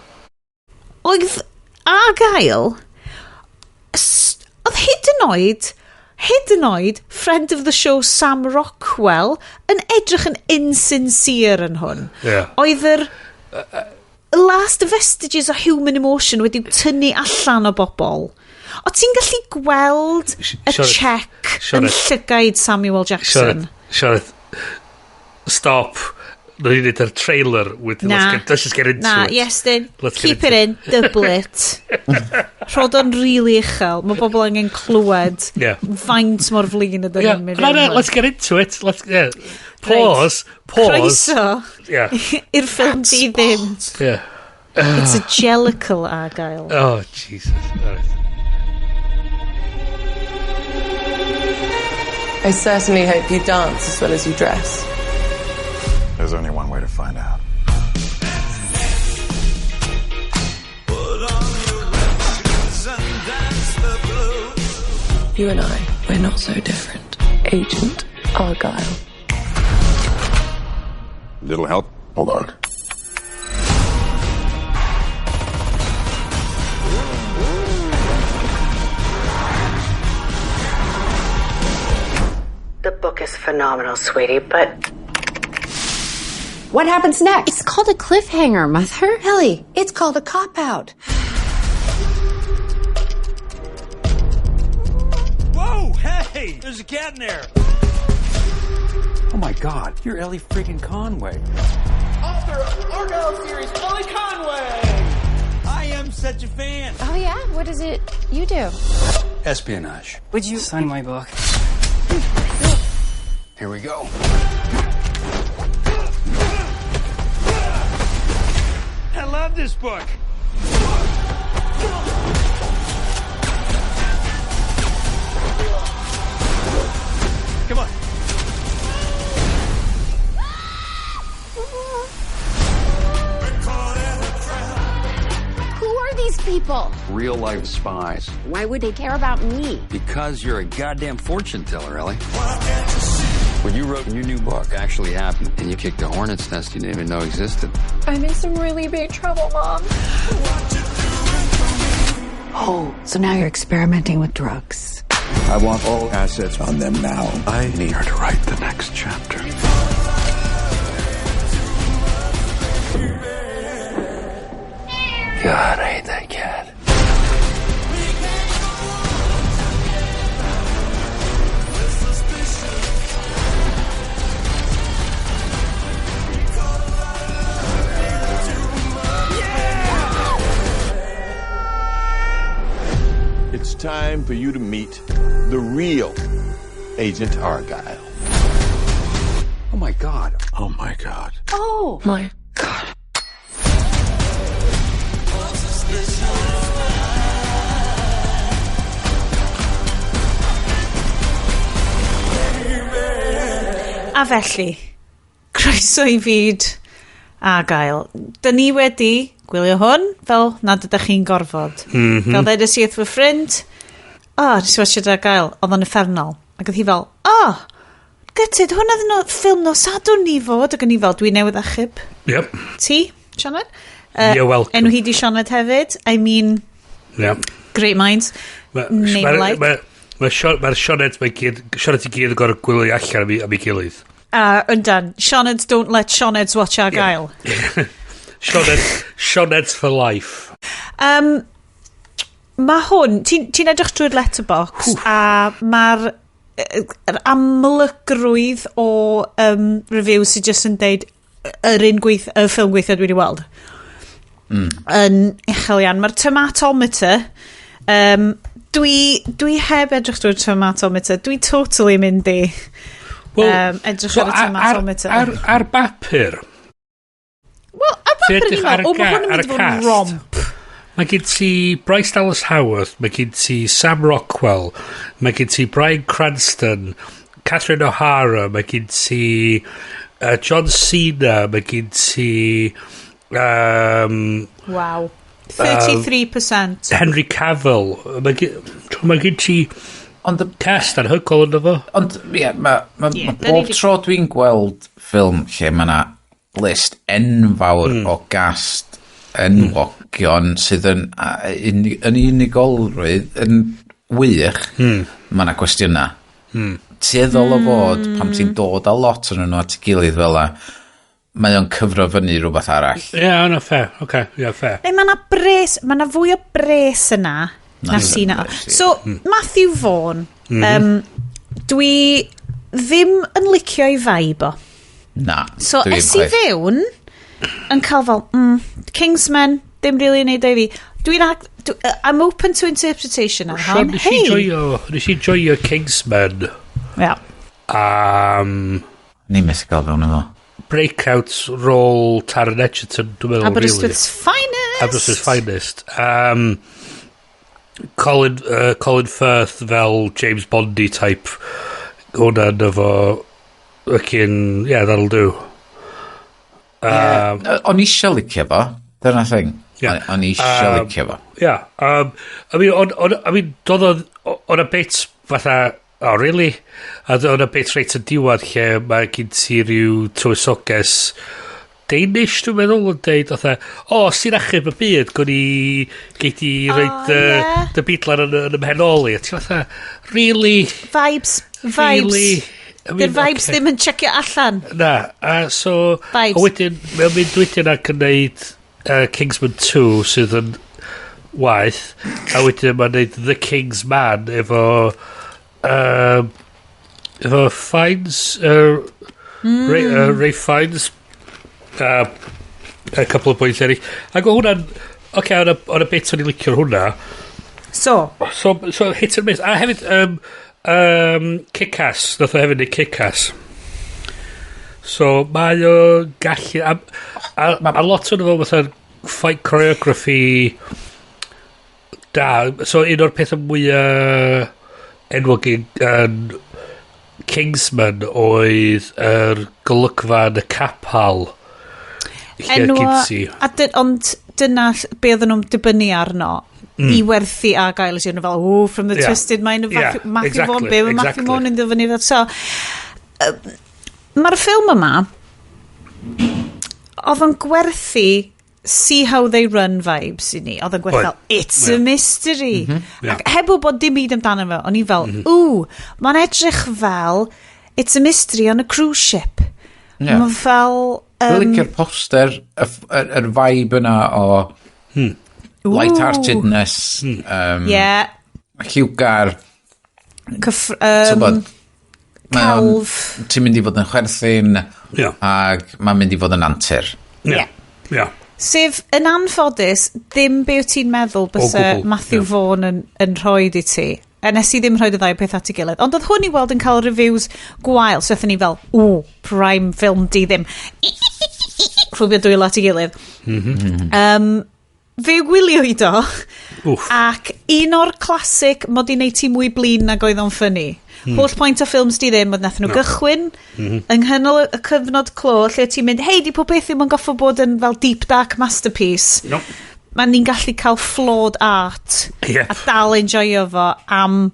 Oedd Argylle oedd hyd yn oed friend of the show Sam Rockwell yn edrych yn insincere yn hwn. Yeah. Oedd yr last vestiges o human emotion wedi'w tynnu allan o bobl. O ti'n gallu gweld y check yn llygaid Samuel Jackson? Sioned. Stop. No, you need a trailer with... Let's just get into it. Iestyn, keep it in, double it. Rhod o'n really uchel. Mae bobl angen clywed faint mor flin ydyn ni'n mynd. Let's get into it. Pause. Croeso i'r Ffilmdiddim. Yeah. It's a jellicle, Argylle. Oh, Jesus. All right. I certainly hope you dance as well as you dress. There's only one way to find out. You and I, we're not so different. Agent Argylle. Little help? Hold on. The book is phenomenal, sweetie, but... What happens next? It's called a cliffhanger, Mother. Ellie, it's called a cop-out. Whoa, hey! There's a cat in there! Oh my god, you're Ellie freaking Conway. Author of Argylle series, Ellie Conway! I am such a fan! Oh yeah? What is it you do? Espionage. Would you sign my book? Here we go. I love this book! Come on. Who are these people? Real life spies. Why would they care about me? Because you're a goddamn fortune teller, Ellie. What you wrote in your new book actually happened, and you kicked a hornet's nest you didn't even know existed. I'm in some really big trouble, Mom. Oh, so now you're experimenting with drugs. I want all assets on them now. I need her to write the next chapter. God, I hate that cat. It's time for you to meet the real Agent Argylle. Oh my god. Oh my god. Oh my god. A felly, croeso I fyd Argylle. Dyn ni wedi gwylio hwn fel nad ydych chi'n gorfod. Fel ddeud y sydd fy ffrind, nes i watch Argylle, oedd o'n effernol. Ac oedd hi fel, gytid, hwn oedd yn ffilm no sadwn ni fod, ac yn ni fel, dwi'n newydd achub. Yep. Ti, Sioned? You're welcome. Enw hi di Sioned hefyd. I mean, great minds. Name like. Mae'r Sioned i gyd yn gorau gwylio allan am ei gilydd. Yndan, Sioneds don't let Sioneds watch Argylle. Sioneds for life. Mae hwn, ti'n edrych drwy'r letterbox, a mae'r yr amlygrwydd o review sy'n just yn deud y ffilm gweithio dwi wedi weld. Yn uchel iawn. Mae'r tomatometer, dwi heb edrych drwy'r tomatometer. Dwi totally mynd i edrych ar y tomatometer. Ar bapur? Wel, ar bapur ni fel, mae hwn yn mynd i fod yn romp. Mae gen ti Bryce Dallas Howard, mae gen ti Sam Rockwell, mae gen ti Bryan Cranston, Catherine O'Hara, mae gen ti John Cena, mae gen ti... wow. 33%. Henry Cavill. Mae gen ti cast anhygol yn efo. Ond, ie, mae bob tro dwi'n gweld ffilm lle mae yna list enfawr o cast enwogion sydd yn unigolrwydd yn wych, mae yna cwestiynau. Tueddol o fod, pam ti'n dod a lot yn nhw at ei gilydd fel la, mae o'n cyfro fyny rhywbeth arall. Ie, yna fair. Oce, ie, fair. Mae yna fwy o bres yna na sy'n yna. So, Matthew Vaughn, dwi ddim yn licio ei vibe o. Na. So, es i fewn yn cael fel, Kingsman, dim really yn neud ei fi. I'm open to interpretation ar hon. Nes i joio Kingsman. Ia. Ni mes i gael fewn efo. Breakout role Taron Egerton, dwi'n meddwl, really. Aberystwyth's finest. Aberystwyth's finest. Colin Firth fel James Bondy type. Hwna'n efo... yeah, that'll do. O'n eisiau licio fo. Dyna thing. O'n eisiau licio fo. Yeah. I mean, doedd o'n a bit fatha... Oh, really? A o'n a bit reit yn diwedd lle mae gen ti rhyw tywysoges Danish, dwi'n meddwl, yn deud, fatha, sy'n achub y byd, gwn i gei di roed dy bidlar yn ymhenoli. A ti'n fatha, really? Vibes. Dy'r vibes ddim yn checio allan. Na, so... Vibes. A wedyn, mae'n mynd wedyn ac yn neud Kingsman 2 sydd yn waeth. A wedyn mae'n neud The King's Man efo Fiennes, Ray Fiennes, a couple of points eraill. Ac o hwnna'n, o'n a bit o'n i licio hwnna. So hit and miss. A hefyd, Kick-Ass, nath o hefyd neud Kick-Ass. So mae o gallu, a lot o'n efo fatha fight choreography da. So un o'r pethau mwyaf enwog yn Kingsman oedd golygfa yn y capal. Ond dyna be oedden nhw'n dibynnu arno i werthu Argylle as fel, from the twisted mind of Matthew Vaughn, be mae Matthew Vaughn yn dibynnu fel. So, mae'r ffilm yma oedd yn gwerthu see how they run vibes i ni. Oedd yn gwerthu fel, it's a mystery. Ac heb bod dim byd amdano fe, o'n i fel, mae'n edrych fel it's a mystery on a cruise ship. Mae'n fel... Dwi'n licio'r poster, yr vibe yna o light-heartedness, lliwgar, calf. Ti'n mynd i fod yn chwerthin, ac mae'n mynd i fod yn antur. Sef, yn anffodus, ddim be o ti'n meddwl bysa Matthew Vaughn yn rhoi i ti. A nes i ddim rhoi y ddau peth at ei gilydd. Ond oedd hwn i weld yn cael reviews gwael, so eithon ni fel, prime film di ddim. Rhwbio dwylo at ei gilydd. Fe gwylio i do, ac un o'r classic mod i neud ti mwy blin nag oedd o'n ffynnu. Holl pwynt o ffilms di ddim, oedd nath nhw gychwyn, yng nghynnol y cyfnod clo, lle ti'n mynd, hei, di pob beth ddim yn goffo bod yn fel deep dark masterpiece. Mae ni'n gallu cael flawed art a dal enjoyo fo am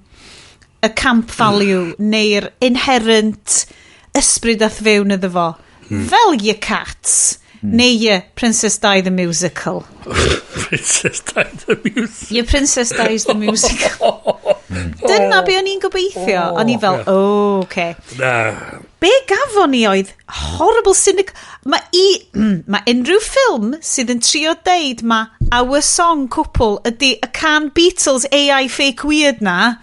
y camp value neu'r inherent ysbryd ath fewn iddo fo. Fel your cats neu your Princess Di the Musical. Princess Di the Musical. Your Princess Di's the Musical. Dyna be o'n i'n gobeithio. O'n i fel, okay. Be gafon ni oedd horrible cynic... Mae unrhyw ffilm sydd yn trio deud our song cwpl ydy y can Beatles AI fake weird na,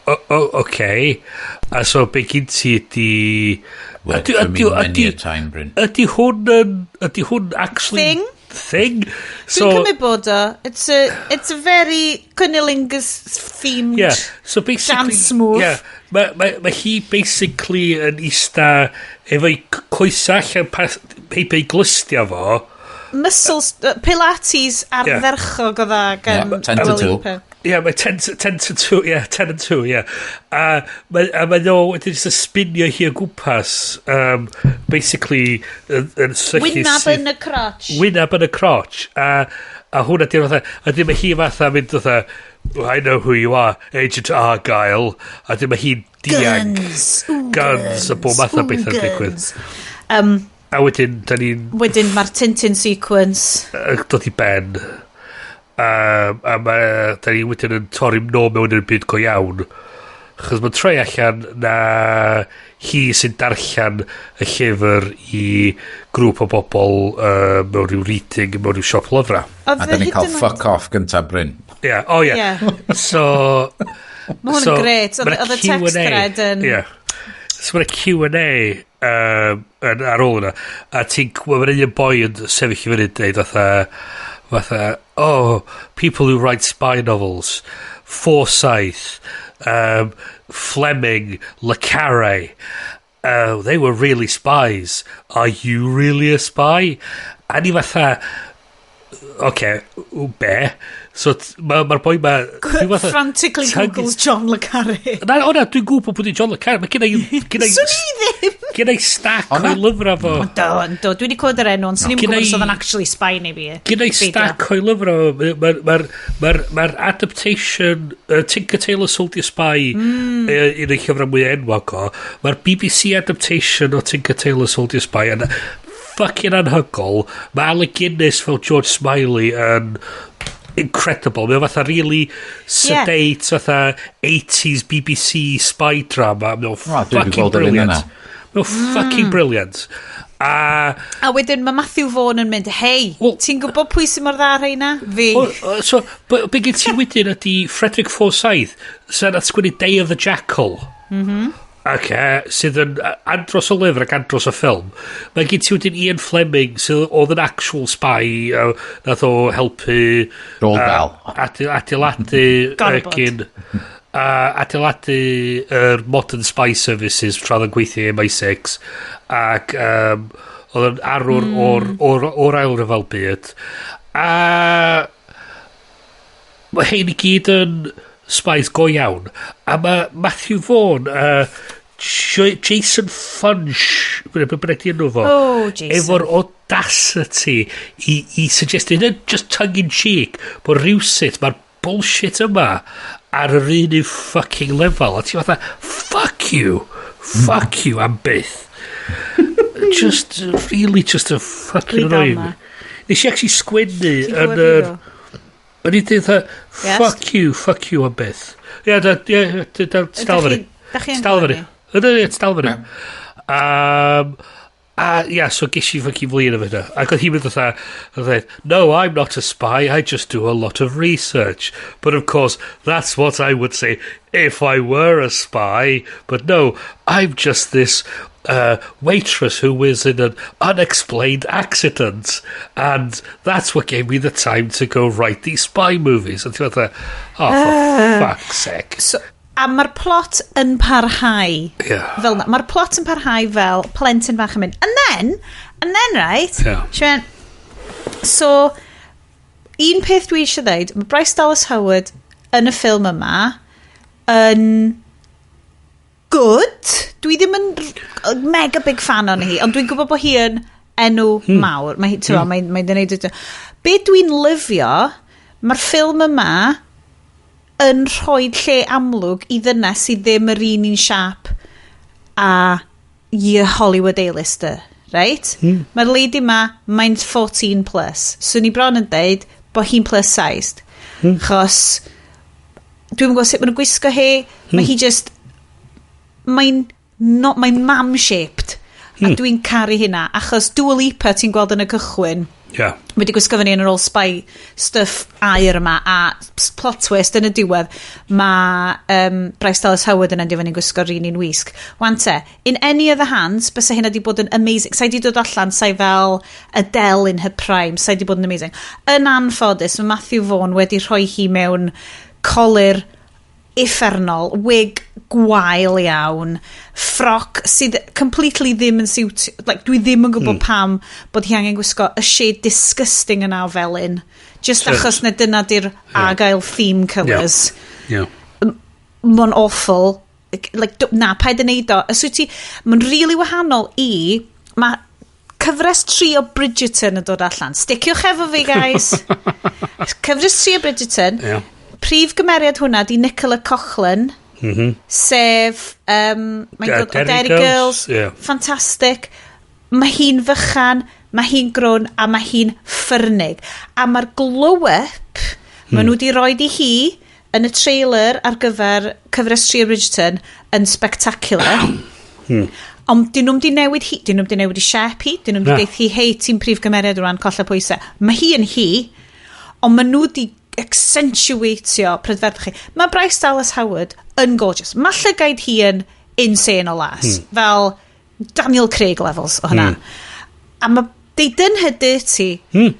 okay. A so be gyn ti ydi... Word for me many a time, Bryn. Ydi hwn actually... Thing? So, Dwi'n cymryd bod o. It's a very cunnilingus themed so basically, dance smooth. Mae hi basically yn ista efo'i coesa allan peidio glystio fo. Muscles, Pilates ardderchog o dda. 10 to 2. Mae 10 to 2, 10 and 2, A mae nhw wedyn jyst spinio hi o gwmpas, basically, yn syllu... Wynab yn y crotch. Wynab yn y crotch. A hwnna di'r fatha, a dim mae hi fatha mynd fatha, I know who you are, Agent Argylle, a dim mae hi'n diag. Guns, a bob math o beth yn digwydd. A wedyn, da ni'n... Wedyn, mae'r Tintin sequence. Dod i ben. A da ni wedyn yn torri'n nôl mewn yn byd go iawn. Chos mae'n troi allan na hi sy'n darllen y llyfr i grŵp o bobl mewn rhyw reading, mewn rhyw siop lyfra. A da ni'n cael fuck off gyntaf Bryn. So... Mae hwn yn gret. Oedd y text thread yn... So mae'n Q&A yn ar ôl yna. A ti'n gwybod un boi yn sefyll i fyny dweud fatha, oh, people who write spy novels, Forsyth, Fleming, Le Carre, they were really spies. Are you really a spy? A ni fatha, okay, be? So mae'r boi ma... Frantically Googles John Le Carre. Na, dwi'n gwybod bod i John Le Carre. Mae gen i... Gen i stack o'i lyfrau fo. Do, dwi wedi clywed yr enw, ond sy'n ni'n gwybod os oedd yn actually spy neu fi. Gen i stack o'i lyfrau fo. Mae'r adaptation Tinker Tailor Soldier Spy un o'i llyfrau mwy enwog o. Mae'r BBC adaptation o Tinker Tailor Soldier Spy yn fucking anhygol. Mae Alec Guinness fel George Smiley yn incredible. Mae'n fatha really sedate, fatha 80s BBC spy drama. Mae'n fucking brilliant. Mae'n fucking brilliant. A wedyn mae Matthew Vaughan yn mynd, hei, ti'n gwybod pwy sy'n mor dda rhaina? Fi. So, be gen ti wedyn ydi Frederick Forsyth, sy'n atgwynu Day of the Jackal. Sydd yn andros o lyfr ac andros o ffilm. Mae gen ti wedyn Ian Fleming sydd oedd yn actual spy, nath o helpu adeiladu yr modern spy services tra'n yn gweithio MI6 ac oedd yn arwr o'r ail ryfel byd. A mae hyn i gyd yn spies go iawn. A mae Matthew Vaughan, Jason Funch, bynnag di enw fo, efo'r audacity i suggest, just tongue-in-cheek, bod rhywsut mae'r bullshit yma ar yr un i'w fucking lefel. A ti'n fatha, fuck you, am beth. Just a fucking annoying. Nes i actually sgwennu yn yr... O'n i'n dweud, fuck you am beth. Stal fyny. So ges i fucking flin o fyna. Ac oedd hi'n mynd fatha, no, I'm not a spy, I just do a lot of research. But of course, that's what I would say if I were a spy. But no, I'm just this waitress who was in an unexplained accident, and that's what gave me the time to go write these spy movies. And for fuck's sake. So, a mae'r plot yn parhau fel na. Mae'r plot yn parhau fel plentyn fach yn mynd. And then right? So, un peth dwi eisiau dweud, mae Bryce Dallas Howard yn y ffilm yma yn good. Dwi ddim yn mega big fan o'n hi, ond dwi'n gwybod bod hi yn enw mawr. Mae'n gwneud... Be dwi'n lyfio, mae'r ffilm yma yn rhoi lle amlwg i ddynes sydd ddim yr un siap a Hollywood A-lister, right? Mae'r lady yma, mae'n 14 plus. So ni bron yn dweud bod hi'n plus sized. Chos dwi'n gwybod sut ma'n gwisgo hi, mae hi just... Mae'n mam-shaped. A dwi'n caru hynna. Achos Dua Lipa ti'n gweld yn y cychwyn Yeah. Wedi gwisgo fyny yn yr ôl spy stuff air yma a plot twist yn y diwedd mae Bryce Dallas Howard yn endio fyny'n gwisgo rini'n wisg. Wante, in any other hands, bysa hynna wedi bod yn amazing. Sa'i di dod allan, sa'i fel Adele in her prime, sa'i di bod yn amazing. Yn anffodus, mae Matthew Vaughn wedi rhoi hi mewn colir uffernol, wig gwael iawn, ffroc sydd completely ddim yn siwt, like, dwi ddim yn gwybod pam bod hi angen gwisgo y shade disgusting yna o felyn, just achos na dyna di'r Argylle theme colours. Mae'n awful, like, na, paid yn neud o, mae'n really wahanol mae cyfres 3 o Bridgerton yn dod allan. Sticiwch efo fi, guys. Cyfres 3 o Bridgerton. Prif gymeriad hwnna di Nicola Coughlan, sef mae'n dod o Derry Girls, ffantastig. Mae hi'n fychan, mae hi'n grwn a mae hi'n ffyrnig. A mae'r glow-up maen nhw di roi di hi yn y trailer ar gyfer cyfres 3 o Bridgerton yn spectacular. Ond dyn nhw'n di newid hi, dyn nhw'n di newid i siep hi, dyn nhw'n di deith hi, hei, ti'n prif gymeriad rwan, colla pwysau. Mae hi yn hi, ond maen nhw di accentuatio prydferth chi. Mae Bryce Dallas Howard yn gorgeous. Mae llygaid hi yn insane o las. Fel Daniel Craig levels o hynna. A mae they done her dirty yn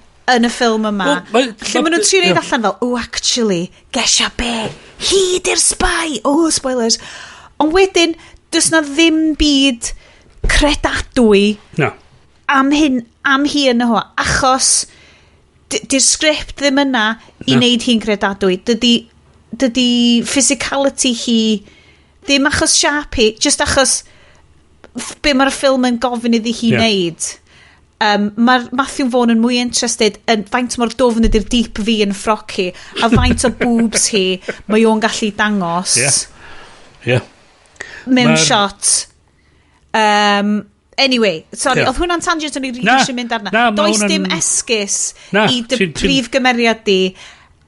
y ffilm yma. Lle maen nhw'n trio neud allan fel, actually, gesha be? Hi di'r spy! Spoilers. Ond wedyn, does na ddim byd credadwy am hi yn y ho. Achos di'r sgript ddim yna i wneud hi'n credadwy. Dydy physicality hi ddim achos sharp hi, just achos be mae'r ffilm yn gofyn iddi hi wneud. Mae Matthew Vaughn yn mwy interested yn faint mor dofn ydy'r deep V yn ffroc hi a faint o boobs hi mae o'n gallu dangos mewn shot. Anyway, sorry, oedd hwnna'n tangent o'n i rili eisiau mynd arna. Does dim esgus i dy prif gymeriad di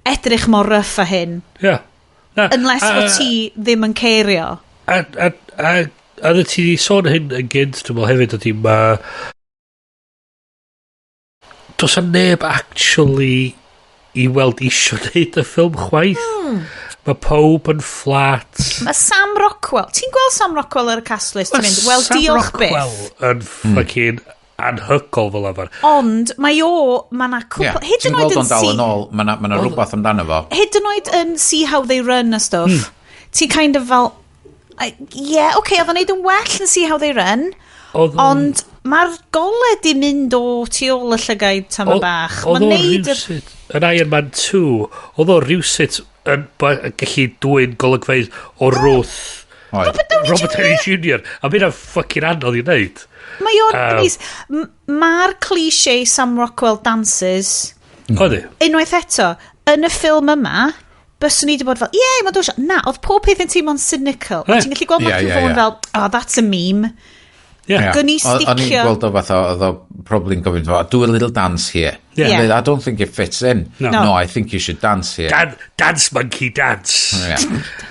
edrych mor rough a hyn. Unless o ti ddim yn cerio. A ti di sôn hyn yn gynt, dwi'n meddwl hefyd, ydy does a neb actually i weld isio neud y ffilm chwaith. Mae pob yn flat. Mae Sam Rockwell. Ti'n gweld Sam Rockwell ar y cast list? Wel, diolch beth. Sam Rockwell yn fucking anhygol fel afar. Ond mae na cwpl... Ti'n gweld o'n dal yn ôl, mae na rhywbeth amdano fo. Hyd yn oed yn see how they run a stuff. Ti'n kind of fel... oedd o'n neud yn well yn see how they run. Ond mae'r golau di mynd o tu ôl y llygaid tam y bach. Oedd o'n rhywsyd yn Iron Man 2, oedd o'n rhywsyd yn gallu dwy'n golygfeidd o Ruth Robert Downey Jr. A mynd am fucking anodd i wneud. Mae o'n mae'r cliché Sam Rockwell dances unwaith eto yn y ffilm yma byswn ni wedi bod fel mae'n dod oedd pob peth yn teimlo'n cynical a ti'n gallu gweld Matthew Vaughn fel that's a meme. O'n i'n gweld o fath oedd o probably'n gofyn do a little dance here. I don't think it fits in. No, I think you should dance here. Dance monkey dance.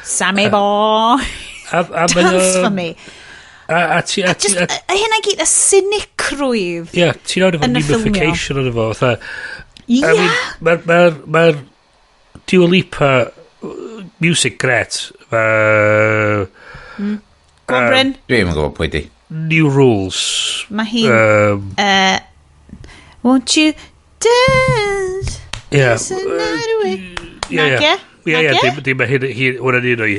Sammy boy. Dance for me. A hynna gyd y cynicrwydd ti'n oed efo mimification yn efo mae'r Dua Lipa music gret Bryn dwi'n gwybod pwy di New Rules mae hi'n won't you dance dim hyn hwnna'n un o'i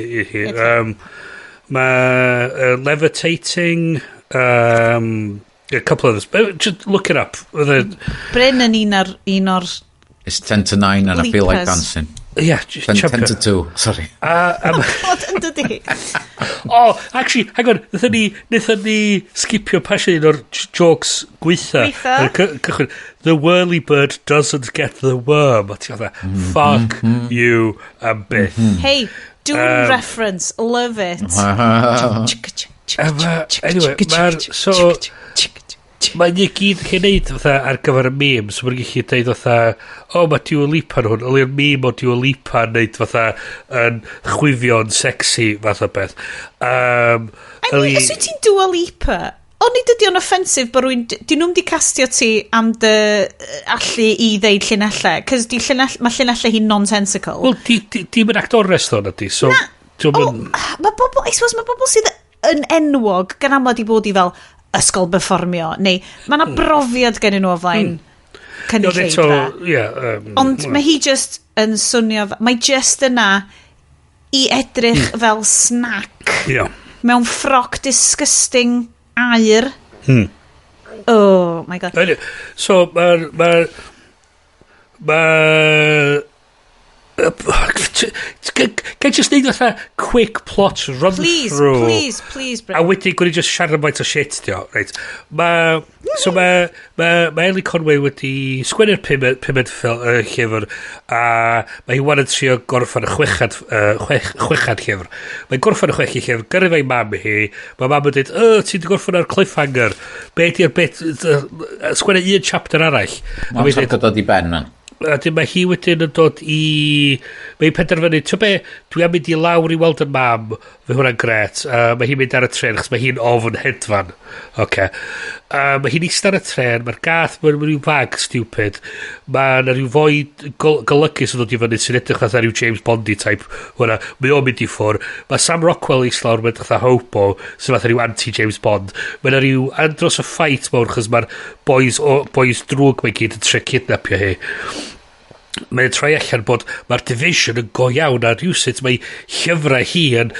mae levitating a couple of this just look it up Bryn yn un o'r it's 10 to 9 and I feel like dancing 10 to 2 sorry actually hang on nethon ni skipio passion un o'r jokes gweitha the whirly bird doesn't get the worm fuck you a bit hey Dune reference, love it. Anyway, mae'n i gyd chi'n neud ar gyfer y memes, mae'n gallu deud mae Dua Lipa yn hwn, oedd meme o Dua Lipa yn neud yn chwifio'n sexy fath o beth. Os wyt ti'n Dua Lipa, Ond nid ydi o'n offensif bod rwy'n... Di nhw'n di castio ti am dy allu i ddeud llinellau? Cys mae llinellau hi'n nonsensical. Wel, di'n mynd actores ddo na di, so... Mae bobl... I suppose mae bobl sydd yn enwog gan amod i bod i fel ysgol berfformio, neu mae yna brofiad gen nhw o flaen cynulleidfa. Ond mae hi just yn swnio... Mae just yna i edrych fel snack mewn ffroc disgusting air. Oh my god. So, Can I just need a quick plot run through? Please, Bryn. A wedyn, gwni just siarad am faint o shit, dio, right? So mae Ellie Conway wedi sgwennu'r pumed llyfr, a mae hi wan yn trio gorffan y chwechad llyfr. Mae'n gorffan y chwech llyfr, gyrru fe'i mam hi, mae mam yn dweud, ti wedi gorffan ar cliffhanger, be di'r beth, sgwennu un chapter arall. Mae'n sort o dod i ben, man. A dyn mae hi wedyn yn dod i... Mae'n penderfynu, ti'n be, dwi am mynd i lawr i weld y mam, fe hwnna'n gret. Mae hi'n mynd ar y tren, chos mae hi'n ofn hedfan. Mae hi'n eistedd ar y tren, mae'r gath, mae'n rhyw fag stupid. Mae'n rhyw foi golygus yn dod i fyny, sy'n edrych fatha rhyw James Bondy type. Hwna, mae o'n mynd i ffwr. Mae Sam Rockwell eistedd lawr, mae'n fatha hobo, sy'n fatha rhyw anti-James Bond. Mae'n rhyw andros o fight mawr, chos mae'r boys drwg mae'n gyd yn tre kidnapio hi. Mae'n troi allan bod mae'r division yn go iawn a rhywsut mae llyfrau hi yn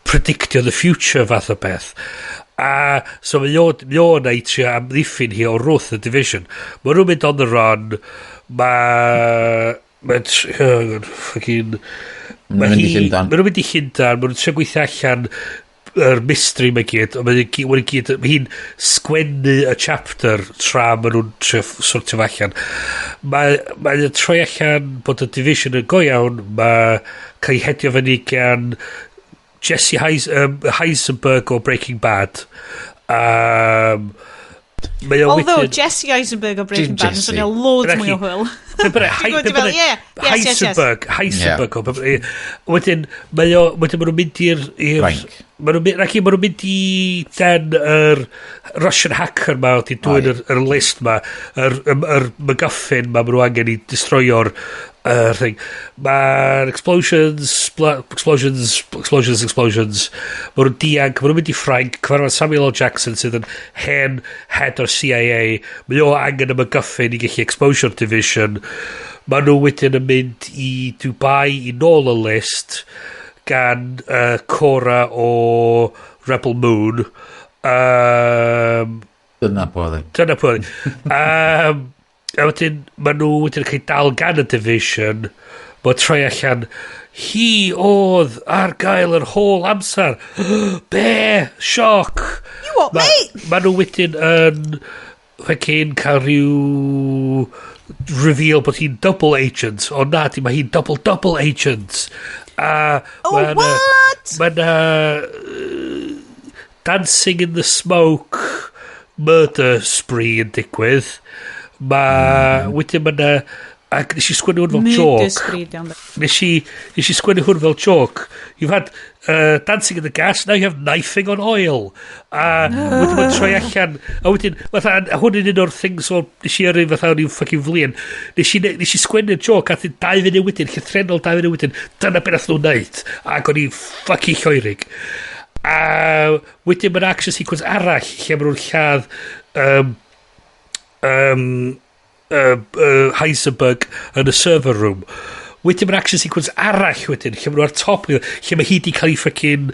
predictio the future fath o beth. A so mae o'n ei trio amddiffyn hi o wrth y division. Mae nhw'n mynd on the run. Mae nhw'n mynd i Llundain. Mae nhw'n trio gweithio allan yr mystery mae gyd. Mae hi'n sgwennu y chapter tra mae nhw'n sortio allan. Mae'n troi allan bod y division yn go iawn. Mae cael ei hedio fyny gan Jesse Heisenberg o Breaking Bad. Although Jesse Eisenberg o Breaking Bad yn swnio loads mwy o hwyl. Heisenberg. Wedyn, mae nhw'n mynd i'r... Mae nhw'n mynd i den yr Russian hacker ma wedi dwy'n yr list ma, yr MacGuffin ma nhw angen i destroyo'r thing. Mae'r explosions. Mae nhw'n diag, mae nhw'n mynd i Frank, cyfarfod Samuel L. Jackson sydd yn hen head o'r CIA. Mae o angen y MacGuffin i gallu exposure division. Mae nhw wedyn yn mynd i Dubai i nôl y list gan Cora o Rebel Moon. Dyna pwyddi. A wedyn, maen nhw wedyn yn cael dal gan y division. Mae'n troi allan, hi oedd Argylle yr whole amser. Be? Sioc. You what, mate? Maen nhw wedyn yn cael rhyw reveal bod hi'n double agent. O na, mae hi'n double agent. What? Mae'n Dancing in the Smoke murder spree yn digwydd. Wedyn mae'n nes i sgwennu hwn fel joke. Nes i sgwennu hwn fel joke. You've had dancing in the gas, now you have knifing on oil. Wedyn mae'n troi allan. A wedyn, hwn yn un o'r things o nes i yrru fatha o'n i'n ffucking flin. Nes i sgwennu'r joke a 2 funud wedyn, llythrenol 2 funud wedyn, dyna beth nath nhw'n neud. Ac o'n i'n ffucking lloerig. A wedyn mae'n action sequence arall lle maen nhw'n lladd Heisenberg yn y server room. Wedyn mae'n action sequence arall wedyn lle maen nhw ar top lle mae hi di cael ei ffocin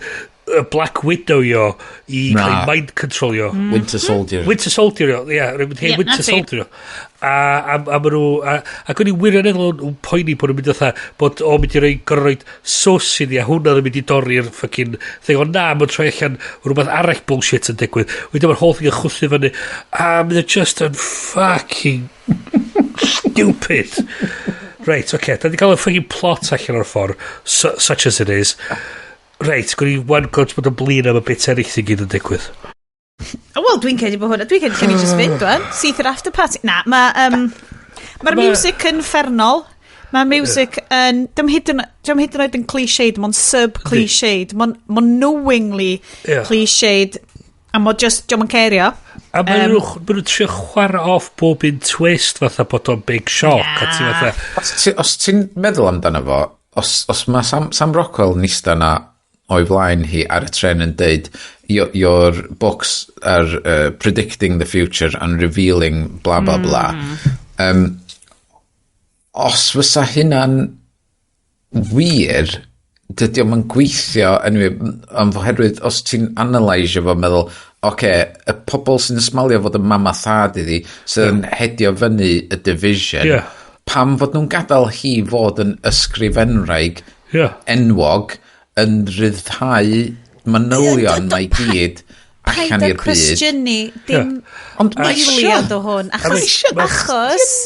Black Widow i cael ei mind control Winter Soldier Winter Soldier a maen nhw ac o'n i wirioneddol yn poeni bod nhw'n mynd bod o'n mynd i roi sos iddi a hwnna yn mynd i dorri'r ffocin thing o na mae'n troi allan rhywbeth arall bullshit yn digwydd wedyn mae'r whole thing yn chwthu fyny a mae'n just yn fucking stupid. Right, okay, da di cael y fucking plot allan o'r ffordd such as it is. Reit, gwni wan gwrs bod yn blin am y bit eraill sy'n gyd yn digwydd. Wel, dwi'n credu bod hwnna. Dwi'n credu just fynd, dwi'n. Syth yr after party. Na, mae'r music yn fernol. Mae'r music yn... Dwi'n hyd yn oed yn cliched, mae'n sub-cliched. Mae'n knowingly cliched. A mo just, diolch yn cerio. A maen nhw'n trio chwarae off bob un twist fatha bod o'n big shock. Os ti'n meddwl amdano fo, os mae Sam Rockwell nista na o'i flaen hi ar y tren yn deud, your books are predicting the future and revealing bla bla bla. Os fysa hynna'n wir, dydy o'm yn gweithio ond oherwydd os ti'n analysio fo meddwl y pobl sy'n ysmalio fod y mama thad iddi sy'n hedio fyny y division pam fod nhw'n gadael hi fod yn ysgrifenwraig enwog yn ryddhau manylion mae gyd allan i'r byd. Cwestiynu dim eiliad o hwn achos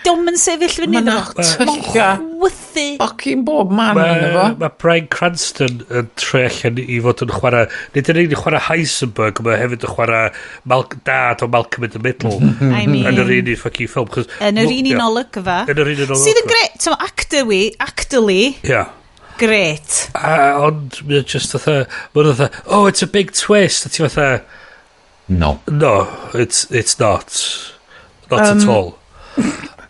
dom yn sefyll fyny mae'n chwythu fucking bob man yna fo. Mae Bryan Cranston yn trech i fod yn chwarae nid yn ein chwarae Heisenberg mae hefyd yn chwarae dad o Malcolm in the Middle yn yr un i fucking ffilm yn yr un un olygfa sydd yn gret actorly gret ond mae'n just fatha it's a big twist a ti fatha no it's not at all.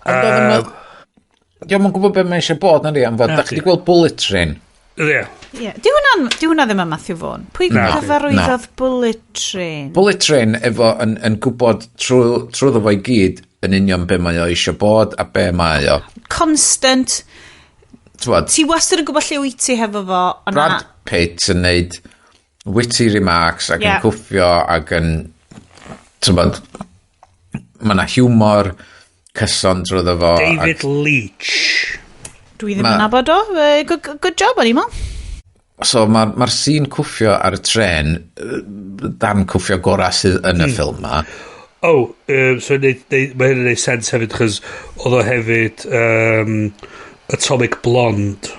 Diolch yn gwybod beth mae eisiau bod na am fod. Da chi wedi gweld Bullet Train? Di hwnna ddim yn Matthew Vaughan. Pwy gyfarwyddodd Bullet Train? Bullet Train efo yn gwybod trwy ddefo i gyd yn union be mae o eisiau bod a be mae o. Constant. Ti wastad yn gwybod lle wyt ti hefo fo. Brad Pitt yn neud witty remarks ac yn cwffio ac yn mae na humor cyson drwy fo. David Leitch. Dwi ddim yn abod o. Good job, o'n i mo. So mae'r scene cwffio ar y tren dan cwffio gora sydd yn y ffilm ma. So mae hyn yn neud sens hefyd chos oedd o hefyd Atomic Blonde.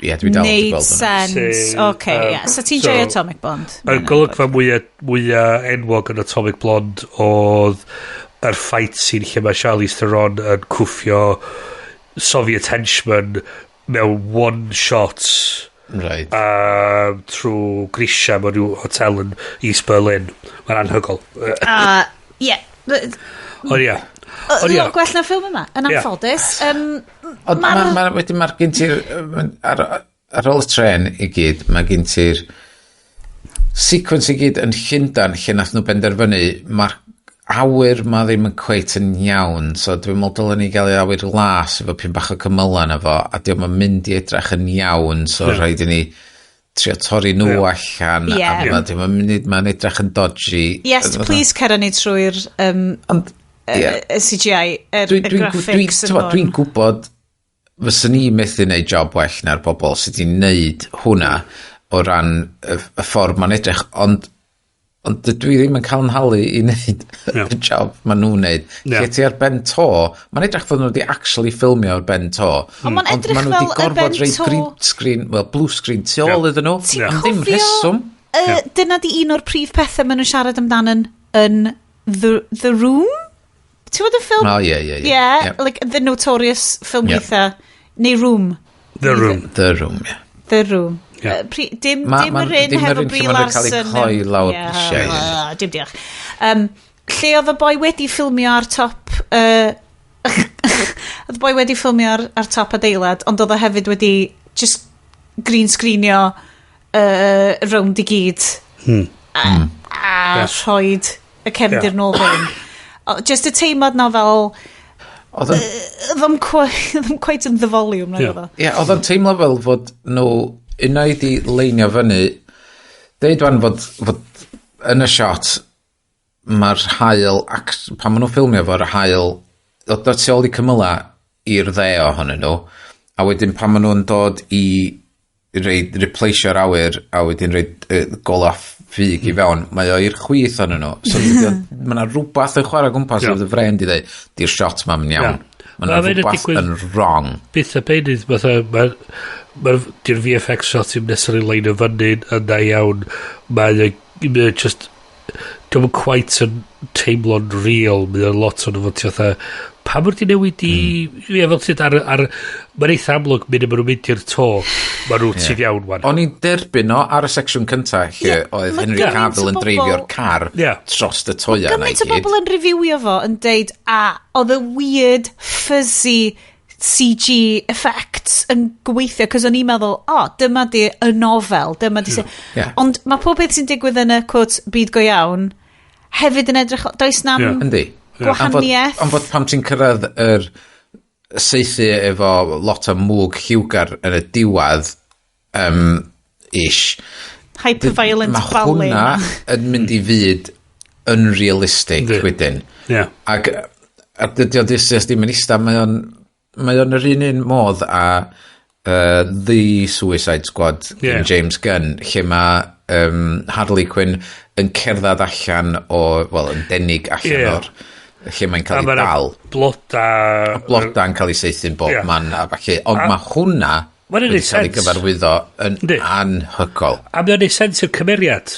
Dwi dal wedi gweld sense. So ti'n joio Atomic Blonde? Y golygfa mwyaf enwog yn Atomic Blonde oedd yr fight scene lle mae Charlize Theron yn cwffio Soviet henchman mewn one shot trwy grisia mewn rhyw hotel yn East Berlin. Mae'n anhygol. Gwell na'r ffilm yma yn anffodus. Wedyn mae'r gen ti'r ar ôl y tren i gyd mae gen ti'r sequence i gyd yn Llundain lle nath nhw benderfynu mae'r awyr ma ddim yn cweit yn iawn so dwi'n meddwl dylen ni gael ei awyr las efo pyn bach o cymylau na fo a diolch yn mynd i edrych yn iawn so rhaid i ni trio torri nhw allan a mae'n edrych yn dodgy please cera ni trwy'r CGI graphics dwi'n gwybod fysyn ni methu neud job well na'r bobl sydd wedi neud hwnna o ran y ffordd mae'n edrych ond dwi ddim yn cael yn halu i wneud y job maen nhw'n neud. Lle ti ar ben to, mae'n edrych fod nhw wedi actually ffilmio ar ben to. Ond maen nhw wedi gorfod reid green screen, blue screen tu ôl iddyn nhw. Am ddim reswm. Dyna di un o'r prif pethau maen nhw'n siarad amdano yn The Room? Ti'n fod y ffilm? Yeah. Like the notorious ffilm eitha. Neu Room. The Room. The Room, yeah. The Room. Dim yr un hefo Brie Larson dim diolch lle oedd y boi wedi ffilmio ar top oedd y boi wedi ffilmio ar top adeilad ond oedd o hefyd wedi just green screenio rownd i gyd a rhoed y cefndir nôl fe'n just y teimlad na fel oedd o'n quite in the volume oedd o'n teimlo fel fod nhw unai di leinio fyny deud wan fod yn y shot mae'r hael pan maen nhw ffilmio fo'r hael dod tu ôl i cymyla i'r dde ohonyn nhw a wedyn pan maen nhw'n dod i repleisio'r awyr a wedyn golaff ffug i fewn mae o i'r chwith ohonyn nhw so mae yna rhywbeth yn chwarae gwmpas oedd y frem di dweud di'r shot ma'n iawn mae yna rhywbeth yn wrong byth y beidydd di'r VFX shot i'n necessarily lein o fyny yn da iawn mae just dwi'n quite yn teimlo'n real mae lot o'n fod ti fatha pa mor di newid i... Ie, fel sydd ar... Mae'n eitha amlwg mynd nhw'n mynd i'r to. Mae nhw sydd iawn, wan. O'n i'n derbyn o ar y secsiwn cyntaf lle oedd Henry Cavill yn dreifio'r car dros y toia na i gyd. Gymaint o bobl yn reviewio fo yn deud, oedd y weird, fuzzy CG effects yn gweithio, cos o'n i'n meddwl, dyma di y nofel, dyma di... Ond mae pob beth sy'n digwydd yn y quote byd go iawn, hefyd yn edrych, does nam gwahaniaeth. Ond fod pam ti'n cyrraedd yr seithi efo lot o mwg lliwgar yn y diwad, ish. Hyper-violent ballet. Mae hwnna yn mynd i fyd unrealistic wedyn. Ac dydy o ddim yn eista, mae o'n yr un modd a The Suicide Squad yn James Gunn, lle mae Harley Quinn yn cerdded allan o, wel, yn denig allan o'r, lle mae'n cael ei dal. Bloda'n cael ei seithu'n bob man a falle, ond mae hwnna wedi cael ei gyfarwyddo yn anhygol. A mae'n ei sens i'r cymeriad.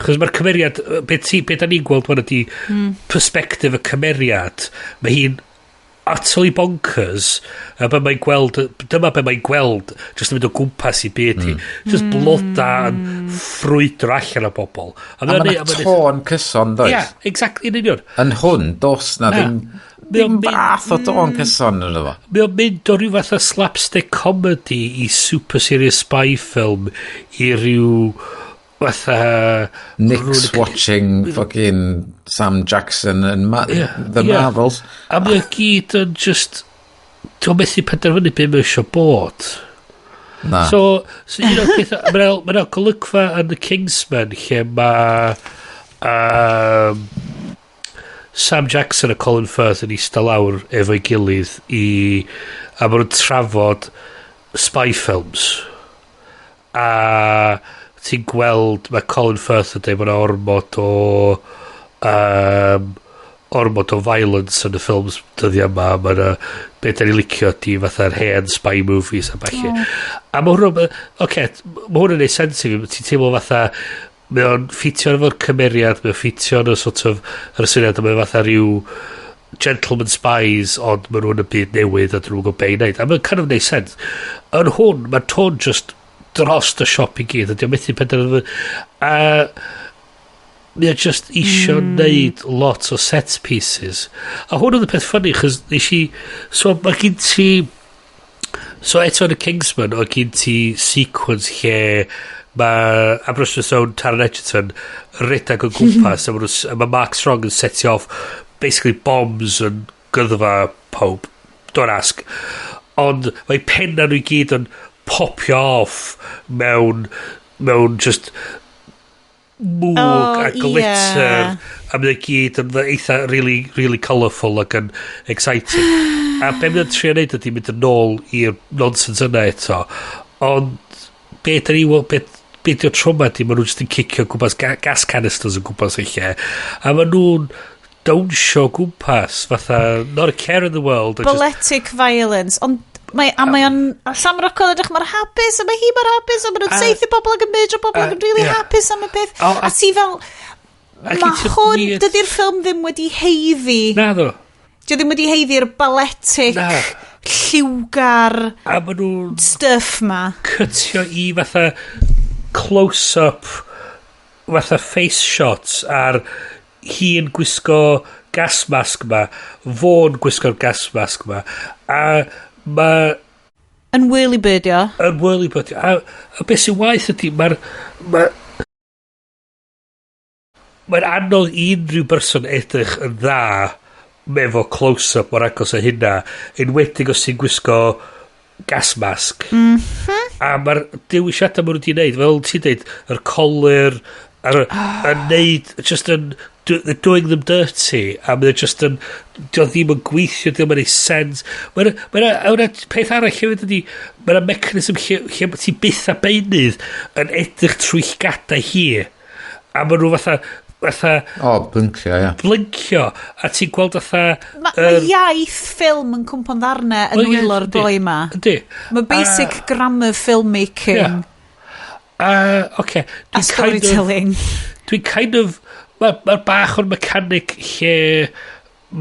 Chos mae'r cymeriad, beth da ni'n gweld fan ydi perspective y cymeriad, mae hi'n utterly bonkers, a be mae'n gweld, dyma be mae'n gweld, jyst yn mynd o gwmpas i byd hi. Just bloda yn ffrwydro allan o bobl. A mae'n tôn cyson, does? Ie, exactly, yn union. Yn hwn, dos na ddim bath o tôn cyson yn efo. Mae'n mynd o ryw fath o slapstick comedy i super serious spy film i ryw... Nick's watching fucking Sam Jackson and The Marvels. A mae'n gyd yn just... Dwi'n methu penderfynu beth mae eisiau bod. Na. So un o'r peth... Mae'n golygfa yn The Kingsman lle mae... Sam Jackson a Colin Firth yn eista lawr efo'i gilydd a maen nhw'n trafod spy films. A... ti'n gweld, mae Colin Firth yn dweud, mae'n ormod o violence yn y ffilms dyddiau yma, mae'n beth da ni licio di fatha'r hen spy movies a falle. A mae hwnnw, mae hwnnw'n ei sens i fi, ti'n teimlo fatha, mae o'n ffitio efo'r cymeriad, mae o'n ffitio yn y sort of, yr syniad, mae fatha rhyw gentleman spies, ond mae nhw'n y byd newydd a drwy'n gwybod be i wneud. A mae'n kind of neud sens. Yn hwn, mae'n tôn just dros y siop i gyd, ydy o methu penderfynu. A mae o just isio neud lot o set pieces. A hwn oedd y peth ffynnu, chys nes i... So mae gyn ti... So eto yn y Kingsman, oedd gyn ti sequence lle mae Aberystwyth Stone, Taron Egerton, redag o gwmpas, a mae Mark Strong yn setio off basically bombs yn gyddfa pob. Don't ask. Ond mae penna nhw i gyd yn popio off mewn just mwg a glitter a mynd i gyd yn eitha really colourful ac yn exciting a be mynd yn trio neud ydy mynd yn ôl i'r nonsense yna eto ond beth yn i beth yw'r trauma di maen nhw just yn cicio gwmpas gas canisters yn gwmpas eich a maen nhw'n dawnsio gwmpas fatha not a care in the world balletic violence ond mae o'n Sam Rockwell edrych mor hapus a mae hi mor hapus a mae nhw'n seithi bobl ac yn myrdio bobl ac yn really hapus am y peth a ti fel mae hwn dydy'r ffilm ddim wedi heiddi na ddo dio ddim wedi heiddi'r balletic lliwgar a mae nhw'n stuff ma cytio i fatha close-up fatha face shots ar hi yn gwisgo gas mask ma fo'n gwisgo'r gas mask ma a mae yn whirlybirdio a beth sy'n waeth ydy mae'n anodd i unrhyw berson edrych yn dda efo close-up o'r agos o hynna enwedig os ti'n gwisgo gas mask a mae'r dewisiadau maen nhw wedi wneud fel ti'n dweud yr colur yn neud just yn doing them dirty a mae'n just yn dio ddim yn gweithio ddim yn ei sens mae'n peth arall hefyd ydy mae'n mechanism lle ti byth a beinydd yn edrych trwy'ch gadau hi a mae nhw fatha blincio a ti'n gweld fatha mae iaith ffilm yn cwmpo'n ddarna yn wylo'r boi ma mae basic grammar filmmaking a storytelling dwi'n kind of mae'r bach o'r mechanic lle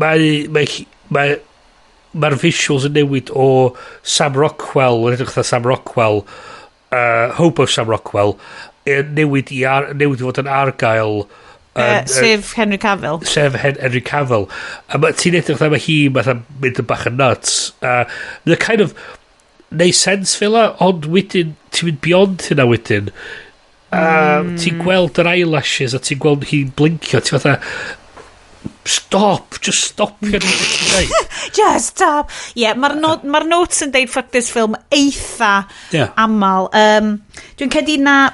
mae Mae'r visuals yn newid o Sam Rockwell, yn edrych Sam Rockwell, Hobo Sam Rockwell, newid i fod yn Argylle, sef Henry Cavill. Henry Cavill. A ti'n edrych am hi, mynd yn bach yn nuts. Mae'n kind of neu sens fel la, ond wedyn, ti'n mynd beyond hynna wedyn. Ti'n gweld yr eyelashes a ti'n gweld hi'n blinkio, ti'n fatha, just stop just stop. Mae'r notes yn deud fuck this film eitha amal. Dwi'n cedi na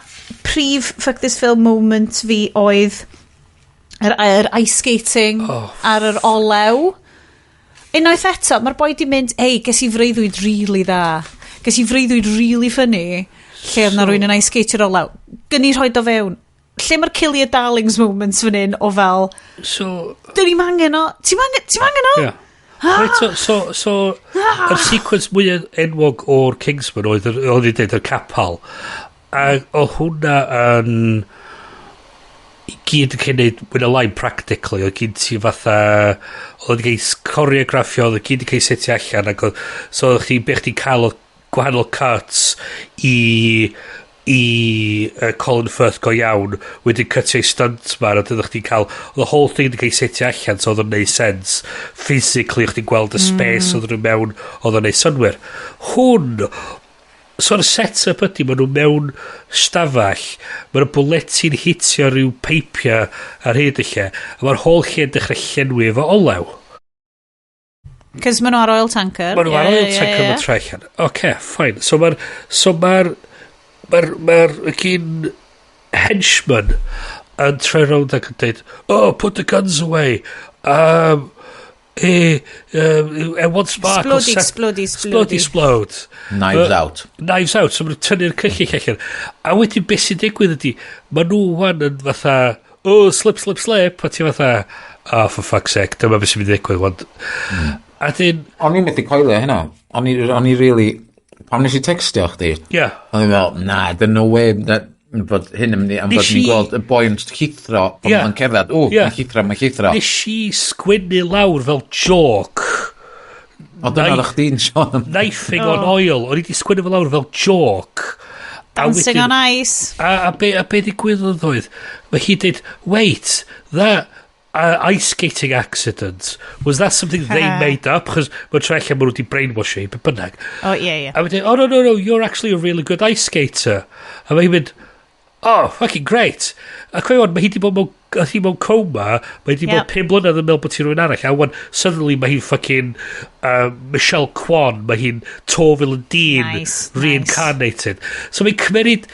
prif fuck this film moment fi oedd yr ice skating ar yr olew. Unwaith eto, mae'r boi di mynd, ges i freuddwyd really dda. Ges i freuddwyd really funny. Lle oedd na rwy'n yn ice skater olew. Gyn i rhoi do fewn. Lle mae'r Killier Darlings moments fan hyn o fel... Dyn ni'n angen o. Ti'n angen o? Right, so yr sequence mwy enwog o'r Kingsman oedd i dweud yr capal. A oedd hwnna yn... gyd yn cynnig wyn y line practically. Oedd gyd ti fatha... Oedd yn cael choreograffio, oedd gyd yn cael setio allan. So oedd chdi'n cael gwahanol cuts i Colin Firth go iawn, wedyn cytio i stunt man, a dydych chi'n cael, the whole thing yn cael setio allan, so oedd o'n neud sense. Physically, o'ch chi'n gweld y space, oedd nhw mewn, oedd o'n neud synwyr. Hwn, so'r set-up ydy, maen nhw mewn stafell, maen nhw bwleti'n hitio rhyw peipia ar hyd y lle, a mae'r whole lle'n dechrau llenwi efo olew. Cys maen nhw ar oil tanker. Maen nhw ar oil tanker ma'n troi allan. Oce, fine. So mae'r gyn henchman yn troi rownd ac yn dweud, put the guns away. One spark. Explode. Knives out. Knives out. So maen nhw'n tynnu'r cyllich allan. A wedyn beth sy'n digwydd ydy, maen nhw wan yn fatha, slip. A ti fatha, for fuck's sake, dyma beth sy'n mynd i digwydd. A dyn... O'n i'n methu coelio hynna. O'n i really... Pam nes i textio chdi? O'n i'n fel, there's no way that... Bod hyn yn mynd i... Am bod ni'n gweld y boi yn llithro. Mae'n cerdded. Mae'n llithro. Nes i sgwynnu lawr fel joke. O, dyna ddech chdi'n Sion. Knifing on oil. O'n i di sgwynnu fel lawr fel joke. Dancing on ice. A be digwyddodd oedd? Mae hi dweud, wait, that... ice skating accident, was that something they made up? Because mae'n troi allan maen nhw wedi brainwash i, but bynnag. Yeah. A mae'n dweud, no, you're actually a really good ice skater. A mae'n mynd, fucking great. A cweud, mae hi wedi bod mewn coma, mae hi wedi bod 5 blynedd yn meddwl bod ti rhywun arall. A wan, suddenly mae hi'n fucking Michelle Kwan, mae hi'n Torville and Dean reincarnated. So mae'n cymeryd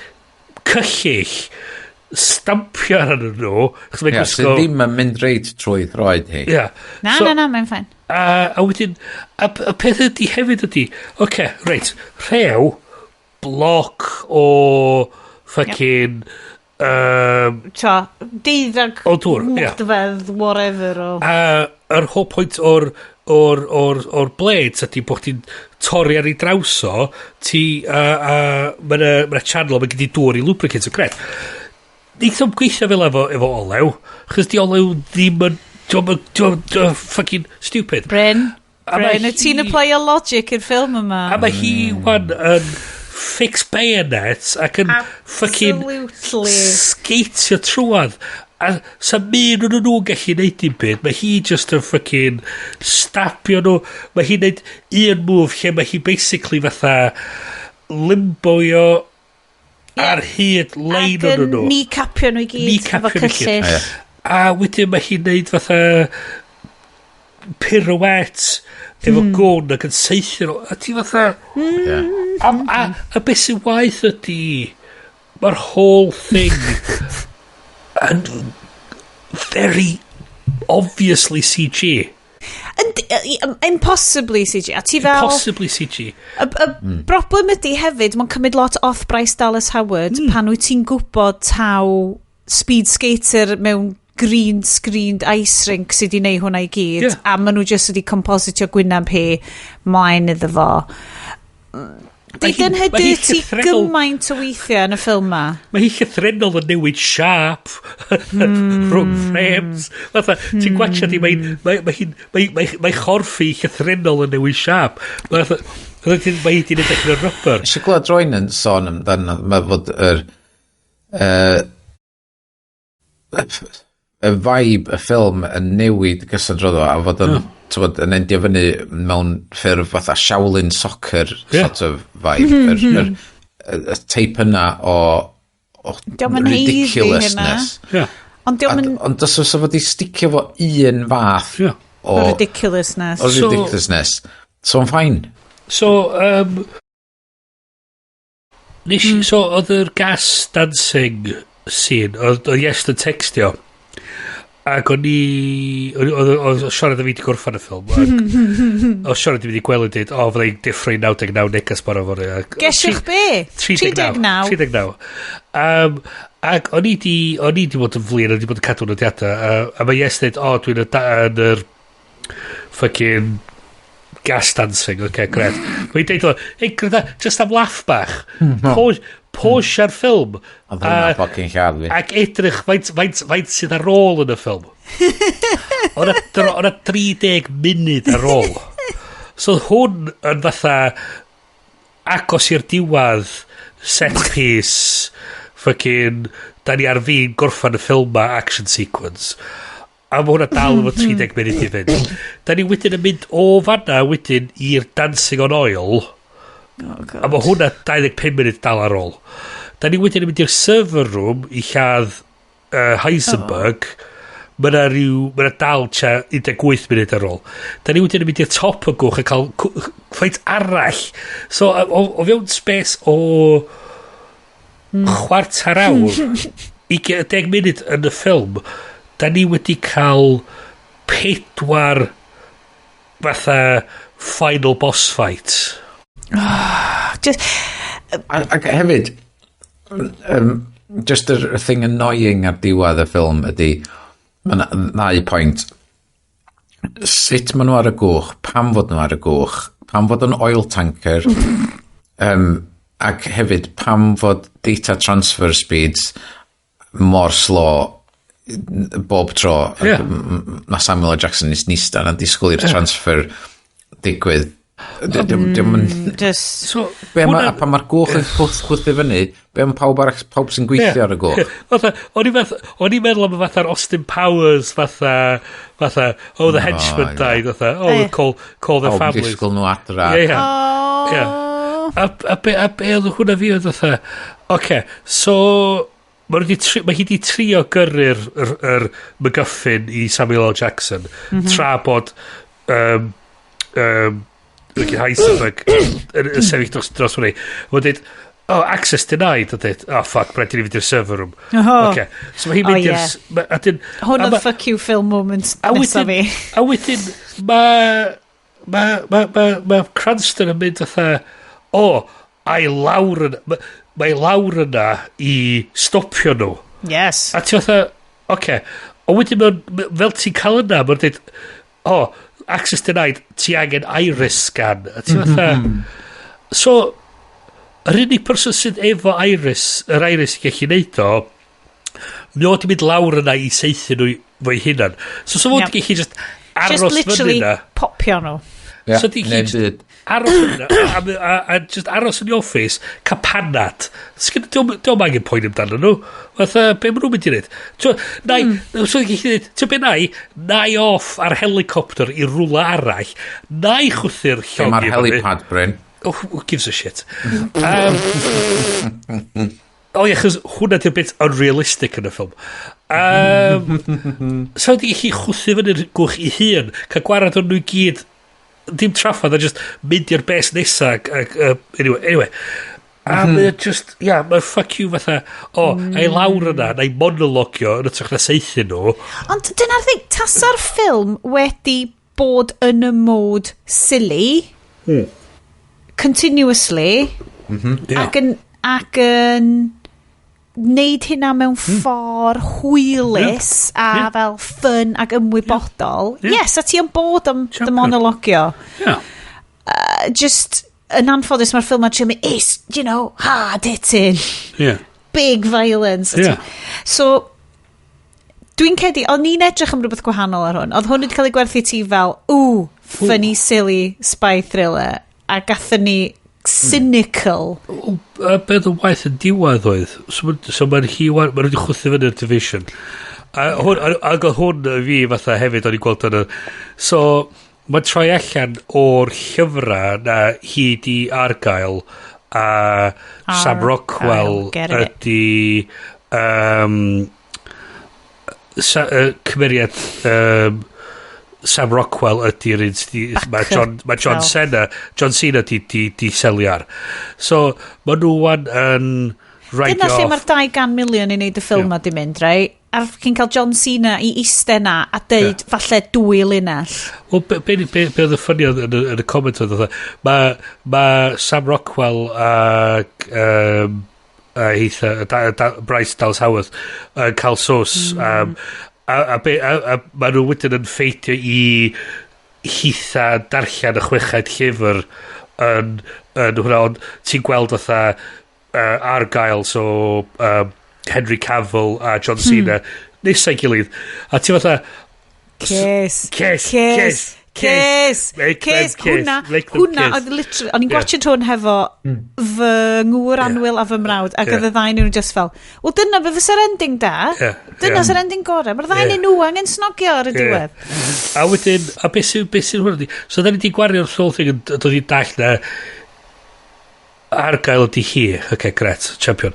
cyllich stampio ar nhw. Sydd ddim yn mynd reit trwy throed hi. Na, mae'n ffain. A wedyn, a peth ydy hefyd ydy, reit, rhew, bloc o fucking... deuddag mwdfedd, whatever. Yr whole point o'r blades ydy bod chdi'n torri ar ei drawso, mae'n channel, mae'n gyda dŵr i lubricant o gred. Nid o'n gweithio fel efo olew, chys di olew ddim yn fucking stupid. Bryn, ti'n apply a logic i'r ffilm yma. A mae hi wan yn fix bayonets ac yn fucking skatio trwad. A sa mynd nhw'n gallu neud i'n byd, mae hi just yn fucking stapio nhw. Mae hi'n neud un move lle mae hi basically fatha limboio ar hyd lein o'n nhw. Ni capio nhw i gyd efo cyllich. A wedyn mae hi'n neud fatha pirouette efo gwn ac yn seithio nhw. A ti fatha... A beth sy'n waeth ydy, mae'r whole thing yn very obviously CG. Impossibly CG. A ti fel... Impossibly CG. Y broblem ydy hefyd, mae'n cymryd lot off Bryce Dallas Howard pan wyt ti'n gwybod taw speed skater mewn green screened ice rink sydd wedi neud hwnna i gyd, a maen nhw just wedi compositio gwynab hi mlaen iddo fo. Di dyn hydy ti gymaint o weithiau yn y ffilm ma. Mae hi llythrenol yn newid siap rhwng frames. Fatha, ti'n gwachio di, mae chorffi llythrenol yn newid siap. Mae hi di edrych yn y rubber. Eisiau glwad droen yn sôn amdano, mae fod y vibe y ffilm yn newid gysadroddo a fod yn endio fyny mewn ffurf fatha Shaolin soccer sort of vibe. Y teip yna o ridiculousness. Ond os oes fod i sticio fo un fath o ridiculousness. So yn ffain. So, so oedd yr gas dancing scene, oedd Iestyn textio, ac o'n Sioned a fi wedi gorffan y ffilm, o Sioned wedi gweld yn dweud, fyddai'n diffru 99 negas bora fori. Gesiwch be? 39. 39. Ac o'n i di bod yn flin, o'n i di bod yn cadw nodiadau, a mae Iestyn dweud, dwi'n yr fucking gas dancing, gred. Mae'n dweud, Greta, just am laff bach, pwys ar ffilm ac edrych faint sydd ar ôl yn y ffilm. O'na 30 munud ar ôl. So hwn yn fatha agos i'r diwadd set piece fucking da ni ar fi'n gorffan y ffilm ma action sequence a mae hwnna dal efo 30 munud i fynd. Da ni wedyn yn mynd o fanna wedyn i'r Dancing on Oil. A mae hwnna 25 munud dal ar ôl. Da ni wedyn yn mynd i'r server room i lladd Heisenberg. Mae'na dal 18 munud ar ôl. Da ni wedyn yn mynd i'r top y gwch a cael ffait arall. So, o fewn space o chwarter awr i 10 munud yn y ffilm, da ni wedi cael 4 fatha final boss fight. Ac hefyd just y thing annoying ar diwedd y ffilm ydy mae'n 2 pwynt sut maen nhw ar y gwch, pam fod nhw ar y gwch, pam fod yn oil tanker ac hefyd pam fod data transfer speeds mor slow bob tro. Mae Samuel L. Jackson nista na'n disgwyl i'r transfer digwydd. Be pan mae'r gwch yn chwth i fyny, be am pawb sy'n gweithio ar y gwch? O'n i'n meddwl am fatha'r Austin Powers fatha the henchman died, call their families. Disgwyl nhw adra. A be oedd hwnna fi oedd fatha, so mae hi di trio gyrru'r MacGuffin i Samuel L. Jackson tra bod Heisenberg yn sefyll dros hwnni. Mae'n dweud, access denied, fuck, bryd i ni fynd i'r server room. So mae hi'n mynd i'r... Hwn oedd fuck you film moment nesa fi. A wedyn, mae Cranston yn mynd mae lawr yna i stopio nhw. Yes. A ti o wedyn fel ti'n cael yna, mae'n dweud, access denied, ti angen iris scan. A ti so, yr unig person sydd efo iris i gallu neud o, mi oedd i mynd lawr yna i seithi nhw fo'i hunan. So fod i gallu just aros fyny yna. Just literally popio nhw. So di chi aros yna a just aros yn i office ca panad. Diolch angen poen amdano nhw. Fatha, be maen nhw'n mynd i wneud? So di chi dweud, be nai off ar helicopter i rwla arall, nai chwthu'r llong. Mae'r helipad, Bryn. Who gives a shit? Chos hwnna di'r bit unrealistic yn y ffilm. So di chi chwthu fyny'r gwch i hun, ca gwarad o'n nhw gyd dim trafod a just mynd i'r bes nesa anyway a mae'n just mae'n fuck you fatha ai lawr yna na'i monologio yn ytrach na seithi nhw. Ond dyna'r thing, tasa'r ffilm wedi bod yn y mode silly continuously ac yn neud hynna mewn ffordd hwylus a fel fun ac ymwybodol. Yes, a ti yn bod am dy monologio. Just, yn anffodus mae'r ffilm yn is, you know, hard hitting. Yeah. Big violence. Yeah. So, dwi'n cedi, o'n ni'n edrych am rhywbeth gwahanol ar hwn. Oedd hwn wedi cael ei gwerthu ti fel, funny, silly, spy thriller. A gathon ni cynical. Beth o waith yn diwedd oedd. So mae'n wedi chwthu fyny'r division. Ac oedd hwn fi fatha hefyd o'n i'n gweld yna. So, mae'n troi allan o'r llyfrau na hi di Argylle a Sam Rockwell ydi cymeriad Sam Rockwell ydi'r un mae John Cena di seliar. So mae nhw yn right dyna off. lle mae'r 200 miliwn i wneud y ffilm ma di mynd, right? A chi'n cael John Cena i iste na a deud falle 2 linell. Wel, be oedd y ffynnu yn y comment oedd mae Sam Rockwell a Bryce Dallas Howard yn cael sos a maen nhw wedyn yn ffeitio i hitha darllen y 6 llyfr yn hwnna, ond ti'n gweld fatha Argylle, so Henry Cavill a John Cena nesau gilydd, a ti fatha hwnna oedd literally, o'n i'n gwachod hwn hefo fy ngŵr Anwyl a fy mrawd, ac oedd y ddau nhw'n just fel, wel dyna fe fysa'r ending da, dyna sy'r ending gorau, mae'r ddau nhw angen snogio ar y diwedd. A wedyn, a beth sy'n hwnna di, so da ni di gwario'r whole thing yn dod i dall na Argylle ydi hi, gret, champion.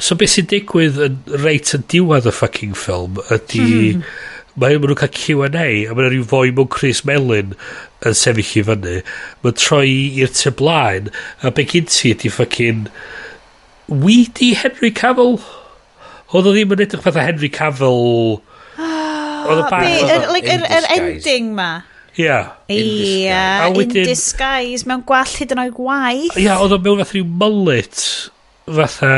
So beth sy'n digwydd yn reit yn diwedd y fucking ffilm ydi mae nhw'n cael Q&A a mae rhyw foi mewn Chris Mellon yn sefyll i fyny, mae'n troi i'r tu blaen a be gyn ti ydi fucking weedy Henry Cavill, oedd o ddim yn edrych fatha Henry Cavill, oedd yr ending ma. Yeah. In disguise, mewn gwall hyd yn oed waeth. Yeah, oedd o mewn fath rhyw mullet fatha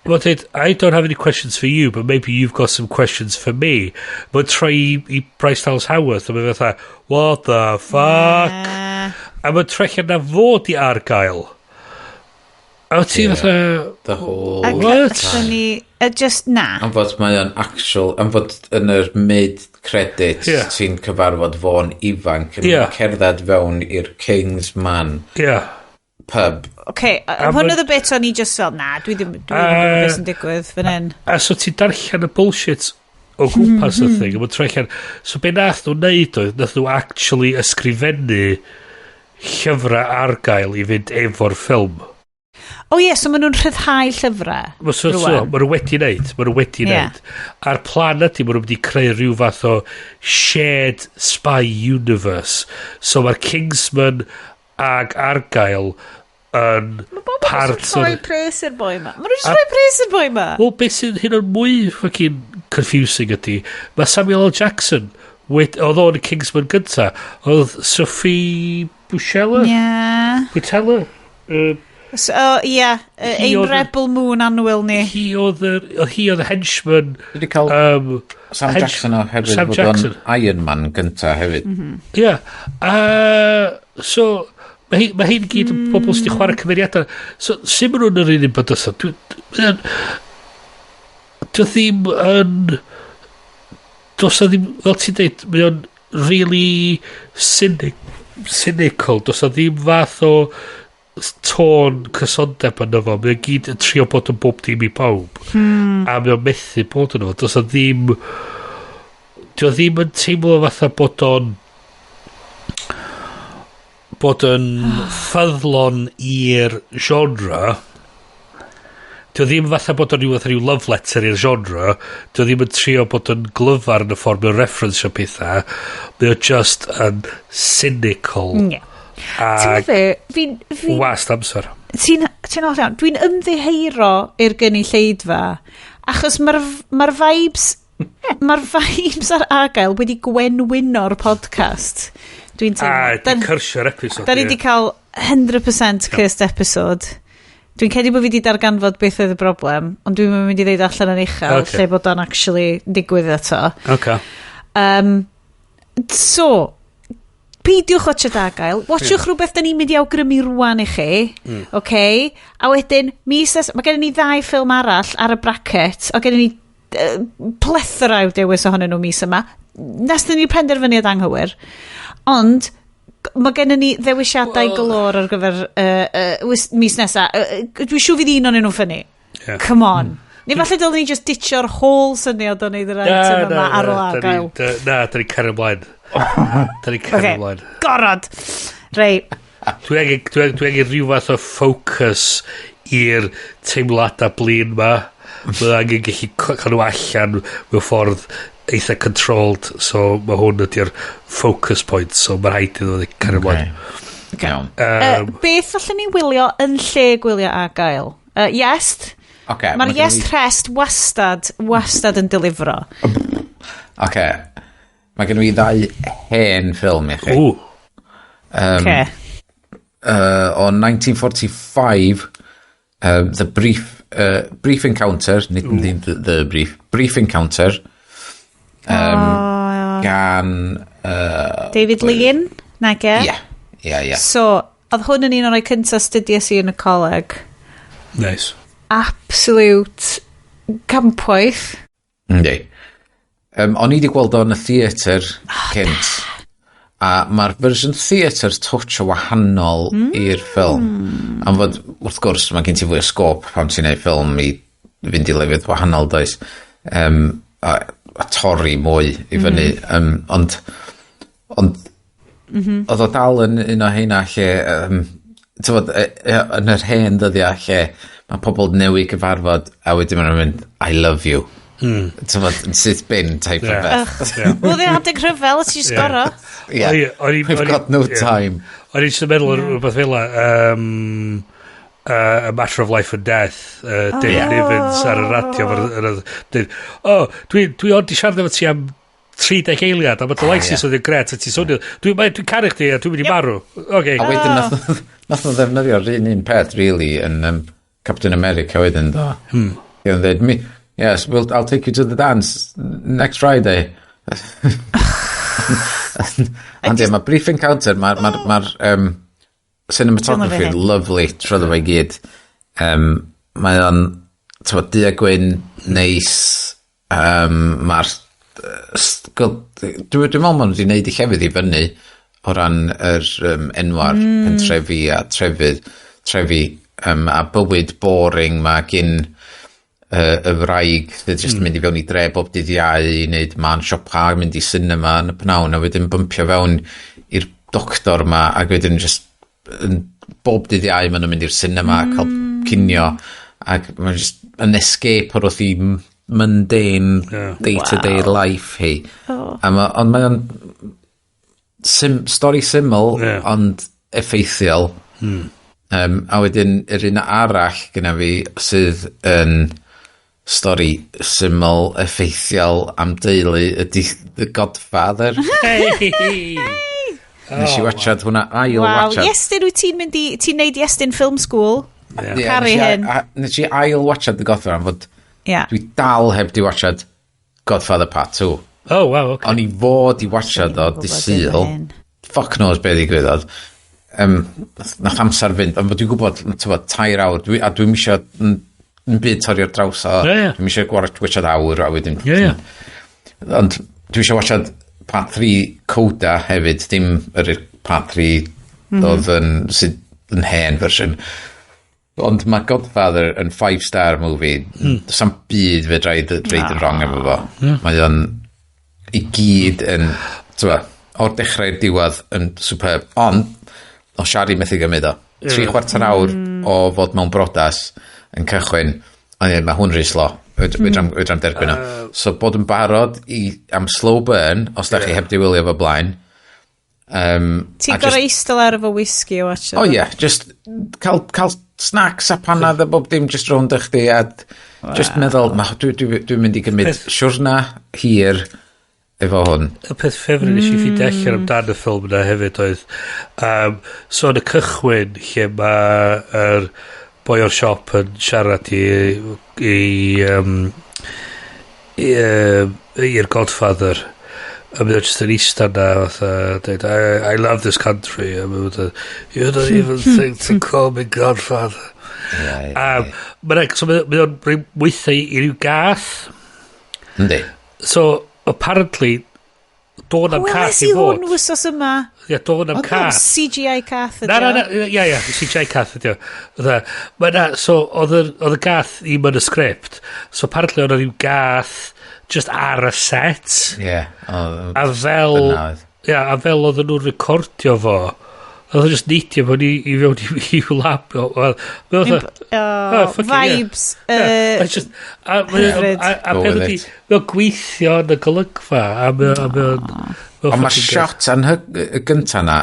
well, I don't have any questions for you, but maybe you've got some questions for me. Mae'n troi i Bryce Dallas Howard a mae'n fatha, what the fuck? A mae'n troi na fod i Argylle. A ti fatha, the whole what? Just na. Am fod mae o'n actual, am fod yn yr mid-credit ti'n cyfarfod fo'n ifanc yn cerdded fewn i'r King's Man pub. Hwn oedd y bit o'n i just fel, na, dwi ddim yn gwybod beth sy'n digwydd fan hyn. A so ti darllen y bullshit o gwmpas y thing, a mae'n troi allan. So be nath nhw'n neud oedd, nath nhw actually ysgrifennu llyfrau Argylle i fynd efo'r ffilm. So maen nhw'n rhyddhau llyfrau. Maen nhw wedi wneud. A'r plan ydy, maen nhw wedi creu rhyw fath o shared spy universe. So mae'r Kingsman ag Argylle yn part o'r... Maen nhw'n pres i'r boi ma. Wel, beth sy'n hyn o'n mwy fucking confusing ydy, mae Samuel L. Jackson, oedd o'n y Kingsman gynta, oedd Sophie Butella? Butella? Ein Rebel Moon Anwyl ni. Hi oedd y henchman. Dwi wedi cael Sam Jackson o hefyd bod o'n Iron Man gynta hefyd. So mae hyn gyd yn bobl sydd wedi chwarae cymeriadau. So sy'n maen nhw'n yr un bod ysa? Dwi ddim yn... Dos o ddim, fel ti'n dweud, mae o'n really cynical. Dos o ddim fath o tôn cysondeb yn efo. Mae'n gyd yn trio bod yn bob dim i pawb. A mae'n methu bod yn efo. Dos o ddim... Dwi ddim yn teimlo fatha bod yn ffyddlon i'r genre. Dwi ddim fatha bod o'n rhyw love letter i'r genre. Dwi ddim yn trio bod yn glyfar yn y ffordd mewn reference o pethau. Mae o just yn cynical. Wast amser. Ti'n all iawn. Dwi'n ymddiheiro i'r gynulleidfa achos mae'r vibes ar Argylle wedi gwenwyno'r podcast. Dwi'n teimlo. Di cyrsio'r episode. Da ni wedi cael 100% cursed episode. Dwi'n credu bod fi wedi darganfod beth oedd y broblem, ond dwi'n mynd i ddeud allan yn uchel lle bod o'n actually digwydd eto. So, peidiwch watchad Argylle, watchwch rhywbeth da ni'n mynd i awgrymu rwan i chi, okay? A wedyn, mae gen ni 2 ffilm arall ar y bracket, o gen ni plethora o dewis ohonyn nhw mis yma, nes da ni penderfyniad anghywir, ond mae gen ni ddewisiadau galore ar gyfer mis nesaf. Dwi'n siw fydd un o'n nhw'n ffynnu. Come on. Neu falle dylwn ni just ditcho'r whole syniad o'n neud yr item yma ar ôl Argylle. Na, da ni cario ymlaen. Da ni cario ymlaen. Gorod. Rei. Dwi angen rhyw fath o focus i'r teimladau blin ma. Mae angen gallu cael nhw allan mewn ffordd eitha controlled, so mae hwn ydy'r focus point, so mae'n rhaid iddo wedi cario ymlaen. Beth allan ni wylio yn lle gwylio Argylle? Iest? Mae'r Iest rest wastad yn delifro. Mae gen i 2 hen ffilm i chi. O 1945, The Brief Encounter, The Brief Encounter, gan David Lean, nag e? Ie. So, oedd hwn yn un o'r cyntaf studies i yn y coleg. Nice. Absolute campwaith. Ynddi. O'n i wedi gweld o'n y theatr cynt, a mae'r fersiwn theatr touch o wahanol i'r ffilm. Am fod, wrth gwrs, mae gen ti fwy o sgôp pan ti'n gwneud ffilm i fynd i lefydd wahanol, does. A torri mwy i fyny. Ond oedd o dal yn un o heina lle, yn yr hen ddyddiau lle, mae pobl newy cyfarfod, a wedyn maen nhw'n mynd, I love you. Yn syth bin type of beth. Wel, ddi adeg rhyfel, ti sgoro. We've got no time. O'n i'n meddwl o'r rhywbeth fel A Matter of Life and Death, David Evans ar y radio. Dwi ond i siarad efo ti am 30 eiliad, a mae dy laisis oedd yn gret, a ti'n swnio. Dwi'n caru chdi, a dwi'n mynd i marw. A wedyn nath nhw ddefnyddio'r un peth, really, yn Captain America wedyn, do. Yn dweud, yes, I'll take you to the dance next Friday. Ond mae Brief Encounter, mae'r cinematography lovely, trwyddo fe gyd. Mae o'n, diagwyn, neis, mae'r dwi'n meddwl maen nhw wedi gwneud i llefydd i fyny o ran yr enwar pentrefi a trefi a bywyd boring mae gyn y wraig sydd jyst mynd i fewn i dre bob dydd Iau i wneud man siopa, mynd i cinema yn y pnawn a wedyn bympio fewn i'r doctor ma ac wedyn jyst bob dydd Iau maen nhw'n mynd i'r cinema a cael cinio ac mae'n jyst yn escape o'r wrth i mundane day-to-day life hi. Ond mae'n stori syml ond effeithiol. A wedyn yr un arall gyda fi sydd yn stori syml effeithiol am deulu ydy The Godfather. Nes i watchad hwnna ail-watchad. Iestyn, wyt ti'n mynd i ti'n neud Iestyn Film School? Cari hyn. Nes i ail-watchad The Godfather am fod dwi dal heb di watchad Godfather Part 2. Oh, wow, okay. O'n i fod i watchad o di Sul. Fuck knows be ddigwyddodd. Nath amser fynd, ond dwi'n gwybod 3 awr, a dwi'n misio yn byd torri'r draws o, dwi'n misio watchad awr a wedyn. Ond dwi'n misio watchad Part 3 Coda hefyd, dim yr Part 3 oedd yn hen version. Ond mae Godfather yn 5-star movie. Sa'n byd fe dreid yn wrong efo fo. Mae o'n i gyd yn, o'r dechrau'r diwedd yn superb. Ond, o siari methu gymryd o. 3/4 awr o fod mewn brodas yn cychwyn. Ond mae hwn rhy slo. Wydram derbyn o. So bod yn barod am slow burn, os da chi heb di wylio fo blaen. Ti'n gorau eistedd ar efo whisky o watch? O ie, just cael snacks a panad a bob dim just rownd eich di a just meddwl, dwi'n mynd i gymryd siwrna hir efo hwn. Y peth ffefryn nes i ffeindio allan amdan y ffilm yna hefyd oedd so yn y cychwyn lle mae'r boi o'r siop yn siarad i'r Godfather A mae o just yn eistedd na, dweud, I love this country. A mae o, you don't even think to call me godfather. Mae o'n weithio i ryw gath. Yndi. So, apparently, dod am cath i fod. Weles i hwn wsos yma. Ie, dod am cath. CGI cath ydi. Ie, CGI cath ydi o. So, oedd y gath i mynd y sgript. So, apparently, oedd ryw gath just ar y set. Ie. A fel oedd nhw'n recordio fo, oedd nhw'n just neidio fo i fewn i'w lab. Vibes. A peth ydi, mae'n gweithio yn y golygfa. Ond mae shot yn y gynta na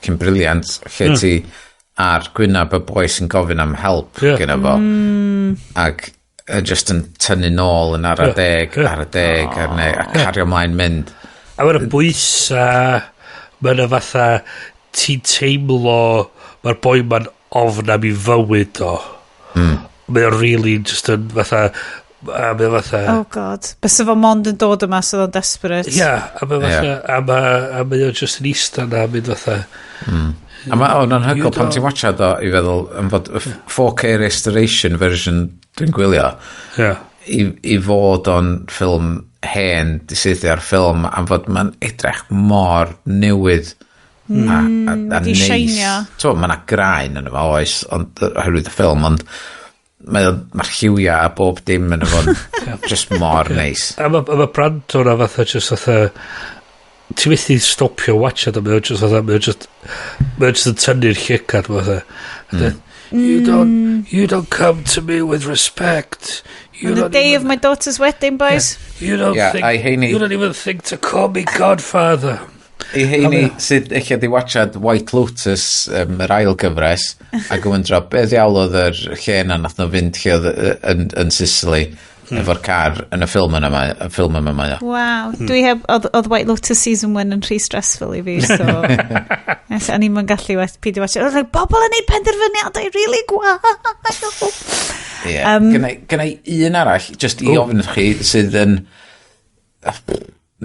cyn briliant, lle ti ar gwynab y boi sy'n gofyn am help gyda fo. Ac just yn tynnu nôl yn ar y deg, a cario mlaen mynd. A mae'n bwys mae'n fatha ti'n teimlo mae'r boi ma'n ofn am I fywyd o. Mae'n really just yn fatha oh god, bys efo mond yn dod yma sydd o'n desperate. A mae o'n just yn eistedd na mynd fatha a mae o'n anhygol pan ti'n watchad o i feddwl yn fod 4K restoration version dwi'n gwylio i fod o'n ffilm hen diseiddi ar ffilm am fod mae'n edrych mor newydd a neis. Mae yna graen yn efo oes oherwydd y ffilm, ond mae'r lliwiau a bob dim yn efo just mor neis. A mae brand o'na fatha just fatha ti methu stopio watchad o, mae'n just yn tynnu'r llygad fatha. You don't come to me with respect. On the day of my daughter's wedding, boys. You don't even think to call me godfather. I heini sydd eich di watchad White Lotus yr ail gyfres a gwendro beth iawn oedd yr lle na nath nhw fynd lle oedd yn Sicily efo'r car yn y ffilm yma mae o. Waw, dwi heb oedd White Lotus season 1 yn rhy stressful i fi, so a ni'n mynd gallu peidio watch. Oedd bobl yn ei penderfyniadau really gwael. Gynnau un arall just i ofyn chi sydd yn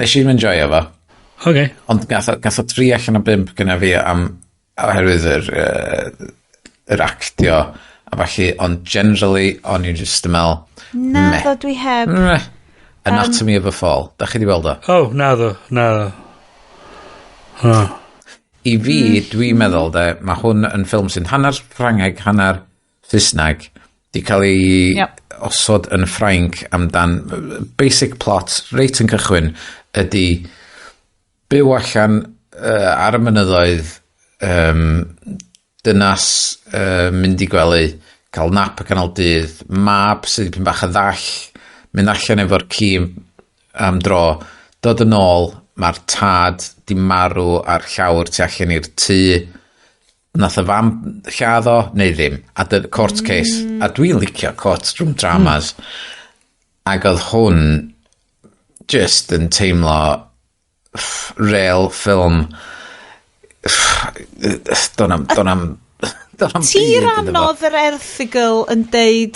nes i'n enjoy efo. Okay. Ond gath o 3 allan o 5 gyda fi am oherwydd yr actio a falle, ond generally o'n i'n just yn meddwl na dwi heb Anatomy of a Fall, da chi di weld o? Na ddo I fi dwi'n meddwl mae hwn yn ffilm sy'n hanner Ffrangeg, hanner Saesneg di cael ei osod yn Ffrainc amdan basic plot reit yn cychwyn ydy byw allan ar y mynyddoedd dynas mynd i gwely, cael nap y canol dydd, mab sydd pyn bach y ddall, mynd allan efo'r ci am dro, dod yn ôl, mae'r tad di marw ar llawr tu allan i'r tŷ, nath y fam lladdo, neu ddim, a dy court case, a dwi'n licio courtroom dramas, ac oedd hwn just yn teimlo real ffilm donam ti rannodd yr erthigol yn deud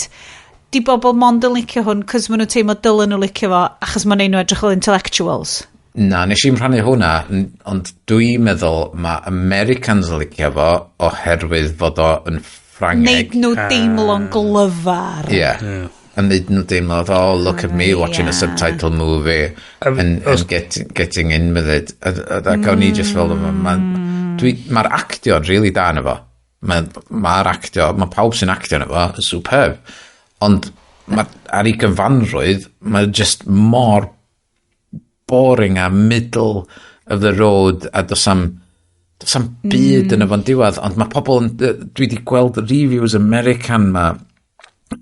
di bobl mond yn licio hwn cos maen nhw teimlo dylen nhw licio fo achos maen nhw'n edrych o intellectuals. Na, nes i'n rhannu hwnna, ond dwi'n meddwl mae Americans yn licio fo oherwydd fod o yn Ffrangeg. Neud nhw deimlo'n glyfar. And neud nhw deimlo, oh, look at me watching a subtitle movie and getting in with it. A gawn ni just fel mae'r actio'n really da yn efo. Mae'r actio, mae pawb sy'n actio yn efo, superb. Ond ar ei gyfanrwydd, mae just mor boring a middle of the road a dos am byd yn efo'n diwedd. Ond mae pobl, dwi wedi gweld reviews American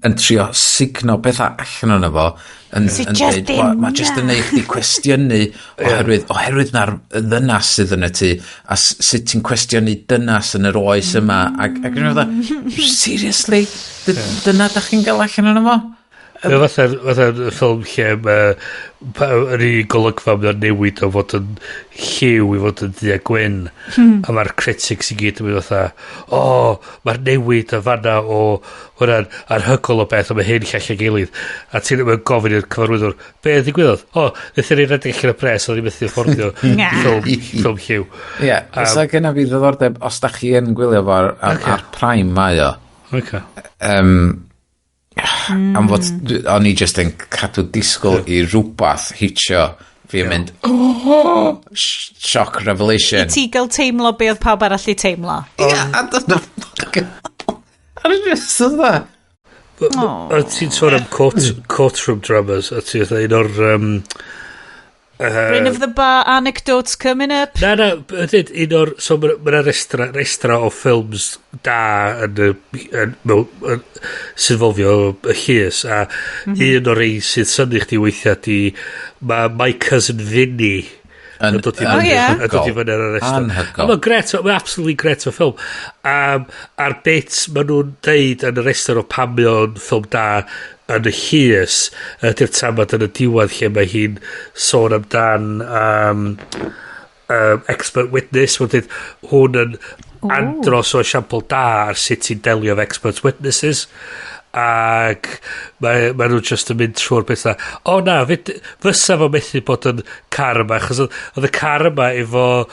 yn trio signo bethau allan o'n efo mae just yn neud chdi cwestiynu oherwydd na'r ddynas sydd yn y ti a sut ti'n cwestiynu dynas yn yr oes yma ac seriously dyna da chi'n gael allan o'n efo Mae fatha'r ffilm lle yr un golygfa mae'n newid o fod yn lliw i fod yn ddu a gwyn. A mae'r critics i gyd yn mynd fatha, mae'r newid a fanna o hwnna'n anhygol o beth, a mae hyn llall ei gilydd. A ti'n mynd gofyn i'r cyfarwyddwr, be ydy gwyddoedd? Nethon ni'n redeg allan y pres, oedd ni'n methu fforddio ffilm lliw. Ie, so gyna fi ddiddordeb, os da chi yn gwylio fo ar Prime mae o. Am fod, o'n i just yn cadw disgwyl i rhywbeth hitio fi yn mynd, shock revelation. I ti gael teimlo be oedd pawb arall i teimlo. Ie, a dyna a just oedd da. A ti'n sôn am courtroom dramas, a ti'n un o'r... Bryn of the Bar anecdotes coming up. Na, ydyn, un o'r... So mae'na restra o ffilms da sy'n fofio y llys, a un o'r rei sydd syni chdi weithiau di, mae My Cousin Vinny yn dod i fyny ar y restra. Mae'n gret, mae'n absolutely gret o ffilm. A'r bit maen nhw'n deud yn y restra o pam mae o'n ffilm da yn y llys, ydy'r tamad yn y diwedd lle mae hi'n sôn amdan expert witness, hwn yn andros o esiampl da ar sut i'n delio of expert witnesses, ac mae nhw just yn mynd trwy'r beth fysa fo methu bod yn car yma, achos oedd y car yma efo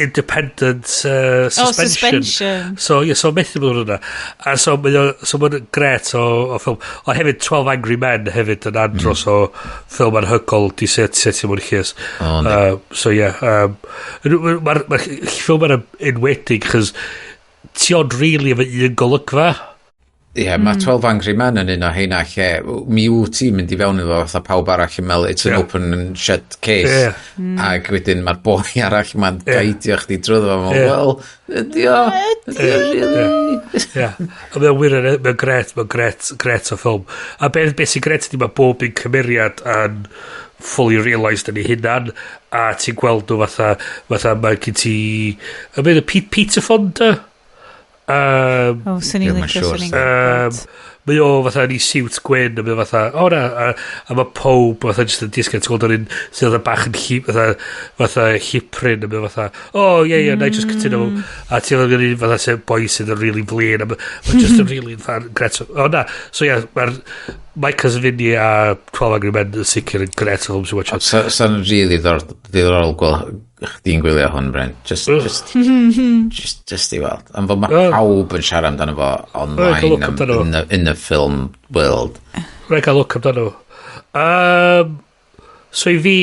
independent suspension. So methu bod hwnna. A so mae'n gret o ffilm. O hefyd 12 Angry Men hefyd yn andros o ffilm anhygol di setio mewn llys. So mae'r ffilm yn enwedig, chys ti ond rili efo un golygfa. Ie, mae 12 Angry Men yn un o heina lle mi wyt ti'n mynd i fewn efo fatha pawb arall yn meddwl it's an open and shut case ac wedyn mae'r boi arall ma'n gaidio chdi drwyddo fo wel, ydi o really a mae'n wir mae'n gret o ffilm a beth sy'n gret ydi mae bob un cymeriad yn fully realised yn ei hunan a ti'n gweld nhw fatha mae gen ti Peter Fonda sy'n i'n licio mae o fatha ni siwt gwyn a mae fatha a mae pob fatha just yn disgyn ti'n gweld o'n un sydd oedd bach yn fatha llipryn a mae fatha na i just cytuno a ti'n gweld yn un fatha sy'n boi sydd yn really flin a mae just yn really gret so mae'r Mike Casavini a 12 Angry Men yn sicr yn gret o ffilms i watch. Sa'n really ddiddorol chdi'n gwylio hwn, Bryn. Just i weld. Am fod mae pawb yn siarad amdano fo online in the film world. Rhaid gael look amdano. So i fi,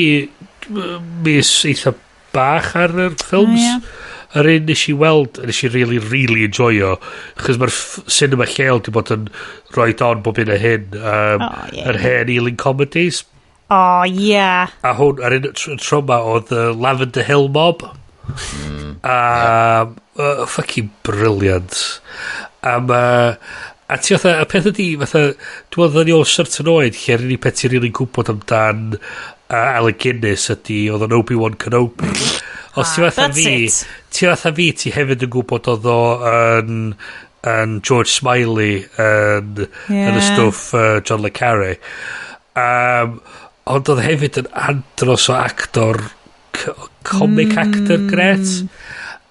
mis eitha bach ar yr ffilms. Yr un nes i weld, nes i really enjoyo, chos mae'r cinema lleol di bod yn rhoi on bob un o hyn, yr hen Ealing comedies. A hwn, ar un tro ma, oedd Lavender Hill Mob. Fucking brilliant. A ti fatha, y peth ydi, fatha, dwi'n meddwl ni o certain oed, lle rydyn ni peth ti'n really gwybod amdan Alec Guinness ydi, oedd yn Obi-Wan Kenobi. Os ti fatha fi, ti hefyd yn gwybod oedd o yn George Smiley yn y stwff John le Carré. Ond oedd hefyd yn andros o actor, comic actor gret.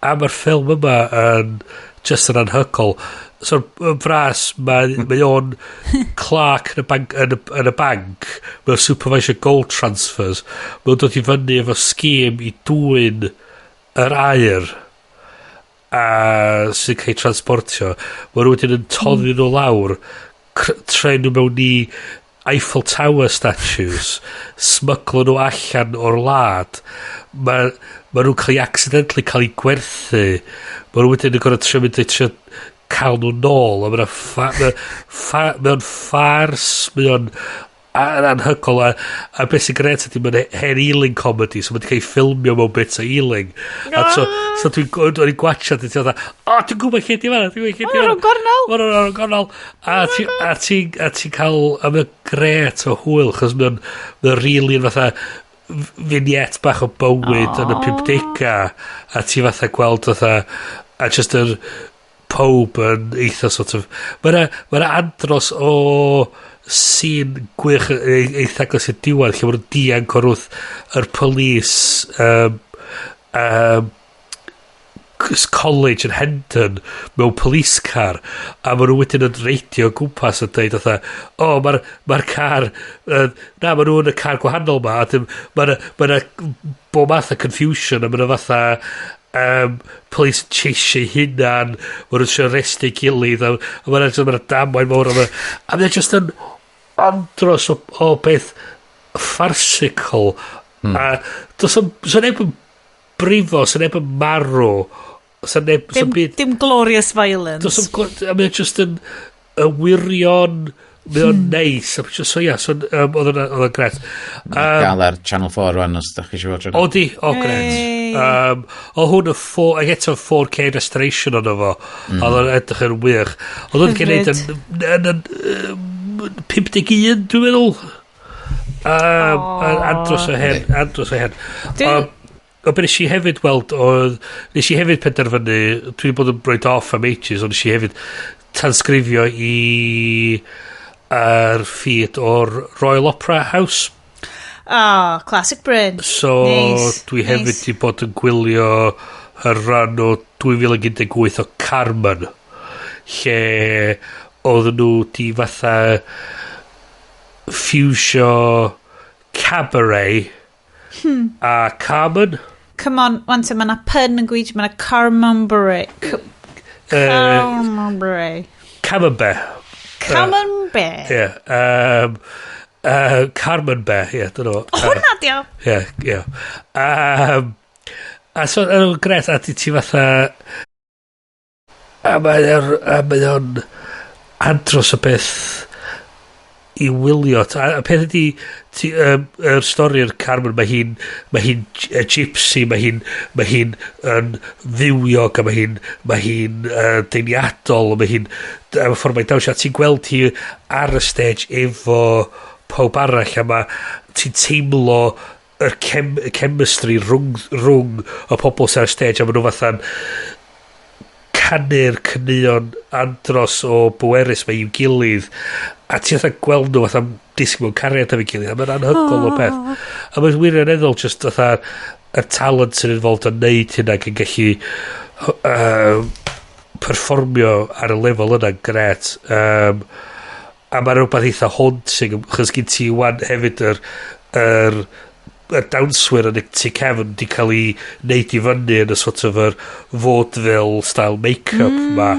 A mae'r ffilm yma yn just yn anhygol. So'r fras, mae o'n clerk yn y banc, mae'n supervisor gold transfers, mae'n dod i fyny efo scheme i dwy'n yr air sy'n cael transportio. Mae rhywun yn toddi nhw lawr, tren nhw mewn i Eiffel Tower statues, smyglo nhw allan o'r wlad. Mae nhw'n cael ei accidentally cael ei gwerthu. Mae rhywun yn gorau trio mynd i cael nhw nôl, a mae'n ffars, mae'n anhygol, a beth sy'n gret ydy, mae'n hen Ealing comedy, so mae'n cael ei ffilmio mewn bits o Ealing. So dwi'n gwachio, dwi'n gwybod lle di fan, Mae'n gornel. A ti'n cael, a mae'n gret o hwyl, chos mae'n really fatha vignette bach o bywyd yn y 50, a ti fatha gweld fatha, a just yr pob yn eitha sort of... Mae'na andros o sy'n gwych eitha glas i'r diwedd lle maen nhw'n dianc o'r wrth yr polis college yn Hendon mewn police car a maen nhw wedyn yn reidio gwmpas yn dweud mae'r car maen nhw yn y car gwahanol ma a mae'na bob math o confusion a mae'na fatha police cheisio hunan maen nhw'n siarad restau gilydd a mae'na damwain mawr a mae'n just yn andros o beth farsical a does neb yn brifo, sy'n neb yn marw dim glorious violence a mae'n just yn wirion mae o'n neis oedd o'n gret gael ar Channel 4 rwan os da chi eisiau fod Odi, gret o hwn eto 4K restoration o'n efo oedd o'n edrych yn wych oedd o'n gwneud yn 51 dwi'n meddwl andros o hen o beth nes i hefyd weld nes i hefyd penderfynu dwi wedi bod yn roed off am ages ond nes i hefyd transgrifio i yr ffid o'r Royal Opera House classic Bryn so dwi hefyd wedi bod yn gwylio yr rhan o 2018 o Carmen lle oedd nhw di fatha ffiwsio cabaret a Carmen come on, once mae yna pun yn gweithio, mae yna Camembert. Carmen Bear, dyn nhw. Hwna dio. A so, yn gret, a ti fatha... A mae o'n andros o beth i wylio. A peth ydi, yr stori o'r Carmen, mae hi'n gypsy, mae hi'n ddiwiog, a mae hi'n deiniadol, mae hi'n ffordd mae'n dawnsio, a ti'n gweld hi ar y stage efo pob arall, a ti'n teimlo yr chemistry rhwng o pobl sy'n ar y stage, a maen nhw fatha'n canu'r cynnion andros o bwerus mae i'w gilydd a ti fatha gweld nhw fatha disgyn mewn cariad am ei gilydd a mae'n anhygol o beth a mae'n wirioneddol just fatha y talent sy'n involved yn neud hynna yn gallu perfformio ar y lefel yna'n gret a mae'n rhywbeth eitha haunting chos gyn ti wan hefyd y dawnswyr yn y tu cefn di cael ei wneud i fyny yn y sort of yr vaudeville style make-up ma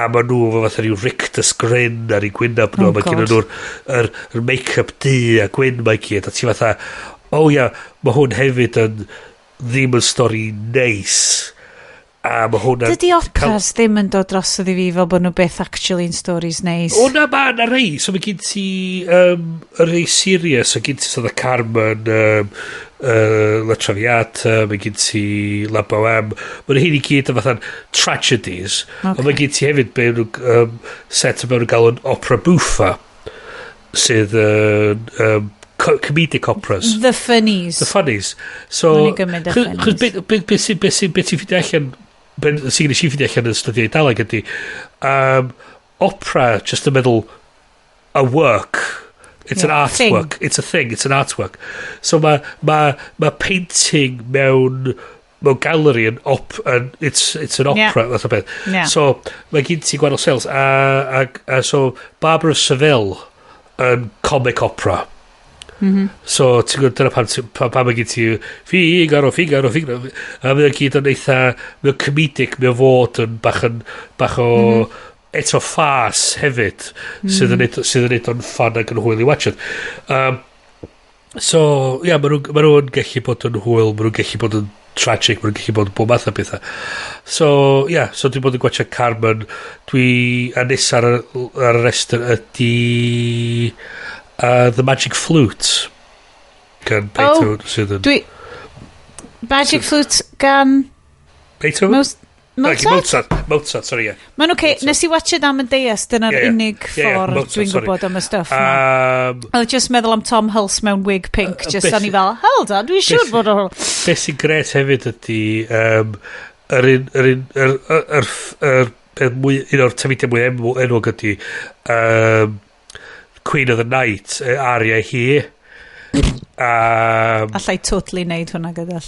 a ma nhw efo fatha rhyw rictus grin ar ei gwynab nhw a mae gen nhw'r make-up du a gwyn mae gyd a ti fatha mae hwn hefyd yn ddim yn stori neis a mae hwnna dydy operas ddim yn dod drosodd i fi fel bod nhw beth actually in stories neis na rei so mae gen ti y rei serious so gen ti sodd y Carmen La Traviata mae gen ti La Bohème mae'n hyn i gyd yn fatha'n tragedies ond mae gen ti hefyd set o mewn yn gael yn opera buffa sydd comedic operas The funnies so beth sy'n ffidio allan sy'n gyda si ffidio allan yn studio Eidaleg ydy opera just yn meddwl a work it's an artwork it's a thing it's an artwork so ma painting mewn gallery it's an opera fath o beth so mae gyd ti gwahanol sales a so Barbara Seville yn comic opera so ti'n gwybod dyna pam mae gen ti Figaro a mae'n gyd yn eitha mae'n comedic mae'n fod yn bach o eto ffas hefyd sydd yn neud o'n ffan ac yn hwyl i watchod so mae nhw'n gallu bod yn hwyl mae nhw'n gallu bod yn tragic mae nhw'n gallu bod yn bob math o bethau so dwi'n bod yn gwachio Carmen a nes ar y restr ydy The Magic Flute gan Beethoven sydd yn Magic Flute gan Beethoven? Mozart, sorry, Mae'n nes i watch it am y deas dyna'r unig ffordd dwi'n gwybod am y stuff I'll just meddwl am Tom Hulse mewn wig pink just o'n i fel, hold on, dwi'n siŵr bod o beth sy'n gret hefyd ydy yr un o'r tafodiau mwy enwog ydy Queen of the Night, Aria hi. Allai totally neud hwnna gyda.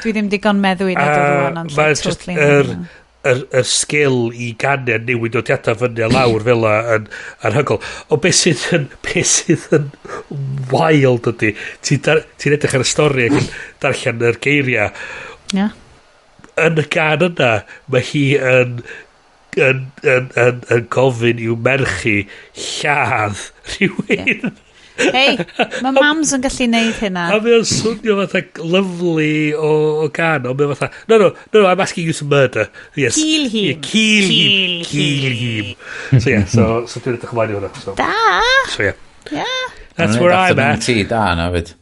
Dwi ddim digon meddwl i neud o rwan, ond allai totally neud hwnna. Y sgil i gannu newid nodiadau fyny a lawr fel yn hygol. O beth sydd yn wild ydy, ti'n edrych ar y stori ac yn darllen yr geiriau. Yeah. Yn y gan yna, mae hi yn gofyn i'w merchu lladd rhywun. Yeah. Hei, mae mams yn gallu neud hynna. A mae o'n swnio fatha lyflu o gan, ond mae fatha, no, I'm asking you to murder. Yes. Kill him. Kill him. So yeah, so dwi'n edrych ymlaen i hwnna. So. Da. So yeah. Yeah. That's where I'm at. Tea da na, fyd.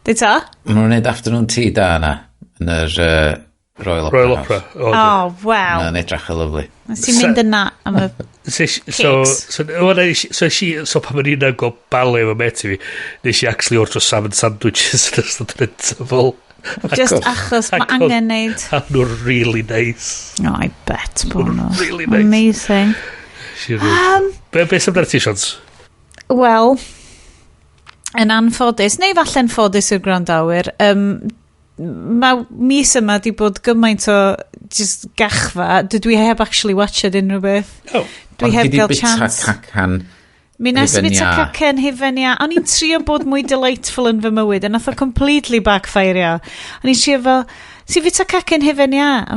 Di ta? Maen nhw'n neud afternoon tea da na, yn yr Royal Opera. Oh, wow. Mae'n edrych yn lyflu. Ti'n mynd yna am y cakes. So pan mae'n un go bale efo meti fi, nes i actually ordro salmon sandwiches yn ystod yn interval. Just achos mae angen neud. A nhw'n really nice. Oh, I bet bod nhw. Really nice. Amazing. Be sy'n dar ti, Sions? Wel, yn anffodus, neu falle'n ffodus i'r grandawyr, mae mis yma di bod gymaint o just gachfa, dwi heb actually watched unrhyw beth. Dwi heb gael chance. Mi nes i bita cacan hufen ia. O'n i'n trio bod mwy delightful yn fy mywyd, a nath o completely backfire ia. O'n i'n trio fel, si bita cacan hufen ia. A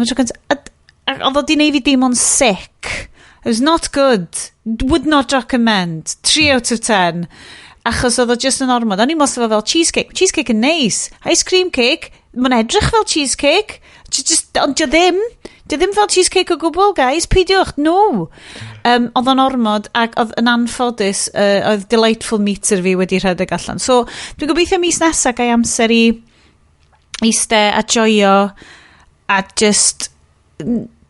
oedd o di neud fi dim ond sick. It was not good. Would not recommend. 3 out of 10. Achos oedd o just yn ormod. O'n i'n mos fel cheesecake. Cheesecake yn neis. Ice cream cake. Mae'n edrych fel cheesecake. Ond dio ddim fel cheesecake o gwbl, guys. Peidiwch. No. Oedd o'n ormod ac oedd yn anffodus oedd delightful meter fi wedi rhedeg allan. So, dwi'n gobeithio mis nesaf gai amser i eiste a joio a just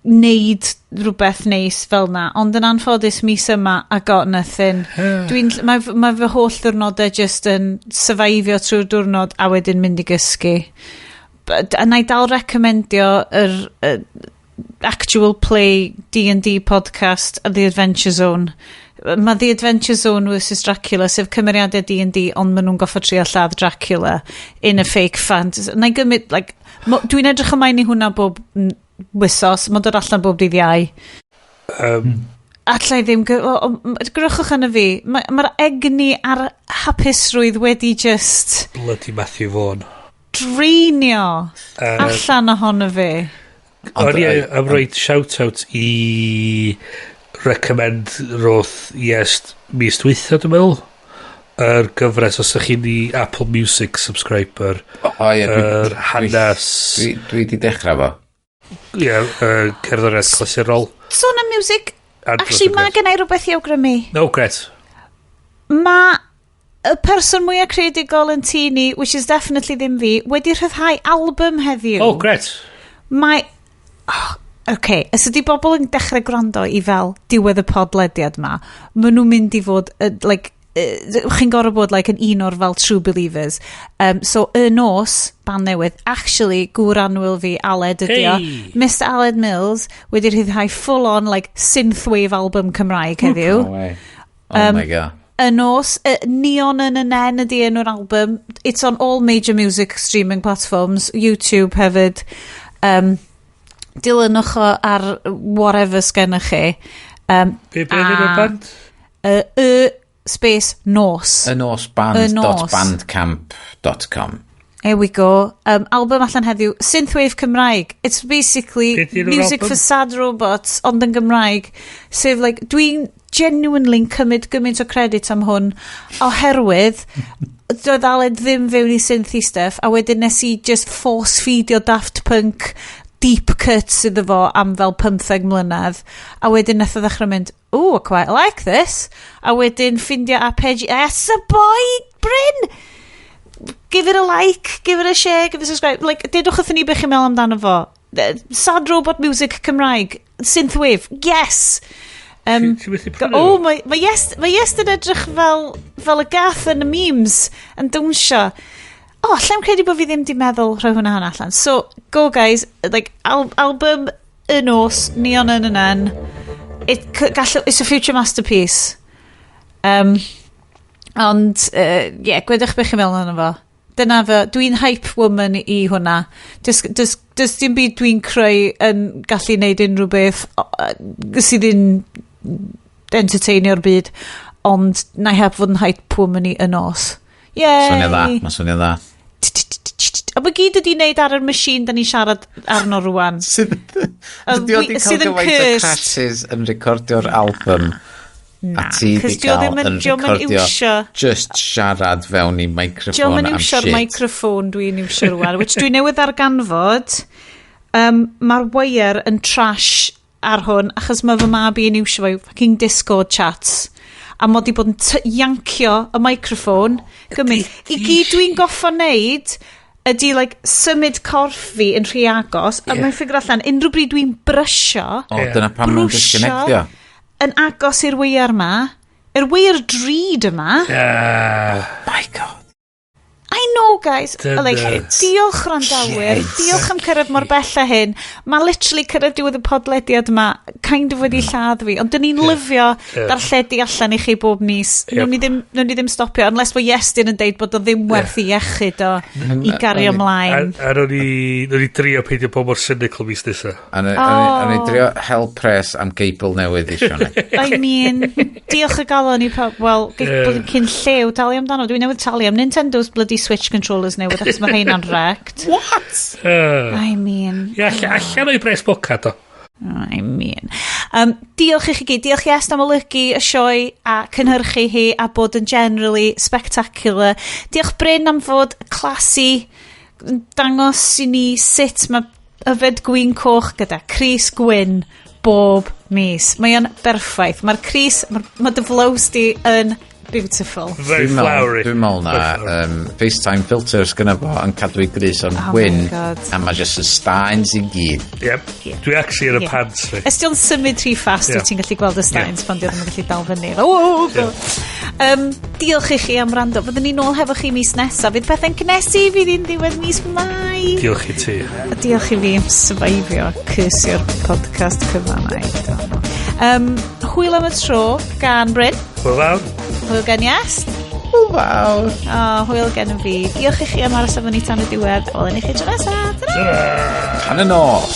neud rhywbeth neis fel na, ond yn anffodus mis yma I got nothing. Mae fy holl diwrnodau just yn survivio trwy'r diwrnod a wedyn mynd i gysgu. A na I dal recommendio yr actual play D&D podcast a The Adventure Zone. Mae The Adventure Zone vs Dracula sef cymeriadau D&D ond maen nhw'n goffa trio lladd Dracula in a fake fantasy. Na I gymryd, dwi'n edrych ymlaen i hwnna bob wysos, mae'n dod allan bob dydd Iau. Allai ddim, grychwch yna fi, mae'r egni a'r hapusrwydd wedi just Bloody Matthew Vaughan dreinio allan ohono fi. O'n i am roed shout-out i recommend roth Iest mis dwytha, dwi'n meddwl, yr gyfres os ydych chi'n i Apple Music subscriber. Yr hanes dwi di dechrau fo. Cerddoriaeth clasurol. Sôn am music, actually mae gennau rhywbeth i awgrymu. No, gret. Mae y person mwyaf creadigol yn tŷ ni, which is definitely ddim fi, wedi rhyddhau album heddiw. Oh, gret. Mae... OK, os ydy bobl yn dechrau gwrando i fel diwedd y podlediad ma, maen nhw'n mynd i fod, chi'n gorau bod yn un o'r fel true believers. So, y nos, ban newydd, actually, gŵr anwyl fi, Aled ydi o. Mr Aled Mills wedi rhyddhau full-on synthwave album Cymraeg heddiw. Oh my god. Y nos, Neon yn y Nen ydi enw'r album. It's on all major music streaming platforms, YouTube hefyd. Dilynwch o ar whatever sgennach chi. Be enw'r band? Space nos. Nosband.bandcamp.com. Here we go. Album allan heddiw, Synthwave Cymraeg. It's basically music for sad robots, ond yn Gymraeg. Sef, dwi'n genuinely'n cymryd gymaint o credit am hwn, oherwydd doedd Aled ddim fewn i synthi stuff, a wedyn nes i just force feedio Daft Punk deep cuts iddo fo am fel 15 mlynedd, a wedyn nes o ddechrau mynd, I quite like this, a wedyn ffindio arpeggi, yes a boy, Bryn! Give it a like, give it a share, give it a subscribe. Dedwch wrthyn ni bych chi'n meddwl amdano fo. Sad robot music Cymraeg, synthwave, yes! Mae Iestyn edrych fel y gath yn y memes yn dawnsio. Lle'n credu bod fi ddim di meddwl rhoi hwnna allan. So, go guys, album y nos, neon yn. It's a future masterpiece. Ond, gwedwch beth chi'n meddwl yna fo. Dyna fo, dwi'n hype woman i hwnna. Does dim byd dwi'n creu yn gallu neud unrhyw beth sydd yn entertainio'r byd, ond na i heb fod yn hype woman i y nos. Yay! Mae'n swnio dda. A mae gyd ydi wneud ar y machine da ni'n siarad arno rwan. Sydd yn gyfaint o crashes yn recordio'r album. A ti di cael yn recordio just siarad fewn i microphone am shit. Diolch yn iwsio'r microphone dwi'n iwsio rwan, which dwi'n newydd arganfod. Mae'r wire yn trash ar hwn, achos mae fy mab i'n iwsio fo fucking Discord chats. A mod i bod yn yancio y microphone. Gymryd. I gyd dwi'n goffo neud ydy symud corff fi yn rhy agos, a mae'n ffigur allan, unrhyw bryd dwi'n brysio, dyna pam mae'n disconnectio. Yn agos i'r weir yma, yr weir drud yma. My God. I know, guys. Diolch randawyr. Diolch am cyrraedd mor bell a hyn. Mae literally cyrraedd diwedd y podlediad yma kind of wedi lladd fi. Ond dyn ni'n lyfio darlledu allan i chi bob mis. Nw'n ni ddim stopio. Unless mae Iestyn yn deud bod o ddim werth i iechyd o i gario ymlaen. A nhw'n ni drio peidio bod mor cynical mis nesa. A nhw'n ni drio hell press am Geibl newydd i Sioned. I mean, diolch y galon i pawb. Wel, cyn llew talu amdano. Dwi'n newydd talu am Nintendo's bloody Switch controllers newydd, achos mae rhain unwracked. What? I mean... Allan o'i bres bocad o. I mean... diolch i chi gyd. Diolch i Est am olygu y sioe a cynhyrchu hi a bod yn generally spectacular. Diolch Bryn am fod classy, dangos i ni sut mae yfed gwyn coch gyda Cris Gwyn bob mis. Mae o'n berffaith. Mae'r Cris, mae dy flows di yn... beautiful. Very flowery. Dwi'n meddwl na FaceTime filters gyda fo yn cadw i grys o'n gwyn, a mae just y stains i gyd. Yep. Dwi actually yn y pants fi. Ysdi'n symud rhy fast, wyt ti'n gallu gweld y stains pan di oedd yn gallu dal fyny. Diolch i chi am rando. Fyddwn ni nôl hefo chi mis nesaf. Fydd pethau'n cnesu fydd i'n diwedd mis Mai. Diolch i ti. Diolch i fi am survivio cysio'r podcast cyfan. Hwyl am y tro gan Bryn. Hwyl fawr. Hwyl gan Iest. Hwyl fawr. Hwyl gan fi. Diolch i chi am aros efo ni tan y diwedd. Welwn i chi tro nesaf. Can y nos.